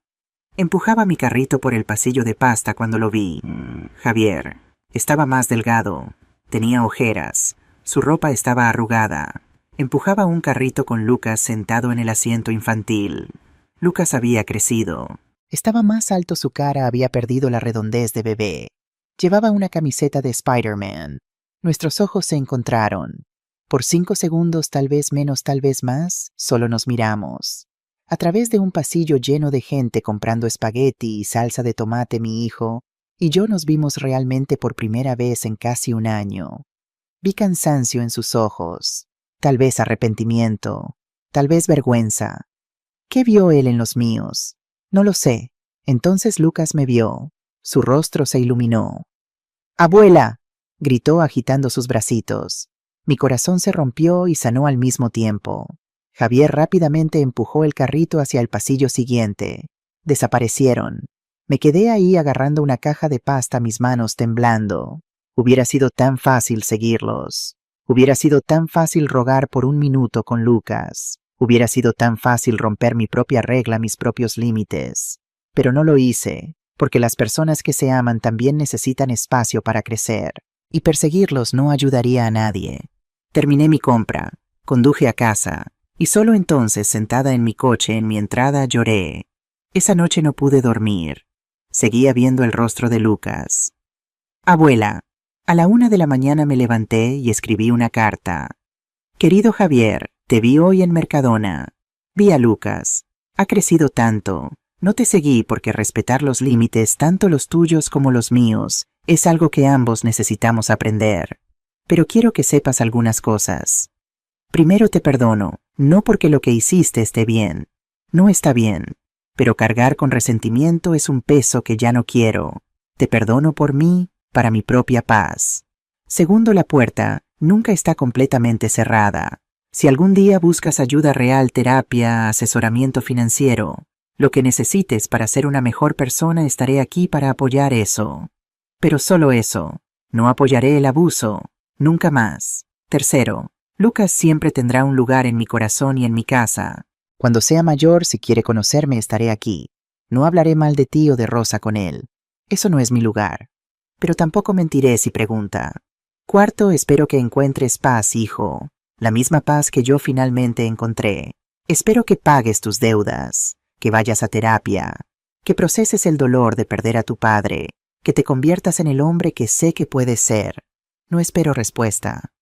Empujaba mi carrito por el pasillo de pasta cuando lo vi. Javier. Estaba más delgado. Tenía ojeras. Su ropa estaba arrugada. Empujaba un carrito con Lucas sentado en el asiento infantil. Lucas había crecido. Estaba más alto, su cara había perdido la redondez de bebé. Llevaba una camiseta de Spider-Man. Nuestros ojos se encontraron. Por 5 segundos, tal vez menos, tal vez más, solo nos miramos. A través de un pasillo lleno de gente comprando espagueti y salsa de tomate, mi hijo y yo nos vimos realmente por primera vez en casi un año. Vi cansancio en sus ojos, tal vez arrepentimiento, tal vez vergüenza. ¿Qué vio él en los míos? No lo sé. Entonces Lucas me vio. Su rostro se iluminó. ¡Abuela!, gritó agitando sus bracitos. Mi corazón se rompió y sanó al mismo tiempo. Javier rápidamente empujó el carrito hacia el pasillo siguiente. Desaparecieron. Me quedé ahí agarrando una caja de pasta, mis manos temblando. Hubiera sido tan fácil seguirlos. Hubiera sido tan fácil rogar por un minuto con Lucas. Hubiera sido tan fácil romper mi propia regla, mis propios límites. Pero no lo hice, porque las personas que se aman también necesitan espacio para crecer, y perseguirlos no ayudaría a nadie. Terminé mi compra, conduje a casa, y solo entonces, sentada en mi coche en mi entrada, lloré. Esa noche no pude dormir. Seguía viendo el rostro de Lucas. Abuela, a la 1 de la mañana me levanté y escribí una carta. Querido Javier, te vi hoy en Mercadona. Vi a Lucas. Ha crecido tanto. No te seguí porque respetar los límites, tanto los tuyos como los míos, es algo que ambos necesitamos aprender. Pero quiero que sepas algunas cosas. Primero, te perdono, no porque lo que hiciste esté bien. No está bien. Pero cargar con resentimiento es un peso que ya no quiero. Te perdono por mí, para mi propia paz. Segundo, la puerta nunca está completamente cerrada. Si algún día buscas ayuda real, terapia, asesoramiento financiero, lo que necesites para ser una mejor persona, estaré aquí para apoyar eso. Pero solo eso. No apoyaré el abuso. Nunca más. Tercero, Lucas siempre tendrá un lugar en mi corazón y en mi casa. Cuando sea mayor, si quiere conocerme, estaré aquí. No hablaré mal de ti o de Rosa con él. Eso no es mi lugar. Pero tampoco mentiré si pregunta. Cuarto, espero que encuentres paz, hijo. La misma paz que yo finalmente encontré. Espero que pagues tus deudas, que vayas a terapia, que proceses el dolor de perder a tu padre, que te conviertas en el hombre que sé que puedes ser. No espero respuesta.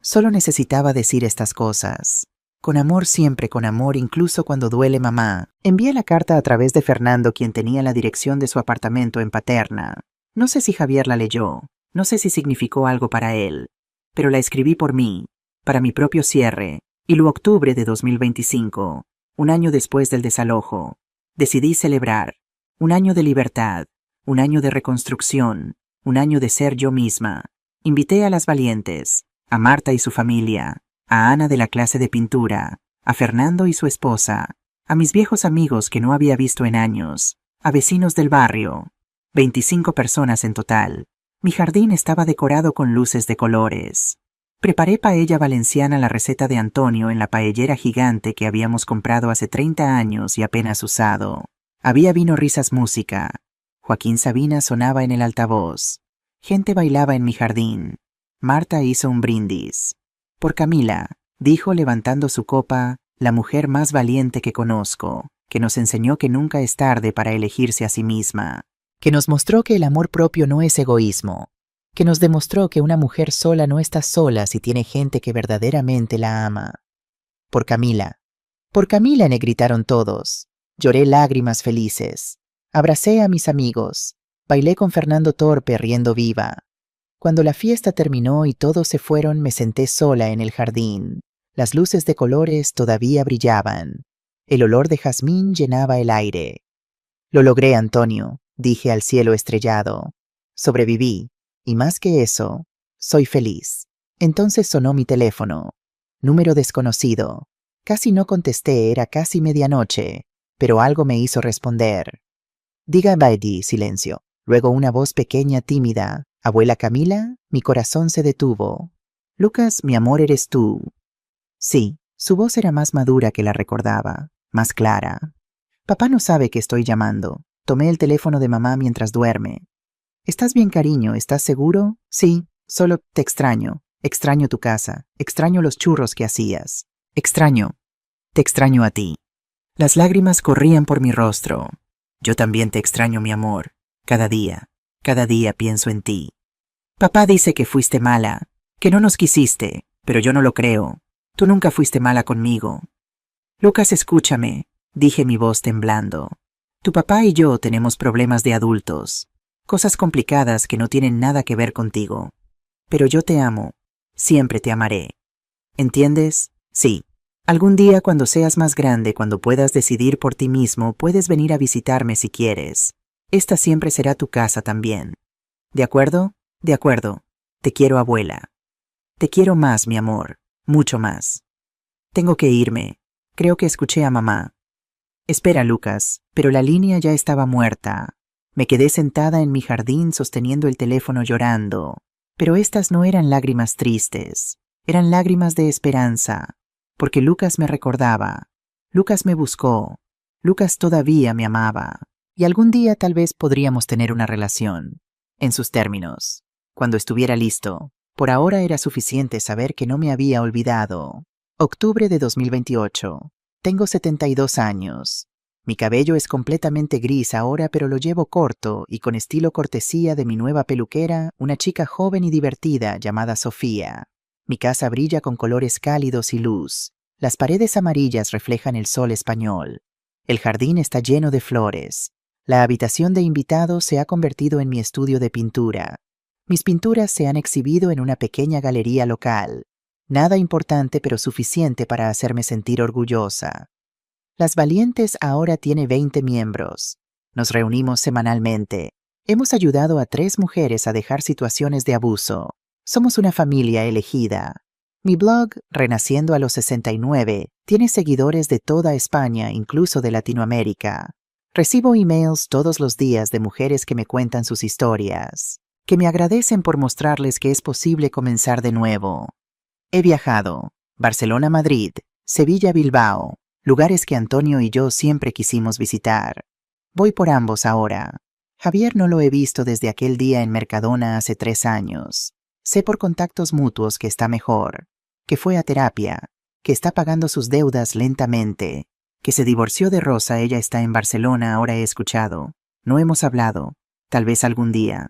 Solo necesitaba decir estas cosas. Con amor, siempre con amor, incluso cuando duele, mamá. Envié la carta a través de Fernando, quien tenía la dirección de su apartamento en Paterna. No sé si Javier la leyó, no sé si significó algo para él, pero la escribí por mí, para mi propio cierre, y lo octubre de 2025, un año después del desalojo, decidí celebrar, un año de libertad, un año de reconstrucción, un año de ser yo misma. Invité a las valientes, a Marta y su familia, a Ana de la clase de pintura, a Fernando y su esposa, a mis viejos amigos que no había visto en años, a vecinos del barrio. 25 personas en total. Mi jardín estaba decorado con luces de colores. Preparé paella valenciana, la receta de Antonio, en la paellera gigante que habíamos comprado hace 30 años y apenas usado. Había vino, risas, música. Joaquín Sabina sonaba en el altavoz. Gente bailaba en mi jardín. Marta hizo un brindis. Por Camila, dijo levantando su copa, la mujer más valiente que conozco, que nos enseñó que nunca es tarde para elegirse a sí misma, que nos mostró que el amor propio no es egoísmo, que nos demostró que una mujer sola no está sola si tiene gente que verdaderamente la ama. Por Camila, le gritaron todos. Lloré lágrimas felices. Abracé a mis amigos. Bailé con Fernando Torpe riendo viva. Cuando la fiesta terminó y todos se fueron, me senté sola en el jardín. Las luces de colores todavía brillaban. El olor de jazmín llenaba el aire. Lo logré, Antonio, dije al cielo estrellado. Sobreviví, y más que eso, soy feliz. Entonces sonó mi teléfono. Número desconocido. Casi no contesté, era casi medianoche, pero algo me hizo responder. Diga, Baidi, silencio. Luego una voz pequeña, tímida. Abuela Camila, mi corazón se detuvo. Lucas, mi amor, ¿eres tú? Sí, su voz era más madura que la recordaba, más clara. Papá no sabe que estoy llamando. Tomé el teléfono de mamá mientras duerme. ¿Estás bien, cariño? ¿Estás seguro? Sí, solo te extraño. Extraño tu casa. Extraño los churros que hacías. Extraño. Te extraño a ti. Las lágrimas corrían por mi rostro. Yo también te extraño, mi amor. Cada día pienso en ti. Papá dice que fuiste mala, que no nos quisiste, pero yo no lo creo. Tú nunca fuiste mala conmigo. Lucas, escúchame, dije, mi voz temblando. Tu papá y yo tenemos problemas de adultos, cosas complicadas que no tienen nada que ver contigo. Pero yo te amo, siempre te amaré. ¿Entiendes? Sí. Algún día, cuando seas más grande, cuando puedas decidir por ti mismo, puedes venir a visitarme si quieres. Esta siempre será tu casa también. ¿De acuerdo? De acuerdo. Te quiero, abuela. Te quiero más, mi amor, mucho más. Tengo que irme. Creo que escuché a mamá. Espera, Lucas, pero la línea ya estaba muerta. Me quedé sentada en mi jardín sosteniendo el teléfono llorando. Pero estas no eran lágrimas tristes, eran lágrimas de esperanza, porque Lucas me recordaba, Lucas me buscó, Lucas todavía me amaba, y algún día tal vez podríamos tener una relación, en sus términos, cuando estuviera listo. Por ahora era suficiente saber que no me había olvidado. Octubre de 2028. Tengo 72 años. Mi cabello es completamente gris ahora, pero lo llevo corto y con estilo cortesía de mi nueva peluquera, una chica joven y divertida llamada Sofía. Mi casa brilla con colores cálidos y luz. Las paredes amarillas reflejan el sol español. El jardín está lleno de flores. La habitación de invitados se ha convertido en mi estudio de pintura. Mis pinturas se han exhibido en una pequeña galería local. Nada importante, pero suficiente para hacerme sentir orgullosa. Las Valientes ahora tiene 20 miembros. Nos reunimos semanalmente. Hemos ayudado a 3 mujeres a dejar situaciones de abuso. Somos una familia elegida. Mi blog, Renaciendo a los 69, tiene seguidores de toda España, incluso de Latinoamérica. Recibo emails todos los días de mujeres que me cuentan sus historias, que me agradecen por mostrarles que es posible comenzar de nuevo. He viajado. Barcelona, Madrid, Sevilla, Bilbao, lugares que Antonio y yo siempre quisimos visitar. Voy por ambos ahora. Javier no lo he visto desde aquel día en Mercadona hace 3 años. Sé por contactos mutuos que está mejor, que fue a terapia, que está pagando sus deudas lentamente. Que se divorció de Rosa, ella está en Barcelona, ahora he escuchado. No hemos hablado. Tal vez algún día.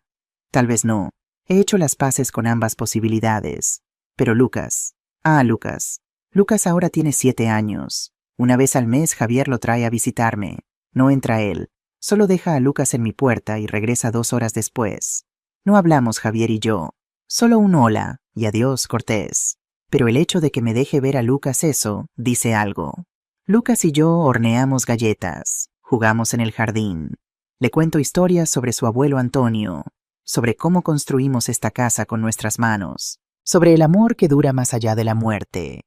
Tal vez no. He hecho las paces con ambas posibilidades. Pero Lucas. Lucas. Lucas ahora tiene 7 años. Una vez al mes Javier lo trae a visitarme. No entra él. Solo deja a Lucas en mi puerta y regresa 2 horas después. No hablamos Javier y yo. Solo un hola y adiós cortés. Pero el hecho de que me deje ver a Lucas eso, dice algo. Lucas y yo horneamos galletas. Jugamos en el jardín. Le cuento historias sobre su abuelo Antonio. Sobre cómo construimos esta casa con nuestras manos. Sobre el amor que dura más allá de la muerte.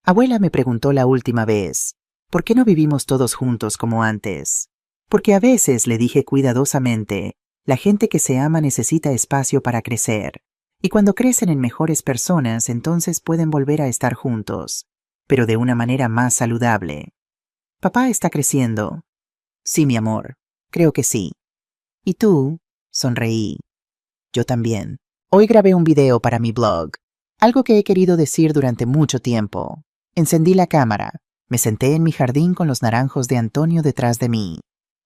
Abuela me preguntó la última vez, ¿por qué no vivimos todos juntos como antes? Porque a veces, le dije cuidadosamente, la gente que se ama necesita espacio para crecer. Y cuando crecen en mejores personas, entonces pueden volver a estar juntos, pero de una manera más saludable. ¿Papá está creciendo? Sí, mi amor, creo que sí. ¿Y tú? Sonreí. Yo también. Hoy grabé un video para mi blog. Algo que he querido decir durante mucho tiempo. Encendí la cámara. Me senté en mi jardín con los naranjos de Antonio detrás de mí.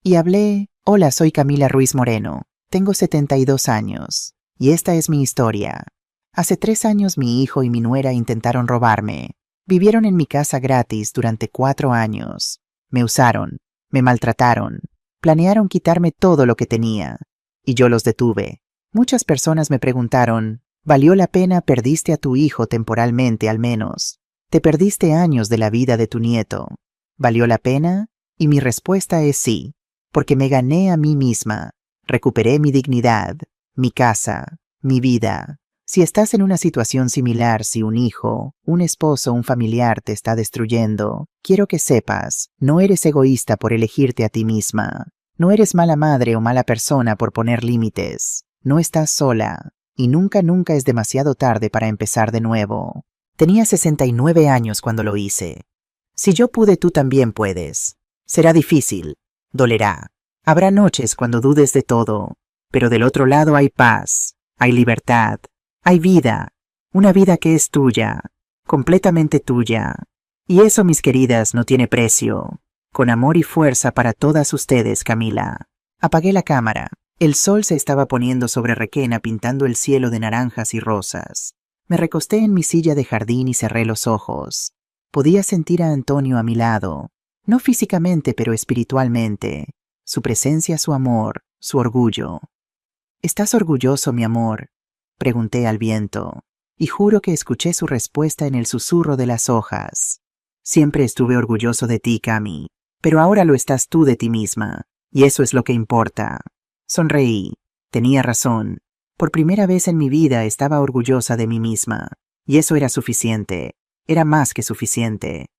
Y hablé, hola, soy Camila Ruiz Moreno. Tengo 72 años. Y esta es mi historia. Hace 3 años mi hijo y mi nuera intentaron robarme. Vivieron en mi casa gratis durante 4 años. Me usaron. Me maltrataron. Planearon quitarme todo lo que tenía. Y yo los detuve. Muchas personas me preguntaron, ¿valió la pena? Perdiste a tu hijo temporalmente al menos. Te perdiste años de la vida de tu nieto. ¿Valió la pena? Y mi respuesta es sí, porque me gané a mí misma. Recuperé mi dignidad, mi casa, mi vida. Si estás en una situación similar, si un hijo, un esposo, un familiar te está destruyendo, quiero que sepas, no eres egoísta por elegirte a ti misma. No eres mala madre o mala persona por poner límites. No estás sola, y nunca es demasiado tarde para empezar de nuevo. Tenía 69 años cuando lo hice. Si yo pude, tú también puedes. Será difícil, dolerá. Habrá noches cuando dudes de todo, pero del otro lado hay paz, hay libertad, hay vida, una vida que es tuya, completamente tuya. Y eso, mis queridas, no tiene precio. Con amor y fuerza para todas ustedes, Camila. Apagué la cámara. El sol se estaba poniendo sobre Requena pintando el cielo de naranjas y rosas. Me recosté en mi silla de jardín y cerré los ojos. Podía sentir a Antonio a mi lado, no físicamente pero espiritualmente. Su presencia, su amor, su orgullo. ¿Estás orgulloso, mi amor?, pregunté al viento, y juro que escuché su respuesta en el susurro de las hojas. Siempre estuve orgulloso de ti, Cami, pero ahora lo estás tú de ti misma, y eso es lo que importa. Sonreí. Tenía razón. Por primera vez en mi vida estaba orgullosa de mí misma, y eso era suficiente. Era más que suficiente.